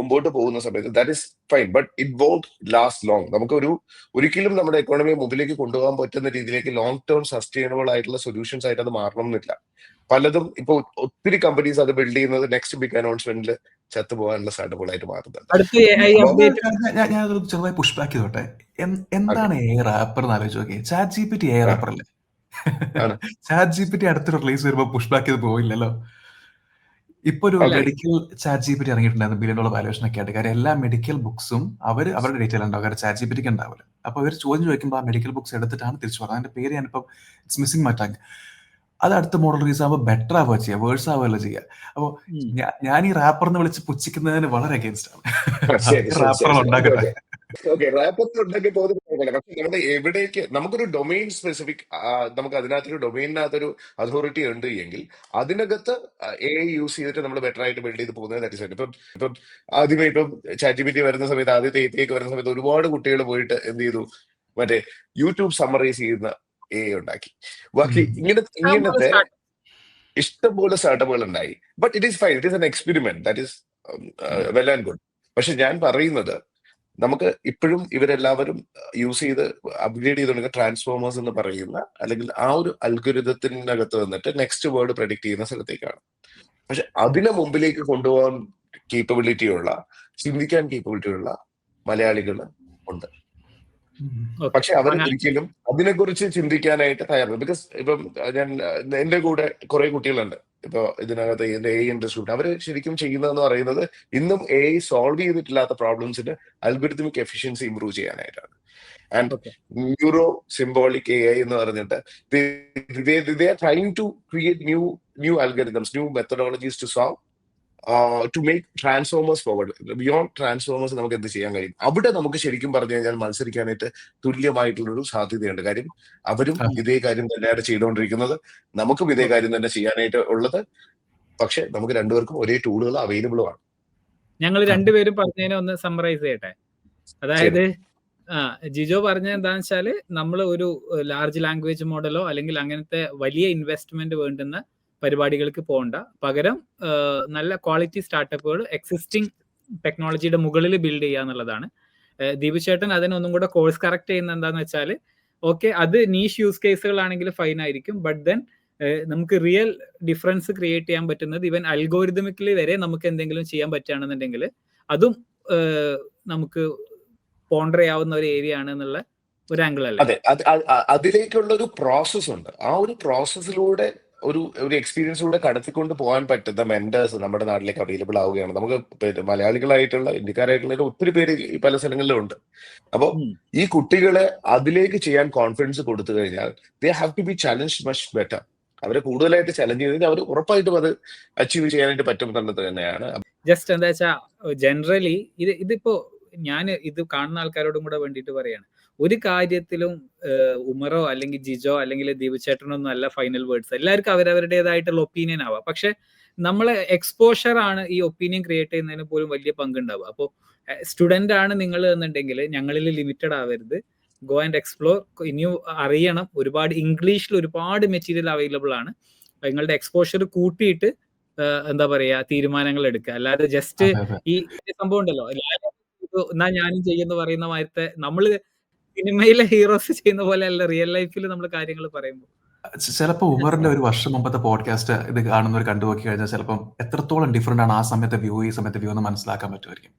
മുമ്പോട്ട് പോകുന്ന സമയത്ത് that is fine, but it won't last long. നമുക്ക് ഒരിക്കലും നമ്മുടെ എക്കോണമിയെ മുമ്പിലേക്ക് കൊണ്ടുപോകാൻ പറ്റുന്ന രീതിയിലേക്ക് ലോങ് ടേം സസ്റ്റൈനബിൾ ആയിട്ടുള്ള സൊല്യൂഷൻസ് ആയിട്ട് അത് മാറണം എന്നില്ല. പലതും ഇപ്പൊ ഒത്തിരി കമ്പനീസ് അത് ബിൽഡ് ചെയ്യുന്നത് നെക്സ്റ്റ് ബിഗ് അനൗൺസ്മെന്റിൽ ചത്തുപോകാനുള്ള സ്റ്റാർട്ടപ്പുകളായിട്ട് മാറുന്നത്. ഞാനത് ചെറുതായി പുഷ് ബാക്ക് ചെയ്തോട്ടെ. എന്താണ് റാപ്പർ എന്ന് ആലോചിച്ച് നോക്കി. ചാറ്റ് GPT റാപ്പർ അല്ലേ? ചാറ്റ് GPT അടുത്തൊരു റിലീസ് വരുമ്പോ പുഷ് ബാക്ക് ചെയ്ത് പോയില്ലല്ലോ. ഇപ്പൊ ഒരു medical chat GPT ഇറങ്ങിയിട്ടുണ്ടായിരുന്നു, $1 billion valuation ഒക്കെ ആയിട്ട്. കാര്യം എല്ലാ മെഡിക്കൽ ബുക്സും അവരുടെ ഡേറ്റയിൽ ഉണ്ടാവും, കാര്യം ചാറ്റ് GPTക്ക് ഉണ്ടാവില്ല. അപ്പൊ അവർ ചോദ്യം ചോദിക്കുമ്പോൾ ആ മെഡിക്കൽ ബുക്സ് എടുത്തിട്ടാണ് തിരിച്ചു പറഞ്ഞത്. അതിന്റെ പേര് ഞാനിപ്പം ഇറ്റ്സ് മിസ്സിംഗ് മൈ ടങ്. അത് അടുത്ത മോഡൽ റിലീസ് ആകുമ്പോൾ ബെറ്റർ ആവുക ചെയ്യുക, വേഴ്സ് ആവുകയല്ല ചെയ്യുക. അപ്പോൾ ഞാൻ ഈ റാപ്പർ എന്ന് വിളിച്ച് പുച്ഛിക്കുന്നതിന് വളരെ അഗേൻസ്റ്റ് ആണ്. റാപ്പർ ഉണ്ടാക്കട്ടെ. ഉണ്ടാക്കി പോകുന്ന പക്ഷെ നമ്മുടെ എവിടേക്ക് നമുക്കൊരു ഡൊമെയിൻ സ്പെസിഫിക്, നമുക്ക് അതിനകത്തൊരു ഡൊമെയിനകത്തൊരു അതോറിറ്റി ഉണ്ട് എങ്കിൽ അതിനകത്ത് AI യൂസ് ചെയ്തിട്ട് നമ്മൾ ബെറ്റർ ആയിട്ട് ബിൽഡ് ചെയ്ത് പോകുന്നത് തട്ടിച്ചാണ്. ഇപ്പം ആദ്യമേ ഇപ്പം ചാറ്റ് GPT വരുന്ന സമയത്ത്, ആദ്യത്തെ API വരുന്ന സമയത്ത് ഒരുപാട് കുട്ടികൾ പോയിട്ട് എന്ത് ചെയ്തു, മറ്റേ യൂട്യൂബ് സമ്മറൈസ് ചെയ്യുന്ന AI ഉണ്ടാക്കി. ബാക്കി ഇങ്ങനത്തെ ഇഷ്ടംപോലെ സ്റ്റാർട്ടപ്പുകൾ ഉണ്ടായി. But it is fine, it is N experiment, that is well and good. പക്ഷെ ഞാൻ പറയുന്നത് നമുക്ക് ഇപ്പോഴും ഇവരെല്ലാവരും യൂസ് ചെയ്ത് അപ്ഗ്രേഡ് ചെയ്തുകൊണ്ടിരിക്കുന്ന ട്രാൻസ്ഫോമേഴ്സ് എന്ന് പറയുന്ന, അല്ലെങ്കിൽ ആ ഒരു അൽഗോരിതത്തിനകത്ത് വന്നിട്ട് നെക്സ്റ്റ് വേർഡ് പ്രഡിക്ട് ചെയ്യുന്ന സ്ഥലത്തേക്കാണ്. പക്ഷെ അതിനെ മുമ്പിലേക്ക് കൊണ്ടുപോകാൻ കേപ്പബിലിറ്റിയുള്ള, ചിന്തിക്കാൻ കേപ്പബിലിറ്റിയുള്ള മലയാളികൾ ഉണ്ട്. പക്ഷെ അവർ ഒരിക്കലും അതിനെക്കുറിച്ച് ചിന്തിക്കാനായിട്ട് തയ്യാറാണ്. ബിക്കോസ് ഇപ്പം എന്റെ കൂടെ കുറെ കുട്ടികളുണ്ട് ഇപ്പൊ ഇതിനകത്ത് AI ഇൻഡസ്ട്രി. അവര് ശരിക്കും ചെയ്യുന്നതെന്ന് പറയുന്നത് ഇന്നും AI സോൾവ് ചെയ്തിട്ടില്ലാത്ത പ്രോബ്ലംസിന്റെ അൽഗോരിതമിക് എഫിഷ്യൻസി ഇംപ്രൂവ് ചെയ്യാനായിട്ടാണ്. ആൻഡ് ന്യൂറോ സിംബോളിക് AI എന്ന് പറഞ്ഞിട്ട് they are trying to create new algorithms, new methodologies to solve to make transformers forward. Beyond transformers നമുക്ക് എന്ത് ചെയ്യാൻ കഴിയും? അവിടെ നമുക്ക് ശരിക്കും പറഞ്ഞു കഴിഞ്ഞാൽ മത്സരിക്കാനായിട്ട് തുല്യമായിട്ടുള്ളൊരു സാധ്യതയുണ്ട്. കാര്യം അവരും ഇതേ കാര്യം തന്നെയാണ് ചെയ്തുകൊണ്ടിരിക്കുന്നത്, നമുക്കും ഇതേ കാര്യം തന്നെ ചെയ്യാനായിട്ട് ഉള്ളത്. പക്ഷെ നമുക്ക് രണ്ടുപേർക്കും ഒരേ ടൂളുകൾ അവൈലബിളും ആണ്. ഞങ്ങൾ രണ്ടുപേരും പറഞ്ഞതിനെ ഒന്ന് സമ്മറൈസ് ചെയ്യട്ടെ. അതായത് ജിജോ പറഞ്ഞത് എന്താണെന്ന് വെച്ചാല് നമ്മൾ ഒരു ലാർജ് ലാംഗ്വേജ് മോഡലോ അല്ലെങ്കിൽ അങ്ങനത്തെ വലിയ ഇൻവെസ്റ്റ്മെന്റ് വേണ്ടുന്ന പരിപാടികൾക്ക് പോകണ്ട, പകരം നല്ല ക്വാളിറ്റി സ്റ്റാർട്ടപ്പുകൾ എക്സിസ്റ്റിംഗ് ടെക്നോളജിയുടെ മുകളിൽ ബിൽഡ് ചെയ്യുക എന്നുള്ളതാണ്. ദീപു ചേട്ടൻ അതിനൊന്നും കൂടെ കോഴ്സ് കറക്റ്റ് ചെയ്യുന്ന എന്താന്ന് വെച്ചാൽ, ഓക്കെ അത് നീഷ് യൂസ് കേസുകളാണെങ്കിൽ ഫൈൻ ആയിരിക്കും, ബട്ട് ദെൻ നമുക്ക് റിയൽ ഡിഫറൻസ് ക്രിയേറ്റ് ചെയ്യാൻ പറ്റുന്നത് ഈവൻ അൽഗോരിതമിക്കലി വരെ നമുക്ക് എന്തെങ്കിലും ചെയ്യാൻ പറ്റുകയാണെന്നുണ്ടെങ്കിൽ അതും നമുക്ക് പോണ്ടർ ചെയ്യാവുന്ന ഒരു ഏരിയ ആണ് എന്നുള്ള ഒരു ആംഗിൾ അല്ലേ? അതെ, അതിലേക്കുള്ള ഒരു പ്രോസസ് ഉണ്ട്. ആ ഒരു പ്രോസസ്സിലൂടെ ഒരു എക്സ്പീരിയൻസിലൂടെ കടത്തിക്കൊണ്ട് പോകാൻ പറ്റുന്ന മെന്റേഴ്സ് നമ്മുടെ നാട്ടിലേക്ക് അവൈലബിൾ ആവുകയാണ്. നമുക്ക് മലയാളികളായിട്ടുള്ള ഇന്ത്യക്കാരായിട്ടുള്ള ഒത്തിരി പേര് ഈ പല സ്ഥലങ്ങളിലും ഉണ്ട്. അപ്പോൾ ഈ കുട്ടികളെ അതിലേക്ക് ചെയ്യാൻ കോൺഫിഡൻസ് കൊടുത്തു കഴിഞ്ഞാൽ they have to be challenge much better. അവരെ കൂടുതലായിട്ട് ചലഞ്ച് ചെയ്തിട്ട് അവർ ഉറപ്പായിട്ടും അത് അച്ചീവ് ചെയ്യാനായിട്ട് പറ്റും എന്നുള്ളത് തന്നെയാണ്. ജസ്റ്റ് എന്താ വെച്ചാൽ ജനറലി ഇതിപ്പോ ഞാൻ ഇത് കാണുന്ന ആൾക്കാരോടും കൂടെ വേണ്ടിയിട്ട് പറയാണ്, ഒരു കാര്യത്തിലും ഉമറോ അല്ലെങ്കിൽ ജിജോ അല്ലെങ്കിൽ ദീപചേട്ടനൊന്നും അല്ല ഫൈനൽ വേർഡ്സ്. എല്ലാവർക്കും അവരവരുടേതായിട്ടുള്ള ഒപ്പീനിയൻ ആവാം, പക്ഷെ നമ്മളെ എക്സ്പോഷർ ആണ് ഈ ഒപ്പീനിയൻ ക്രിയേറ്റ് ചെയ്യുന്നതിന് പോലും വലിയ പങ്കുണ്ടാവുക. അപ്പോൾ സ്റ്റുഡന്റ് ആണ് നിങ്ങൾ എന്നുണ്ടെങ്കിൽ ഞങ്ങളിൽ ലിമിറ്റഡ് ആവരുത്, ഗോ ആൻഡ് എക്സ്പ്ലോർ. ഇനിയും അറിയണം, ഒരുപാട് ഇംഗ്ലീഷിൽ ഒരുപാട് മെറ്റീരിയൽ അവൈലബിൾ ആണ്. നിങ്ങളുടെ എക്സ്പോഷർ കൂട്ടിയിട്ട് എന്താ പറയാ തീരുമാനങ്ങൾ എടുക്കുക, അല്ലാതെ ജസ്റ്റ് ഈ സംഭവം ഉണ്ടല്ലോ എന്നാ ഞാനും ചെയ്യുന്ന പറയുന്ന മാതിരത്തെ നമ്മള് സിനിമയിലെ ഹീറോസ് ചെയ്യുന്ന പോലെ അല്ല റിയൽ ലൈഫിൽ നമ്മൾ കാര്യങ്ങൾ പറയുമ്പോൾ. ചിലപ്പോ ഉമറിന്റെ ഒരു വർഷം മുമ്പത്തെ പോഡ്കാസ്റ്റ് ഇത് കാണുന്നവർ കണ്ടുപോക്കി കഴിഞ്ഞാൽ ചിലപ്പം എത്രത്തോളം ഡിഫറെന്റ് ആണ് ആ സമയത്തെ വ്യൂ ഈ സമയത്തെ വ്യൂ എന്ന് മനസ്സിലാക്കാൻ പറ്റുമായിരിക്കും.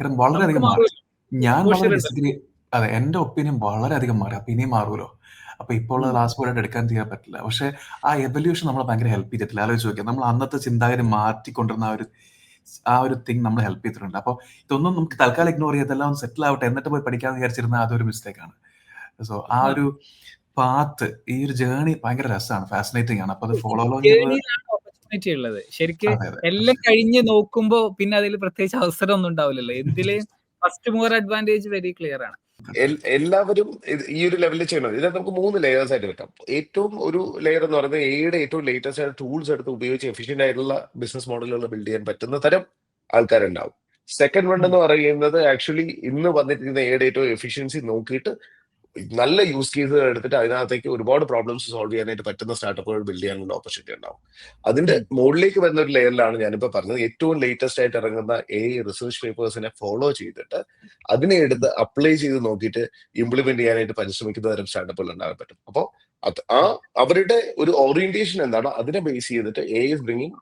കാരണം വളരെയധികം മാറി. ഞാൻ വളരെ ഡിസ്ഗ്രി, അതെ എന്റെ ഒപ്പീനിയൻ വളരെയധികം മാറി. അപ്പൊ ഇനിയും മാറുമല്ലോ. അപ്പൊ ഇപ്പോൾ ഉള്ള ലാസ്റ്റ് വേർഡ് എടുക്കാൻ ചെയ്യാൻ പറ്റില്ല. പക്ഷെ ആ എവല്യൂഷൻ നമ്മളെ ഭയങ്കര ഹെൽപ്പ് ചെയ്തിട്ടില്ല. ആലോചിച്ച് നോക്കിയാൽ നമ്മൾ അന്നത്തെ ചിന്താഗതി മാറ്റിക്കൊണ്ടിരുന്ന ആ ഒരു തിങ് നമ്മൾ ഹെൽപ്പ് ചെയ്തിട്ടുണ്ട്. അപ്പോൾ ഇതൊന്നും നമുക്ക് തൽക്കാലം ഇഗ്നോർ ചെയ്തെല്ലാം ഒന്ന് സെറ്റിൽ ആവട്ടെ എന്നിട്ട് പോയി പഠിക്കാന്ന് വിചാരിച്ചിരുന്ന അതൊരു മിസ്റ്റേക്കാണ്. സോ ആ ഒരു പാത്ത്, ഈ ഒരു ജേർണി ഭയങ്കര രസമാണ്, ഫാസിനേറ്റിംഗ് ആണ്. അപ്പൊ അത് ഫോളോ ഓപ്പർച്യൂണിറ്റി ഉള്ളത് ശരിക്കും എല്ലാം കഴിഞ്ഞ് നോക്കുമ്പോ പിന്നെ അതിൽ പ്രത്യേകിച്ച് അവസരം ഒന്നും ഉണ്ടാവില്ലല്ലോ. എന്തില് ഫസ്റ്റ് മൂവർ അഡ്വാൻറ്റേജ് വെരി ക്ലിയർ ആണ്. എല്ലാവരും ഈ ഒരു ലെവലിൽ ചെയ്യണം. ഇതിനകത്ത് നമുക്ക് 3 ലെയേഴ്സ് ആയിട്ട് വെക്കാം. ഏറ്റവും ഒരു ലെയർ എന്ന് പറയുന്നത് എയുടെ ഏറ്റവും ലേറ്റസ്റ്റ് ആയിട്ട് ടൂൾസ് എടുത്ത് ഉപയോഗിച്ച് എഫിഷ്യന്റ് ആയിട്ടുള്ള ബിസിനസ് മോഡലുകൾ ബിൽഡ് ചെയ്യാൻ പറ്റുന്ന തരം ആൾക്കാരുണ്ടാവും. സെക്കൻഡ് വൺ എന്ന് പറയുന്നത് ആക്ച്വലി ഇന്ന് വന്നിരിക്കുന്ന എയുടെ ഏറ്റവും എഫിഷ്യൻസി നോക്കിയിട്ട് നല്ല യൂസ് കേസുകൾ എടുത്തിട്ട് അതിനകത്തേക്ക് ഒരുപാട് പ്രോബ്ലംസ് സോൾവ് ചെയ്യാനായിട്ട് പറ്റുന്ന സ്റ്റാർട്ടപ്പുകൾ ബിൽഡ് ചെയ്യാനുള്ള ഓപ്പർച്യൂണിറ്റി ഉണ്ടാവും. അതിന്റെ മുകളിലേക്ക് വരുന്ന ഒരു ലെയറിലാണ് ഞാനിപ്പോ പറഞ്ഞത്. ഏറ്റവും ലേറ്റസ്റ്റ് ആയിട്ട് ഇറങ്ങുന്ന റിസർച്ച് പേപ്പേഴ്സിനെ ഫോളോ ചെയ്തിട്ട് അതിനെ എടുത്ത് അപ്ലൈ ചെയ്ത് നോക്കിയിട്ട് ഇംപ്ലിമെന്റ് ചെയ്യാനായിട്ട് പരിശ്രമിക്കുന്ന തരം സ്റ്റാർട്ടപ്പുകൾ ഉണ്ടാകാൻ പറ്റും. അപ്പോൾ അവരുടെ ഒരു ഓറിയന്റേഷൻ എന്താണോ അതിനെ ബേസ് ചെയ്തിട്ട് is bringing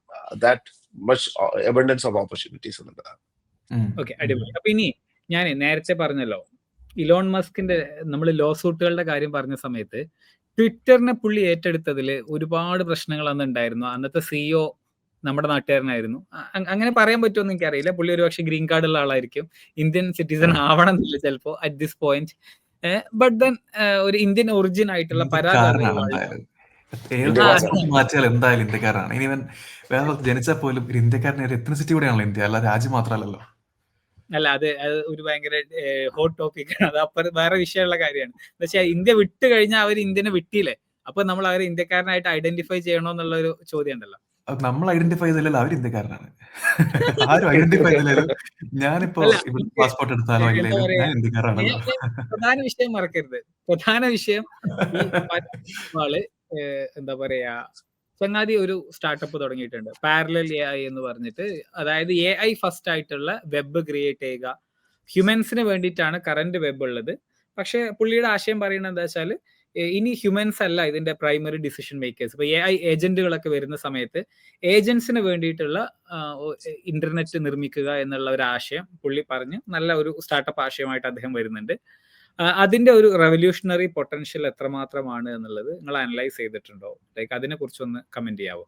that much abundance of opportunities എന്നുള്ളതാണ്. ഓക്കെ, അടിപൊളി. അപ്പൊ ഇനി ഞാൻ നേരത്തെ പറഞ്ഞല്ലോ ഇലോൺ മസ്കിന്റെ നമ്മൾ ലോ സൂട്ടുകളുടെ കാര്യം പറഞ്ഞ സമയത്ത് ട്വിറ്ററിനെ പുള്ളി ഏറ്റെടുത്തതിൽ ഒരുപാട് പ്രശ്നങ്ങൾ അന്ന് ഉണ്ടായിരുന്നു. അന്നത്തെ സിഇഒ നമ്മുടെ നാട്ടുകാരനായിരുന്നു. അങ്ങനെ പറയാൻ പറ്റുമെന്ന് എനിക്കറിയില്ല. പുള്ളി ഒരു പക്ഷേ ഗ്രീൻ കാർഡ് ഉള്ള ആളായിരിക്കും, ഇന്ത്യൻ സിറ്റിസൺ ആവണം എന്നില്ല ചിലപ്പോ at this point. But then ഒരു ഇന്ത്യൻ ഒറിജിൻ ആയിട്ടുള്ള മാറ്റിയാൽ എന്തായാലും ഇന്ത്യക്കാരനാണ്. ഇനി ഇവൻ വേറെ ജനിച്ചാൽ പോലും ഒരു ഇന്ത്യക്കാരനെ ഒരു എത്നിസിറ്റി കൂടെയാണല്ലോ ഇന്ത്യ, അല്ല രാജ്യം മാത്രമല്ലല്ലോ. അല്ല, അത് ഒരു ഭയങ്കര ഹോട്ട് ടോപ്പിക് ആണ്. അത് അപ്പുറം വേറെ വിഷയമുള്ള കാര്യമാണ്. എന്ന് വെച്ചാൽ ഇന്ത്യ വിട്ട് കഴിഞ്ഞാൽ അവർ ഇന്ത്യനെ വിട്ടില്ലേ, അപ്പൊ നമ്മൾ അവരെ ഇന്ത്യക്കാരനായിട്ട് ഐഡന്റിഫൈ ചെയ്യണോ എന്നുള്ള ഒരു ചോദ്യം ഉണ്ടല്ലോ. നമ്മൾ ഐഡന്റിഫൈ ചെയ്തില്ലല്ലോ, അവർ ഇന്ത്യക്കാരനാണ്. ആരും ഐഡന്റിഫൈ ചെയ്തില്ലല്ലോ. ഞാനിപ്പോ പാസ്പോർട്ട് എടുത്താലോ ഞാൻ ഇന്ത്യക്കാരാണല്ലോ. പ്രധാന വിഷയം മറക്കരുത്. പ്രധാന വിഷയം എന്താ പറയാ, ചങ്ങാതി ഒരു സ്റ്റാർട്ടപ്പ് തുടങ്ങിയിട്ടുണ്ട്, പാരലൽ AI എന്ന് പറഞ്ഞിട്ട്. അതായത് AI ഫസ്റ്റ് ആയിട്ടുള്ള വെബ് ക്രിയേറ്റ് ചെയ്യുക. ഹ്യൂമൻസിന് വേണ്ടിയിട്ടാണ് കറന്റ് വെബ് ഉള്ളത്. പക്ഷെ പുള്ളിയുടെ ആശയം പറയുന്നത് എന്താ വെച്ചാൽ ഇനി ഹ്യൂമൻസ് അല്ല ഇതിന്റെ പ്രൈമറി ഡിസിഷൻ മേക്കേഴ്സ്. ഇപ്പൊ AI ഏജന്റുകളൊക്കെ വരുന്ന സമയത്ത് ഏജന്റ്സിന് വേണ്ടിയിട്ടുള്ള ഇന്റർനെറ്റ് നിർമ്മിക്കുക എന്നുള്ള ഒരു ആശയം പുള്ളി പറഞ്ഞ് നല്ല ഒരു സ്റ്റാർട്ടപ്പ് ആശയമായിട്ട് അദ്ദേഹം വരുന്നുണ്ട്. അതിന്റെ ഒരു റെവല്യൂഷണറി പൊട്ടൻഷ്യൽ എത്രമാത്രമാണ് എന്നുള്ളത് നിങ്ങൾ അനലൈസ് ചെയ്തിട്ടുണ്ടോ? ലൈക്ക് അതിനെ കുറിച്ചൊന്ന് കമന്റ് ചെയ്യാവോ?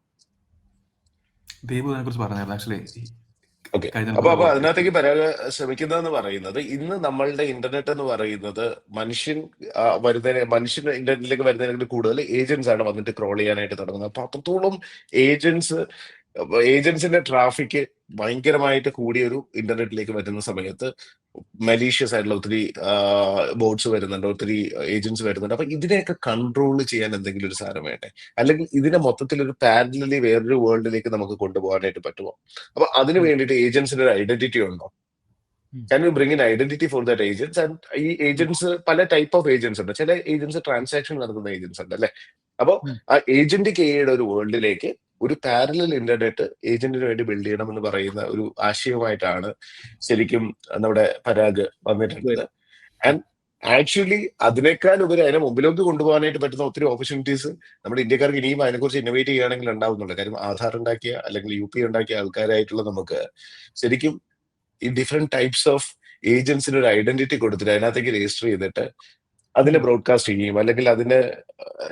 ഓക്കെ, അപ്പൊ അതിനകത്തേക്ക് വരാൻ ശ്രമിക്കുന്നതെന്ന് പറയുന്നത്, ഇന്ന് നമ്മളുടെ ഇന്റർനെറ്റ് എന്ന് പറയുന്നത് മനുഷ്യൻ ഇന്റർനെറ്റിലേക്ക് വരുന്നതിനേക്കാൾ കൂടുതൽ ഏജന്റ്സ് ആണ് വന്നിട്ട് ക്രോൾ ചെയ്യാനായിട്ട് തുടങ്ങുന്നത്. അപ്പൊ അത്രത്തോളം ഏജന്റ്സിന്റെ ട്രാഫിക് ഭയങ്കരമായിട്ട് കൂടിയ ഒരു ഇന്റർനെറ്റിലേക്ക് വരുന്ന സമയത്ത് മലീഷ്യസ് ആയിട്ടുള്ള ഒത്തിരി ബോട്ട്സ് വരുന്നുണ്ട്, ഒത്തിരി ഏജന്റ്സ് വരുന്നുണ്ട്. അപ്പൊ ഇതിനെയൊക്കെ കൺട്രോൾ ചെയ്യാൻ എന്തെങ്കിലും ഒരു സാധനം വേണ്ടേ? അല്ലെങ്കിൽ ഇതിനെ മൊത്തത്തിൽ ഒരു പാരലലി വേറൊരു വേൾഡിലേക്ക് നമുക്ക് കൊണ്ടുപോകാനായിട്ട് പറ്റുമോ? അപ്പൊ അതിന് വേണ്ടിയിട്ട് ഏജന്റ്സിന്റെ ഒരു ഐഡന്റിറ്റി ഉണ്ടോ? Can you bring in identity for that agents? And ഈ ഏജൻസ് പല ടൈപ്പ് ഓഫ് ഏജൻസ് ഉണ്ട്. ചില ഏജൻസ് ട്രാൻസാക്ഷൻ നടത്തുന്ന ഏജൻസ് ഉണ്ട് അല്ലെ. അപ്പോ ആ ഏജന്റ് കെയുടെ ഒരു വേൾഡിലേക്ക് ഒരു പാരലൽ ഇന്റർനെറ്റ് ഏജന്റിന് വേണ്ടി ബിൽഡ് ചെയ്യണം എന്ന് പറയുന്ന ഒരു ആശയമായിട്ടാണ് ശരിക്കും നമ്മുടെ പരാഗ് വന്നിട്ടുള്ളത്. ആൻഡ് ആക്ച്വലി അതിനേക്കാൾ ഉപരി അതിനെ മുമ്പിലേക്ക് കൊണ്ടുപോകാനായിട്ട് പറ്റുന്ന ഒത്തിരി ഓപ്പർച്യൂണിറ്റീസ് നമ്മുടെ ഇന്ത്യക്കാർക്ക് ഇനിയും അതിനെക്കുറിച്ച് ഇന്നോവേറ്റ് ചെയ്യുകയാണെങ്കിൽ ഉണ്ടാവുന്നുണ്ട്. കാര്യം ആധാർ ഉണ്ടാക്കിയ അല്ലെങ്കിൽ UPI ഉണ്ടാക്കിയ ആൾക്കാരായിട്ടുള്ള നമുക്ക് ശരിക്കും ഈ ഡിഫറെന്റ് ടൈപ്സ് ഓഫ് ഏജൻസിന് ഒരു ഐഡന്റിറ്റി കൊടുത്തിട്ട് അതിനകത്തേക്ക് രജിസ്റ്റർ ചെയ്തിട്ട് അതിനെ ബ്രോഡ്കാസ്റ്റ് ചെയ്യും, അല്ലെങ്കിൽ അതിന്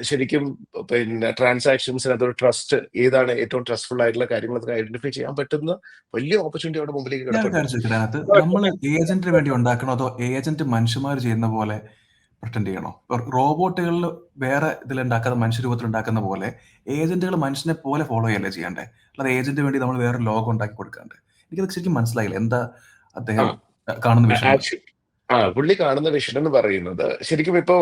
ശരിക്കും പിന്നെ ട്രാൻസാക്ഷൻസിന് അതൊരു ട്രസ്റ്റ് ഏതാണ് ഏറ്റവും ട്രസ്റ്റ്ഫുൾ ആയിട്ടുള്ള കാര്യങ്ങളൊക്കെ ഐഡന്റിഫൈ ചെയ്യാൻ പറ്റുന്ന വലിയ ഓപ്പർച്യൂണിറ്റി അവിടെ മുമ്പിലേക്ക് ഞാൻ കിടപ്പുണ്ട്. കാണിച്ചു ഇതിനകത്ത് നമ്മൾ ഏജന്റിന് വേണ്ടി ഉണ്ടാക്കണോ അതോ ഏജന്റ് മനുഷ്യന്മാർ ചെയ്യുന്ന പോലെ പ്രറ്റൻഡ് ചെയ്യണോ? റോബോട്ടുകളിൽ വേറെ ഇതിലുണ്ടാക്കാതെ മനുഷ്യ രൂപത്തിൽ ഉണ്ടാക്കുന്ന പോലെ ഏജന്റുകൾ മനുഷ്യനെ പോലെ ഫോളോ ചെയ്യല്ലേ ചെയ്യണ്ടേ? അല്ലാതെ ഏജന്റ് വേണ്ടി നമ്മൾ വേറെ ലോഗോ ഉണ്ടാക്കി കൊടുക്കാണ്ട്. എനിക്കത് ശരിക്കും മനസ്സിലായില്ല എന്താ അദ്ദേഹം കാണുന്ന വിഷയം. പുള്ളി കാണുന്ന വിഷൻ എന്ന് പറയുന്നത് ശരിക്കും ഇപ്പൊ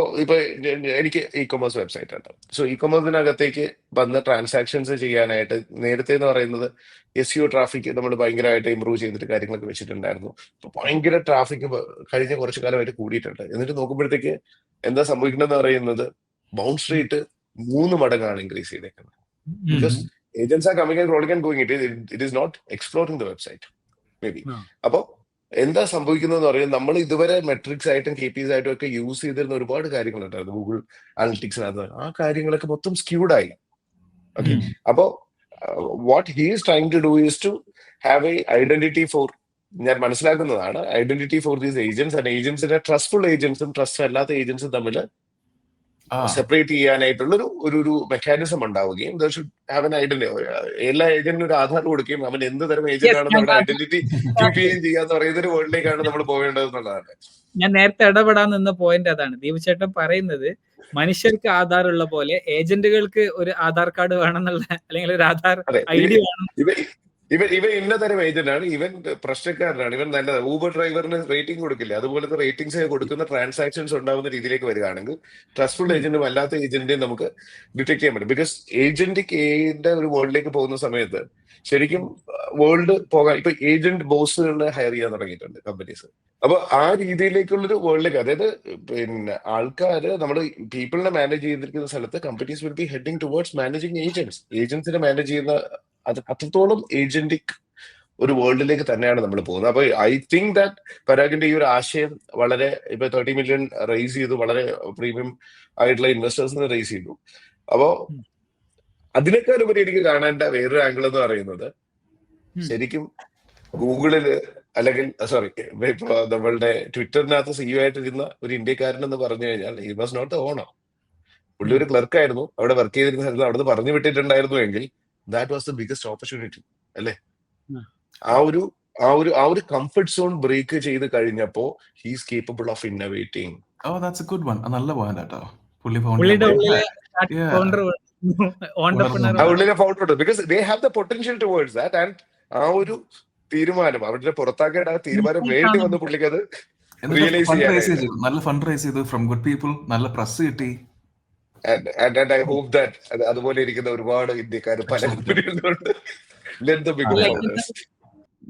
എനിക്ക് ഇ കൊമേഴ്സ് വെബ്സൈറ്റ് ഉണ്ട്. സോ ഇ കൊമേഴ്സിനകത്തേക്ക് വന്ന ട്രാൻസാക്ഷൻസ് ചെയ്യാനായിട്ട് നേരത്തെ എന്ന് പറയുന്നത് SEO ട്രാഫിക് നമ്മൾ ഭയങ്കരമായിട്ട് ഇമ്പ്രൂവ് ചെയ്തിട്ട് കാര്യങ്ങളൊക്കെ വെച്ചിട്ടുണ്ടായിരുന്നു. ഇപ്പൊ ഭയങ്കര ട്രാഫിക് കഴിഞ്ഞ കുറച്ചു കാലമായിട്ട് കൂടിയിട്ടുണ്ട്. എന്നിട്ട് നോക്കുമ്പോഴത്തേക്ക് എന്താ സംഭവിക്കണമെന്ന് പറയുന്നത് ബൗൺസ് റേറ്റ് 3 മടങ്ങാണ് ഇൻക്രീസ് ചെയ്തേക്കുന്നത്. Because agents are coming and crawling and going, it is not exploring the website maybe. അപ്പോ എന്താ സംഭവിക്കുന്നത് പറയുന്നത് നമ്മൾ ഇതുവരെ മെട്രിക്സ് ആയിട്ടും KPIs ആയിട്ടും ഒക്കെ യൂസ് ചെയ്തിരുന്ന ഒരുപാട് കാര്യങ്ങളുണ്ടായിരുന്നു ഗൂഗിൾ അനലിറ്റിക്സിനകത്ത്. ആ കാര്യങ്ങളൊക്കെ മൊത്തം സ്ക്യൂഡായി. ഓക്കെ, അപ്പോ what he is trying to do is to have a identity for, ഞാൻ മനസ്സിലാക്കുന്നതാണ്, identity for these agents and ഏജൻസിന്റെ ട്രസ്റ്റ്ഫുൾ ഏജൻസും ട്രസ്റ്റ് അല്ലാത്ത ഏജൻസും തമ്മിൽ സെപ്പറേറ്റ് ചെയ്യാനായിട്ടുള്ള ഒരു മെക്കാനിസം ഉണ്ടാവുകയും എല്ലാ ഏജന്റിനും ഒരു ആധാർ കൊടുക്കുകയും അവൻ എന്ത് തരം ഏജന്റ് ആണെന്ന് അവിടെ ഐഡന്റിറ്റി കീപ്പ് ചെയ്യുകയും ചെയ്യാന്ന് പറയുന്ന ഒരു വേൾഡിലേക്കാണ് നമ്മൾ പോകേണ്ടത് എന്നുള്ളതാണ്. ഞാൻ നേരത്തെ ഇടപെടാൻ നിന്ന പോയിന്റ് അതാണ്. ദീപചേട്ടൻ പറയുന്നത് മനുഷ്യർക്ക് ആധാർ ഉള്ള പോലെ ഏജന്റുകൾക്ക് ഒരു ആധാർ കാർഡ് വേണമെന്നുള്ള, അല്ലെങ്കിൽ ഒരു ആധാർ ID വേണം. ഇവൻ ഇന്ന തരം ഏജന്റ് ആണ്, ഇവൻ പ്രശ്നക്കാരനാണ്, ഇവൻ നല്ലതാണ്. ഊബർ ഡ്രൈവറിന് റേറ്റിംഗ് കൊടുക്കില്ല, അതുപോലത്തെ റേറ്റിംഗ്സ് കൊടുക്കുന്ന ട്രാൻസാക്ഷൻസ് ഉണ്ടാവുന്ന രീതിയിലേക്ക് വരികയാണെങ്കിൽ ട്രസ്റ്റ്ഫുൾ ഏജന്റും അല്ലാത്ത ഏജന്റിനെയും നമുക്ക് ഡിറ്റക്ട് ചെയ്യാൻ പറ്റും. ബിക്കോസ് ഏജന്റ് കെയുടെ ഒരു വേൾഡിലേക്ക് പോകുന്ന സമയത്ത് ശരിക്കും വേൾഡ് പോകാൻ ഇപ്പൊ ഏജന്റ് ബോസുകളെ ഹയർ ചെയ്യാൻ തുടങ്ങിയിട്ടുണ്ട് കമ്പനീസ്. അപ്പൊ ആ രീതിയിലേക്കുള്ളൊരു വേൾഡിലേക്ക്, അതായത് പിന്നെ ആൾക്കാര് നമ്മൾ പീപ്പിളിനെ മാനേജ് ചെയ്തിരിക്കുന്ന സ്ഥലത്ത് companies will be heading towards managing ഏജൻസിനെ മാനേജ് ചെയ്യുന്ന അത് അത്രത്തോളം ഏജന്റിക് ഒരു വേൾഡിലേക്ക് തന്നെയാണ് നമ്മൾ പോകുന്നത്. അപ്പൊ ഐ തിങ്ക് ദാറ്റ് പരാഗിന്റെ ഈ ഒരു ആശയം വളരെ ഇപ്പൊ 30 million റേസ് ചെയ്തു, വളരെ പ്രീമിയം ആയിട്ടുള്ള ഇൻവെസ്റ്റേഴ്സിനെ റേസ് ചെയ്തു. അപ്പോ അതിനേക്കാൾ ഉപരി എനിക്ക് കാണേണ്ട വേറൊരു ആംഗിൾ എന്ന് പറയുന്നത് ശരിക്കും ഗൂഗിളില് അല്ലെങ്കിൽ ഇപ്പൊ നമ്മളുടെ ട്വിറ്ററിനകത്ത് CEO ആയിട്ടിരുന്ന ഒരു ഇന്ത്യക്കാരൻ എന്ന് പറഞ്ഞു കഴിഞ്ഞാൽ he was not the owner. പുള്ളി ഒരു ക്ലർക്ക് ആയിരുന്നു, അവിടെ വർക്ക് ചെയ്തിരുന്ന സ്ഥലത്ത് അവിടെ നിന്ന് പറഞ്ഞു വിട്ടിട്ടുണ്ടായിരുന്നു എങ്കിൽ that was the biggest opportunity അല്ലേ. ആ ഒരു കംഫർട്ട് സോൺ ബ്രേക്ക് ചെയ്ത് കഴിഞ്ഞപ്പോ he's capable of innovating. That's A good one. നല്ല പോയിന്റ് ആട്ടോ. പുള്ളിയുടെ ഉള്ളിലെ founder because they have the potential towards that. And ആ ഒരു തീരുമാനം അവരുടെ പുറത്താക്കേണ്ട ആ തീരുമാനം വേണ്ടി വന്ന് പുള്ളിക്ക് അത് റിയലൈസ് ചെയ്യാൻ നല്ല ഫണ്ട് റൈസ് ചെയ്തു ഫ്രം ഗുഡ് പീപ്പിൾ, നല്ല പ്രസ് കിട്ടി. And I hope that അതുപോലെ ഇരിക്കുന്ന ഒരുപാട് ഇന്ത്യക്കാർ പല കമ്പനികളുണ്ട്.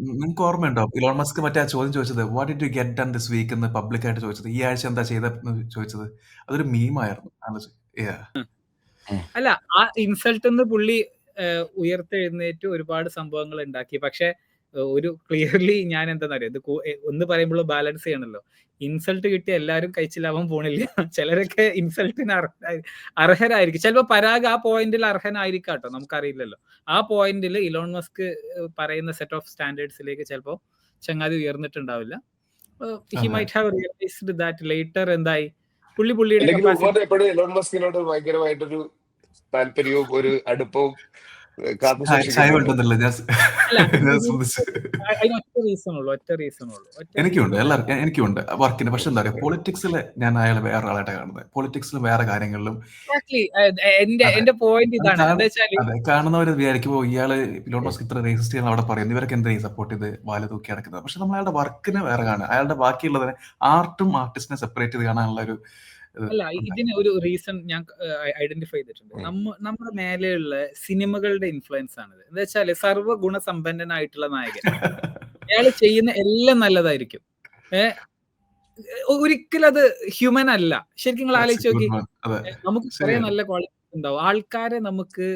നിങ്ങൾക്ക് ഓർമ്മയുണ്ടോ ഇലോൺ മസ്ക് മറ്റേ ആ ചോദ്യം ചോദിച്ചത്, what did you get done this week എന്ന് പബ്ലിക് ആയിട്ട് ചോദിച്ചത്, ഈ ആഴ്ച എന്താ ചെയ്തെന്ന് ചോദിച്ചത്? അതൊരു മീമായിരുന്നു. അല്ല, ആ ഇൻസൾട്ട് പുള്ളി ഉയർത്തെഴുന്നേറ്റ് ഒരുപാട് സംഭവങ്ങൾ ഉണ്ടാക്കി. പക്ഷെ ഒരു ക്ലിയർലി ഞാൻ എന്താണെന്നറിയാം, ഇത് ഒന്ന് പറയുമ്പോൾ ബാലൻസ് ചെയ്യണല്ലോ. ഇൻസൾട്ട് കിട്ടിയ എല്ലാവരും കഴിച്ചിലാവാൻ പോണില്ല. ചിലരൊക്കെ ഇൻസൾട്ടിന് അർഹരായിരിക്കും. ചിലപ്പോൾ പരാഗ് ആ പോയിന്റിൽ അർഹനായിരിക്കാം കേട്ടോ, നമുക്കറിയില്ലല്ലോ. ആ പോയിന്റിൽ ഇലോൺ മസ്ക് പറയുന്ന സെറ്റ് ഓഫ് സ്റ്റാൻഡേർഡ്സിലേക്ക് ചിലപ്പോൾ ചങ്ങാതി ഉയർന്നിട്ടുണ്ടാവില്ല. He might have realised that later. എന്തായി പുള്ളിയുടെ എപ്പോഴും ഇലോൺ മസ്കിനോട് ഭയങ്കരമായിട്ടൊരു താല്പര്യവും ഒരു അടുപ്പവും എനിക്കുണ്ട് വർക്കിന്. പക്ഷെ എന്താ പറയുക, പൊളിറ്റിക്സിൽ ഞാൻ അയാൾ വേറെ ആളായിട്ട് കാണുന്നത്, പൊളിറ്റിക്സിലും വേറെ കാര്യങ്ങളിലും കാണുന്നവർ വിചാരിക്കുമ്പോൾ ഇയാള് ഇലോൺ മസ്ക് ഇത്ര റേസിസ്റ്റ് ചെയ്യാൻ അവിടെ പറയുന്നു, ഇവരൊക്കെ എന്താ സപ്പോർട്ട് ചെയ്ത് വാല തൂക്കി അടക്കുന്നത്. പക്ഷെ നമ്മൾ അയാളുടെ വർക്കിനെ വേറെ കാണുക, അയാളുടെ ബാക്കിയുള്ളതിനെ ആർട്ടും ആർട്ടിസ്റ്റിനെ സെപ്പറേറ്റ് ചെയ്ത് കാണാനുള്ള ഒരു അല്ല, ഇതിന് ഒരു റീസൺ ഞാൻ ഐഡന്റിഫൈ ചെയ്തിട്ടുണ്ട്. നമ്മുടെ മേലെയുള്ള സിനിമകളുടെ ഇൻഫ്ലുവൻസ് ആണിത്. എന്താ വെച്ചാല് സർവ്വ ഗുണസമ്പന്നനായിട്ടുള്ള നായകൻ, അയാൾ ചെയ്യുന്ന എല്ലാം നല്ലതായിരിക്കും. ഏഹ് ഒരിക്കലും അത് ഹ്യൂമൻ അല്ല. ശരിക്കും നിങ്ങൾ That's a ആലോചിച്ച് good നോക്കി, one. അതെ, നമുക്ക് കുറെ ശരിയാണ്. നല്ല ക്വാളിറ്റി ഉണ്ടാവും. ആൾക്കാരെ നമുക്ക്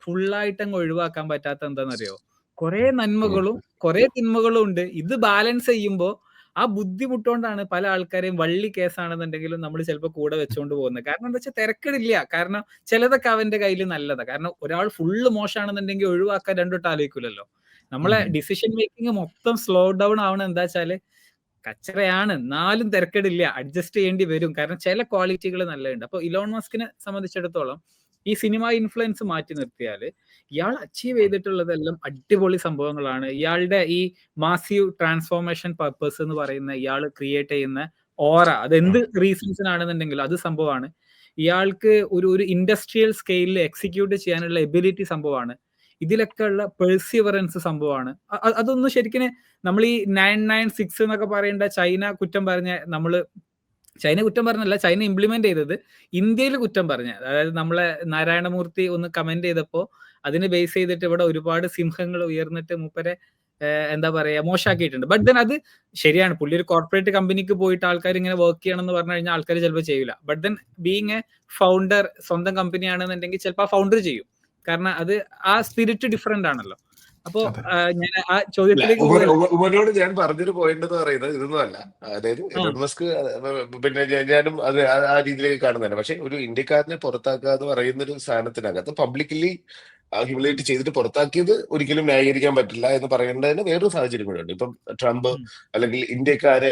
ഫുള്ളായിട്ട് അങ്ങ് ഒഴിവാക്കാൻ പറ്റാത്ത എന്താണെന്നറിയോ? കുറെ നന്മകളും കുറെ തിന്മകളും ഉണ്ട്. ഇത് ബാലൻസ് ചെയ്യുമ്പോ ആ ബുദ്ധിമുട്ടുകൊണ്ടാണ് പല ആൾക്കാരെയും വള്ളി കേസാണെന്നുണ്ടെങ്കിലും നമ്മൾ ചിലപ്പോൾ കൂടെ വെച്ചുകൊണ്ട് പോകുന്നത്. കാരണം എന്താ വെച്ചാൽ തിരക്കിടില്ല. കാരണം ചിലതൊക്കെ അവന്റെ കയ്യിൽ നല്ലതാ. കാരണം ഒരാൾ ഫുള്ള് മോശമാണെന്നുണ്ടെങ്കിൽ ഒഴിവാക്കാൻ രണ്ടോട്ട് ആലോചിക്കൂലല്ലോ. നമ്മളെ ഡിസിഷൻ മേക്കിംഗ് മൊത്തം സ്ലോ ഡൗൺ ആവണം. എന്താ വെച്ചാല് കച്ചറയാണ്, എന്നാലും തിരക്കേടില്ല, അഡ്ജസ്റ്റ് ചെയ്യേണ്ടി വരും. കാരണം ചില ക്വാളിറ്റികൾ നല്ലതുണ്ട്. അപ്പോൾ ഇലോൺ മസ്കിനെ സംബന്ധിച്ചിടത്തോളം ഈ സിനിമ ഇൻഫ്ലുവൻസ് മാറ്റി നിർത്തിയാൽ ഇയാൾ അച്ചീവ് ചെയ്തിട്ടുള്ളതെല്ലാം അടിപൊളി സംഭവങ്ങളാണ്. ഇയാളുടെ ഈ മാസീവ് ട്രാൻസ്ഫോർമേഷൻ പർപ്പസ് എന്ന് പറയുന്ന ഇയാൾ ക്രിയേറ്റ് ചെയ്യുന്ന ഓറ, അത് എന്ത് റീസൺസിനാണെന്നുണ്ടെങ്കിലും അത് സംഭവമാണ്. ഇയാൾക്ക് ഒരു ഇൻഡസ്ട്രിയൽ സ്കെയിലിൽ എക്സിക്യൂട്ട് ചെയ്യാനുള്ള എബിലിറ്റി സംഭവമാണ്. ഇതിലൊക്കെ ഉള്ള പെർസിവറൻസ് സംഭവമാണ്. അതൊന്നും ശരിക്കും നമ്മൾ ഈ 996 എന്നൊക്കെ പറയേണ്ട ചൈന കുറ്റം പറഞ്ഞ ചൈന കുറ്റം പറഞ്ഞല്ല, ചൈന ഇംപ്ലിമെന്റ് ചെയ്തത് ഇന്ത്യയിൽ കുറ്റം പറഞ്ഞ, അതായത് നമ്മളെ നാരായണമൂർത്തി ഒന്ന് കമന്റ് ചെയ്തപ്പോ അതിനെ ബേസ് ചെയ്തിട്ട് ഇവിടെ ഒരുപാട് സിംഹങ്ങൾ ഉയർന്നിട്ട് മൂപ്പരെ എന്താ പറയാ മോശമാക്കിയിട്ടുണ്ട്. ബട്ട് ദെൻ അത് ശരിയാണ്, പുള്ളി ഒരു കോർപ്പറേറ്റ് കമ്പനിക്ക് പോയിട്ട് ആൾക്കാർ ഇങ്ങനെ വർക്ക് ചെയ്യണം എന്ന് പറഞ്ഞു കഴിഞ്ഞാൽ ആൾക്കാർ ചിലപ്പോൾ ചെയ്യില്ല. But then being A founder, സ്വന്തം കമ്പനി ആണെന്നുണ്ടെങ്കിൽ ചിലപ്പോൾ ആ ഫൗണ്ടർ ചെയ്യും. കാരണം അത് ആ സ്പിരിറ്റ് ഡിഫറെന്റ് ആണല്ലോ. അപ്പോ ഞാൻ ആ ചോദ്യത്തിലേക്ക് ഉമനോട് ഞാൻ പറഞ്ഞൊരു പോയിന്റ് എന്ന് പറയുന്നത് ഇതൊന്നും അല്ല. അതായത് എലോൺ മസ്ക് പിന്നെ ഞാനും അത് ആ രീതിയിലേക്ക് കാണുന്നതല്ല. പക്ഷെ ഒരു ഇന്ത്യക്കാരനെ പുറത്താക്കുക എന്ന് പറയുന്ന ഒരു സാധനത്തിനകത്ത് പബ്ലിക്കലി ഹ്യൂമിലേറ്റ് ചെയ്തിട്ട് പുറത്താക്കിയത് ഒരിക്കലും ന്യായീകരിക്കാൻ പറ്റില്ല എന്ന് പറയേണ്ടതിന് വേറൊരു സാഹചര്യം കൂടെ ഉണ്ട്. ഇപ്പം ട്രംപ് അല്ലെങ്കിൽ ഇന്ത്യക്കാരെ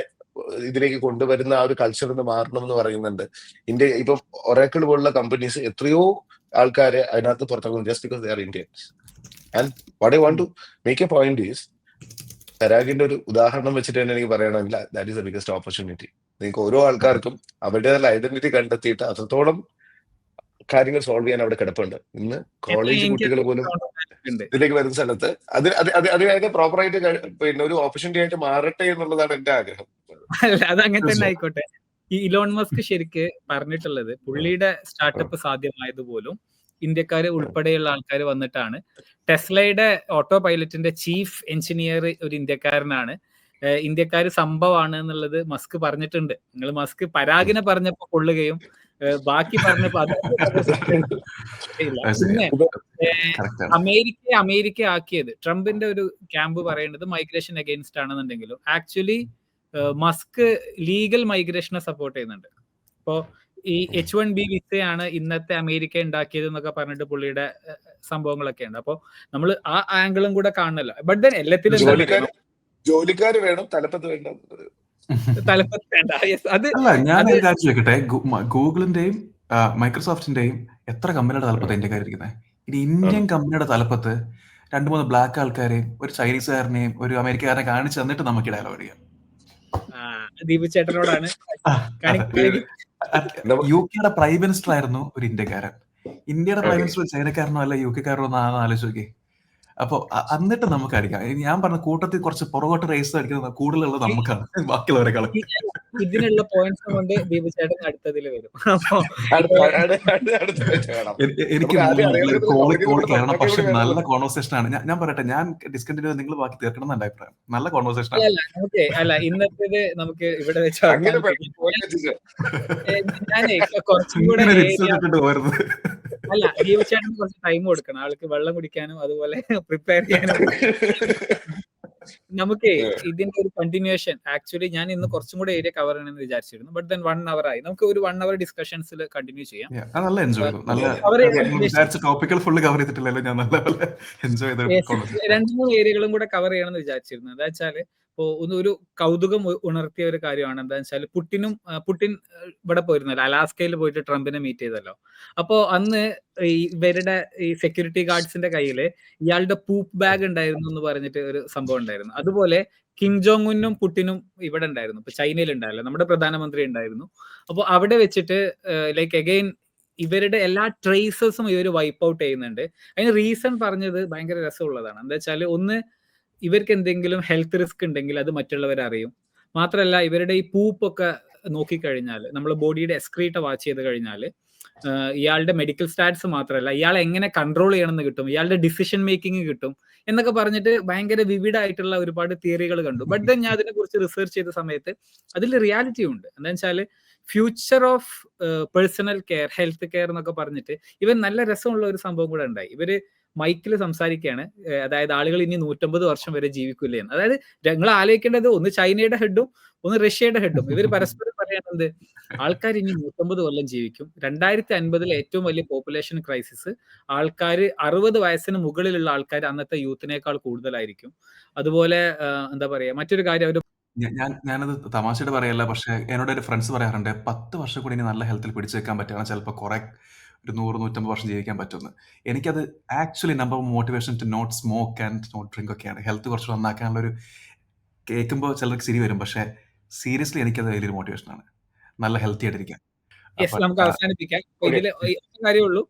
ഇതിലേക്ക് കൊണ്ടുവരുന്ന ആ ഒരു കൾച്ചർ ഒന്ന് മാറണം എന്ന് പറയുന്നുണ്ട്. ഇന്ത്യ ഇപ്പൊ ഒറാക്കിൾ പോലുള്ള കമ്പനീസ് എത്രയോ ആൾക്കാരെ അതിനകത്ത് പുറത്താക്കുന്നു just because they are Indians. And what I want to make a point is, പരാഗിന്റെ ഒരു ഉദാഹരണം വെച്ചിട്ട് തന്നെ എനിക്ക് പറയണമെങ്കിൽ that is the biggest opportunity. നിങ്ങൾക്ക് ഓരോ ആൾക്കാർക്കും അവരുടേതായ ഐഡന്റിറ്റി കണ്ടെത്തിയിട്ട് അത്രത്തോളം കാര്യങ്ങൾ സോൾവ് ചെയ്യാൻ അവിടെ കിടപ്പുണ്ട്. ഇന്ന് കോളേജ് കുട്ടികൾ പോലും ഇതിലേക്ക് വരുന്ന സ്ഥലത്ത് അതിനെ പ്രോപ്പറായിട്ട് പിന്നെ ഒരു ഓപ്പർച്യൂണിറ്റി ആയിട്ട് മാറട്ടെ എന്നുള്ളതാണ് എന്റെ ആഗ്രഹം. അല്ല, അത് അങ്ങനെ തന്നെ ആയിക്കോട്ടെ. ഈ ഇലോൺ മസ്ക് ശരിക്ക് പറഞ്ഞിട്ടുള്ളത് പുള്ളിയുടെ സ്റ്റാർട്ടപ്പ് സാധ്യമായത് പോലും ഇന്ത്യക്കാര് ഉൾപ്പെടെയുള്ള ആൾക്കാർ വന്നിട്ടാണ്. ടെസ്ലയുടെ ഓട്ടോ പൈലറ്റിന്റെ ചീഫ് എഞ്ചിനീയർ ഒരു ഇന്ത്യക്കാരനാണ്. ഇന്ത്യക്കാര് സംഭവമാണ് എന്നുള്ളത് മസ്ക് പറഞ്ഞിട്ടുണ്ട്. നിങ്ങൾ മസ്ക് പരാഗിനെ പറഞ്ഞപ്പോ കൊള്ളുകയും ബാക്കി പറഞ്ഞപ്പോ അത് പിന്നെ അമേരിക്ക ആക്കിയത് ട്രംപിന്റെ ഒരു ക്യാമ്പ് പറയുന്നത് മൈഗ്രേഷൻ അഗെയിൻസ്റ്റ് ആണെന്നുണ്ടെങ്കിലും ആക്ച്വലി മസ്ക് ലീഗൽ മൈഗ്രേഷനെ സപ്പോർട്ട് ചെയ്യുന്നുണ്ട്. ഇപ്പോ ഈ H1B വിസയാണ് ഇന്നത്തെ അമേരിക്ക ഉണ്ടാക്കിയത് എന്നൊക്കെ പറഞ്ഞിട്ട് പുള്ളിയുടെ സംഭവങ്ങളൊക്കെ ഉണ്ട്. അപ്പൊ നമ്മൾ ആ ആംഗിളും കൂടെ കാണണല്ലോ. ബട്ട് ദെൻ എല്ലാത്തിലും ജോലിക്കാര് വേണം, തലപ്പത്ത് വേണ്ട. തലപ്പത്ത് വേണ്ട. അത് അല്ല, ഞാൻ ഒരു കാര്യം ചോദിക്കട്ടെ, ഗൂഗിളിന്റെയും മൈക്രോസോഫ്റ്റിന്റെയും എത്ര കമ്പനിയുടെ തലപ്പത്ത് ഇന്ത്യക്കാരിരിക്കുന്നത്? ഇനി ഇന്ത്യൻ കമ്പനിയുടെ തലപ്പത്ത് 2-3 ബ്ലാക്ക് ആൾക്കാരെയും ഒരു ചൈനീസുകാരനെയും ഒരു അമേരിക്കക്കാരനെ കാണിച്ചു തന്നിട്ട് നമുക്ക് ഡയലോഗ് ചെയ്യാം. ദീപു ചേട്ടനോടാണ്. UK പ്രൈം മിനിസ്റ്റർ ആയിരുന്നു ഒരു ഇന്ത്യക്കാരൻ. ഇന്ത്യയുടെ പ്രൈം മിനിസ്റ്റർ ഒരു ചൈനക്കാരനോ അല്ല UK കാരനോ എന്നാണ് ആലോചിച്ച് നോക്കി. അപ്പൊ എന്നിട്ട് നമുക്ക് അടിക്കാം. ഞാൻ പറഞ്ഞ കൂട്ടത്തിൽ കുറച്ച് പുറകോട്ട് റേസ് അടിക്കുന്നത് കൂടുതലുള്ളത് നമുക്കാണ്, ബാക്കിയുള്ളവരെക്കാളും. ഇതിനുള്ള പോയിന്റ്സ് കൊണ്ട് ദീപു ചേട്ടൻ അടുത്തതിൽ വരും. എനിക്ക് കയറണം, പക്ഷെ നല്ല കോൺവെർസേഷൻ ആണ്. ഞാൻ പറയട്ടെ, ഞാൻ ഡിസ്കണ്ടിന്യൂ, നിങ്ങൾ ബാക്കി തീർക്കണം എന്റെ അഭിപ്രായം. നല്ല കോൺവെർസേഷൻ ആണ്. അല്ല, ഇന്നത്തേത് നമുക്ക് ഇവിടെ വെച്ച് ഞാനേ കുറച്ചും കൂടെ അല്ല, ദീപു ചേട്ടന് കുറച്ച് ടൈം കൊടുക്കണം, ആൾക്ക് വെള്ളം കുടിക്കാനും അതുപോലെ പ്രിപ്പയർ ചെയ്യാനും. നമുക്ക് ഇതിന്റെ ഒരു കണ്ടിന്യൂഷൻ ആക്ച്വലി ഞാൻ ഇന്ന് കുറച്ചും കൂടെ ഏരിയ കവർ ചെയ്യണമെന്ന് വിചാരിച്ചിരുന്നു. ബട്ട് ദെൻ 1 hour ആയി. നമുക്ക് ഒരു 1 hour ഡിസ്കഷൻസിൽ കണ്ടിന്യൂ ചെയ്യാം. നല്ല എൻജോയ് ചെയ്തു. ടോപ്പിക്കൽ ഫുള്ള് കവർ ചെയ്തിട്ടില്ലല്ലോ. ഞാൻ നല്ല എൻജോയ് ചെയ്തു. 2-3 ഏരിയകളും കൂടെ കവർ ചെയ്യണമെന്ന് വിചാരിച്ചിരുന്നു. എന്താ വെച്ചാല് ഇപ്പോ ഒരു കൗതുകം ഉണർത്തിയ ഒരു കാര്യമാണ്. എന്താ വെച്ചാൽ പുടിൻ ഇവിടെ പോയിരുന്നല്ലോ, അലാസ്കയിൽ പോയിട്ട് ട്രംപിനെ മീറ്റ് ചെയ്തല്ലോ. അപ്പോ അന്ന് ഇവരുടെ ഈ സെക്യൂരിറ്റി ഗാർഡ്സിന്റെ കയ്യില് ഇയാളുടെ പൂപ്പ് ബാഗ് ഉണ്ടായിരുന്നു എന്ന് പറഞ്ഞിട്ട് ഒരു സംഭവം ഉണ്ടായിരുന്നു. അതുപോലെ കിം ജോങ് ഉന്നും പുടിനും ഇവിടെ ഉണ്ടായിരുന്നു. ഇപ്പൊ ചൈനയിൽ ഉണ്ടായല്ലോ, നമ്മുടെ പ്രധാനമന്ത്രി ഉണ്ടായിരുന്നു. അപ്പൊ അവിടെ വെച്ചിട്ട് ലൈക്ക് അഗെയിൻ ഇവരുടെ എല്ലാ ട്രേസസും ഇവർ വൈപ്പ് ഔട്ട് ചെയ്യുന്നുണ്ട്. അതിന് റീസൺ പറഞ്ഞത് ഭയങ്കര രസമുള്ളതാണ്. എന്താ വെച്ചാൽ ഒന്ന്, ഇവർക്ക് എന്തെങ്കിലും ഹെൽത്ത് റിസ്ക് ഉണ്ടെങ്കിൽ അത് മറ്റുള്ളവർ അറിയും. മാത്രമല്ല ഇവരുടെ ഈ പൂപ്പൊക്കെ നോക്കിക്കഴിഞ്ഞാൽ, നമ്മൾ ബോഡിയുടെ എക്സ്ക്രീറ്റ വാച്ച് ചെയ്ത് കഴിഞ്ഞാൽ ഇയാളുടെ മെഡിക്കൽ സ്റ്റാറ്റ്സ് മാത്രമല്ല, ഇയാളെ എങ്ങനെ കൺട്രോൾ ചെയ്യണമെന്ന് കിട്ടും, ഇയാളുടെ ഡിസിഷൻ മേക്കിംഗ് കിട്ടും എന്നൊക്കെ പറഞ്ഞിട്ട് ഭയങ്കര വിവിഡ് ആയിട്ടുള്ള ഒരുപാട് തിയറികൾ കണ്ടു. ബട്ട് ദെൻ ഞാൻ അതിനെ കുറിച്ച് റിസർച്ച് ചെയ്ത സമയത്ത് അതിൽ റിയാലിറ്റി ഉണ്ട്. എന്താ വെച്ചാൽ future of personal care, health care എന്നൊക്കെ പറഞ്ഞിട്ട് ഇവൻ നല്ല രസമുള്ള ഒരു സംഭവം കൂടെ ഉണ്ടായി. ഇവര് മൈക്കിൽ സംസാരിക്കുകയാണ്, അതായത് ആളുകൾ ഇനി 150 വർഷം വരെ ജീവിക്കില്ലേ എന്ന്. അതായത് നിങ്ങൾ ആലോചിക്കേണ്ടത് ഒന്ന് ചൈനയുടെ ഹെഡും ഒന്ന് റഷ്യയുടെ ഹെഡും ഇവർ പരസ്പരം പറയുന്നത് ആൾക്കാർ ഇനി 150 കൊല്ലം ജീവിക്കും. 2050 ഏറ്റവും വലിയ പോപ്പുലേഷൻ ക്രൈസിസ്, ആൾക്കാർ 60 വയസ്സിന് മുകളിലുള്ള ആൾക്കാർ അന്നത്തെ യൂത്തിനേക്കാൾ കൂടുതലായിരിക്കും. അതുപോലെ എന്താ പറയാ, മറ്റൊരു കാര്യം അവർ ഞാനത് തമാശയുടെ പറയല്ല, പക്ഷെ എന്നോട് ഒരു ഫ്രണ്ട്സ് പറയാറുണ്ട് 10 വർഷം കൂടി ഇനി നല്ല ഹെൽത്തിൽ പിടിച്ചു വെക്കാൻ പറ്റുകയാണ് ചിലപ്പോൾ കുറെ ഒരു 100-150 വർഷം ജീവിക്കാൻ പറ്റുമെന്ന്. എനിക്കത് actually number motivation to not smoke and not drink ഒക്കെയാണ്. ഹെൽത്ത് കുറച്ച് നന്നാക്കാനുള്ള ഒരു കേൾക്കുമ്പോൾ ചിലർക്ക് ചിരി വരും, പക്ഷെ സീരിയസ്ലി എനിക്കത് വലിയൊരു മോട്ടിവേഷനാണ്, നല്ല ഹെൽത്തി ആയിട്ടിരിക്കാൻ. യെസ്, നമുക്ക് അവസാനിപ്പിക്കാം. ഇതിൽ കാര്യമുള്ളൂ,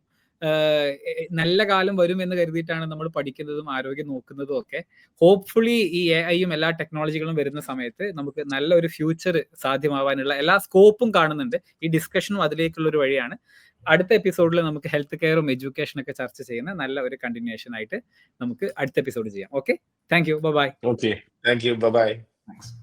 നല്ല കാലം വരും എന്ന് കരുതിയിട്ടാണ് നമ്മൾ പഠിക്കുന്നതും ആരോഗ്യം നോക്കുന്നതും ഒക്കെ. ഹോപ്പ്ഫുള്ളി ഈ AI-യും എല്ലാ ടെക്നോളജികളും വരുന്ന സമയത്ത് നമുക്ക് നല്ലൊരു ഫ്യൂച്ചർ സാധ്യമാവാനുള്ള എല്ലാ സ്കോപ്പും കാണുന്നുണ്ട്. ഈ ഡിസ്കഷനും അതിലേക്കുള്ള ഒരു വഴിയാണ്. അടുത്ത എപ്പിസോഡിൽ നമുക്ക് ഹെൽത്ത് കെയറും എഡ്യൂക്കേഷനൊക്കെ ചർച്ച ചെയ്യുന്ന നല്ല ഒരു കണ്ടിന്യൂഷൻ ആയിട്ട് നമുക്ക് അടുത്ത എപ്പിസോഡ് ചെയ്യാം. Okay, thank you, bye. Okay, thank you, bye. Thanks.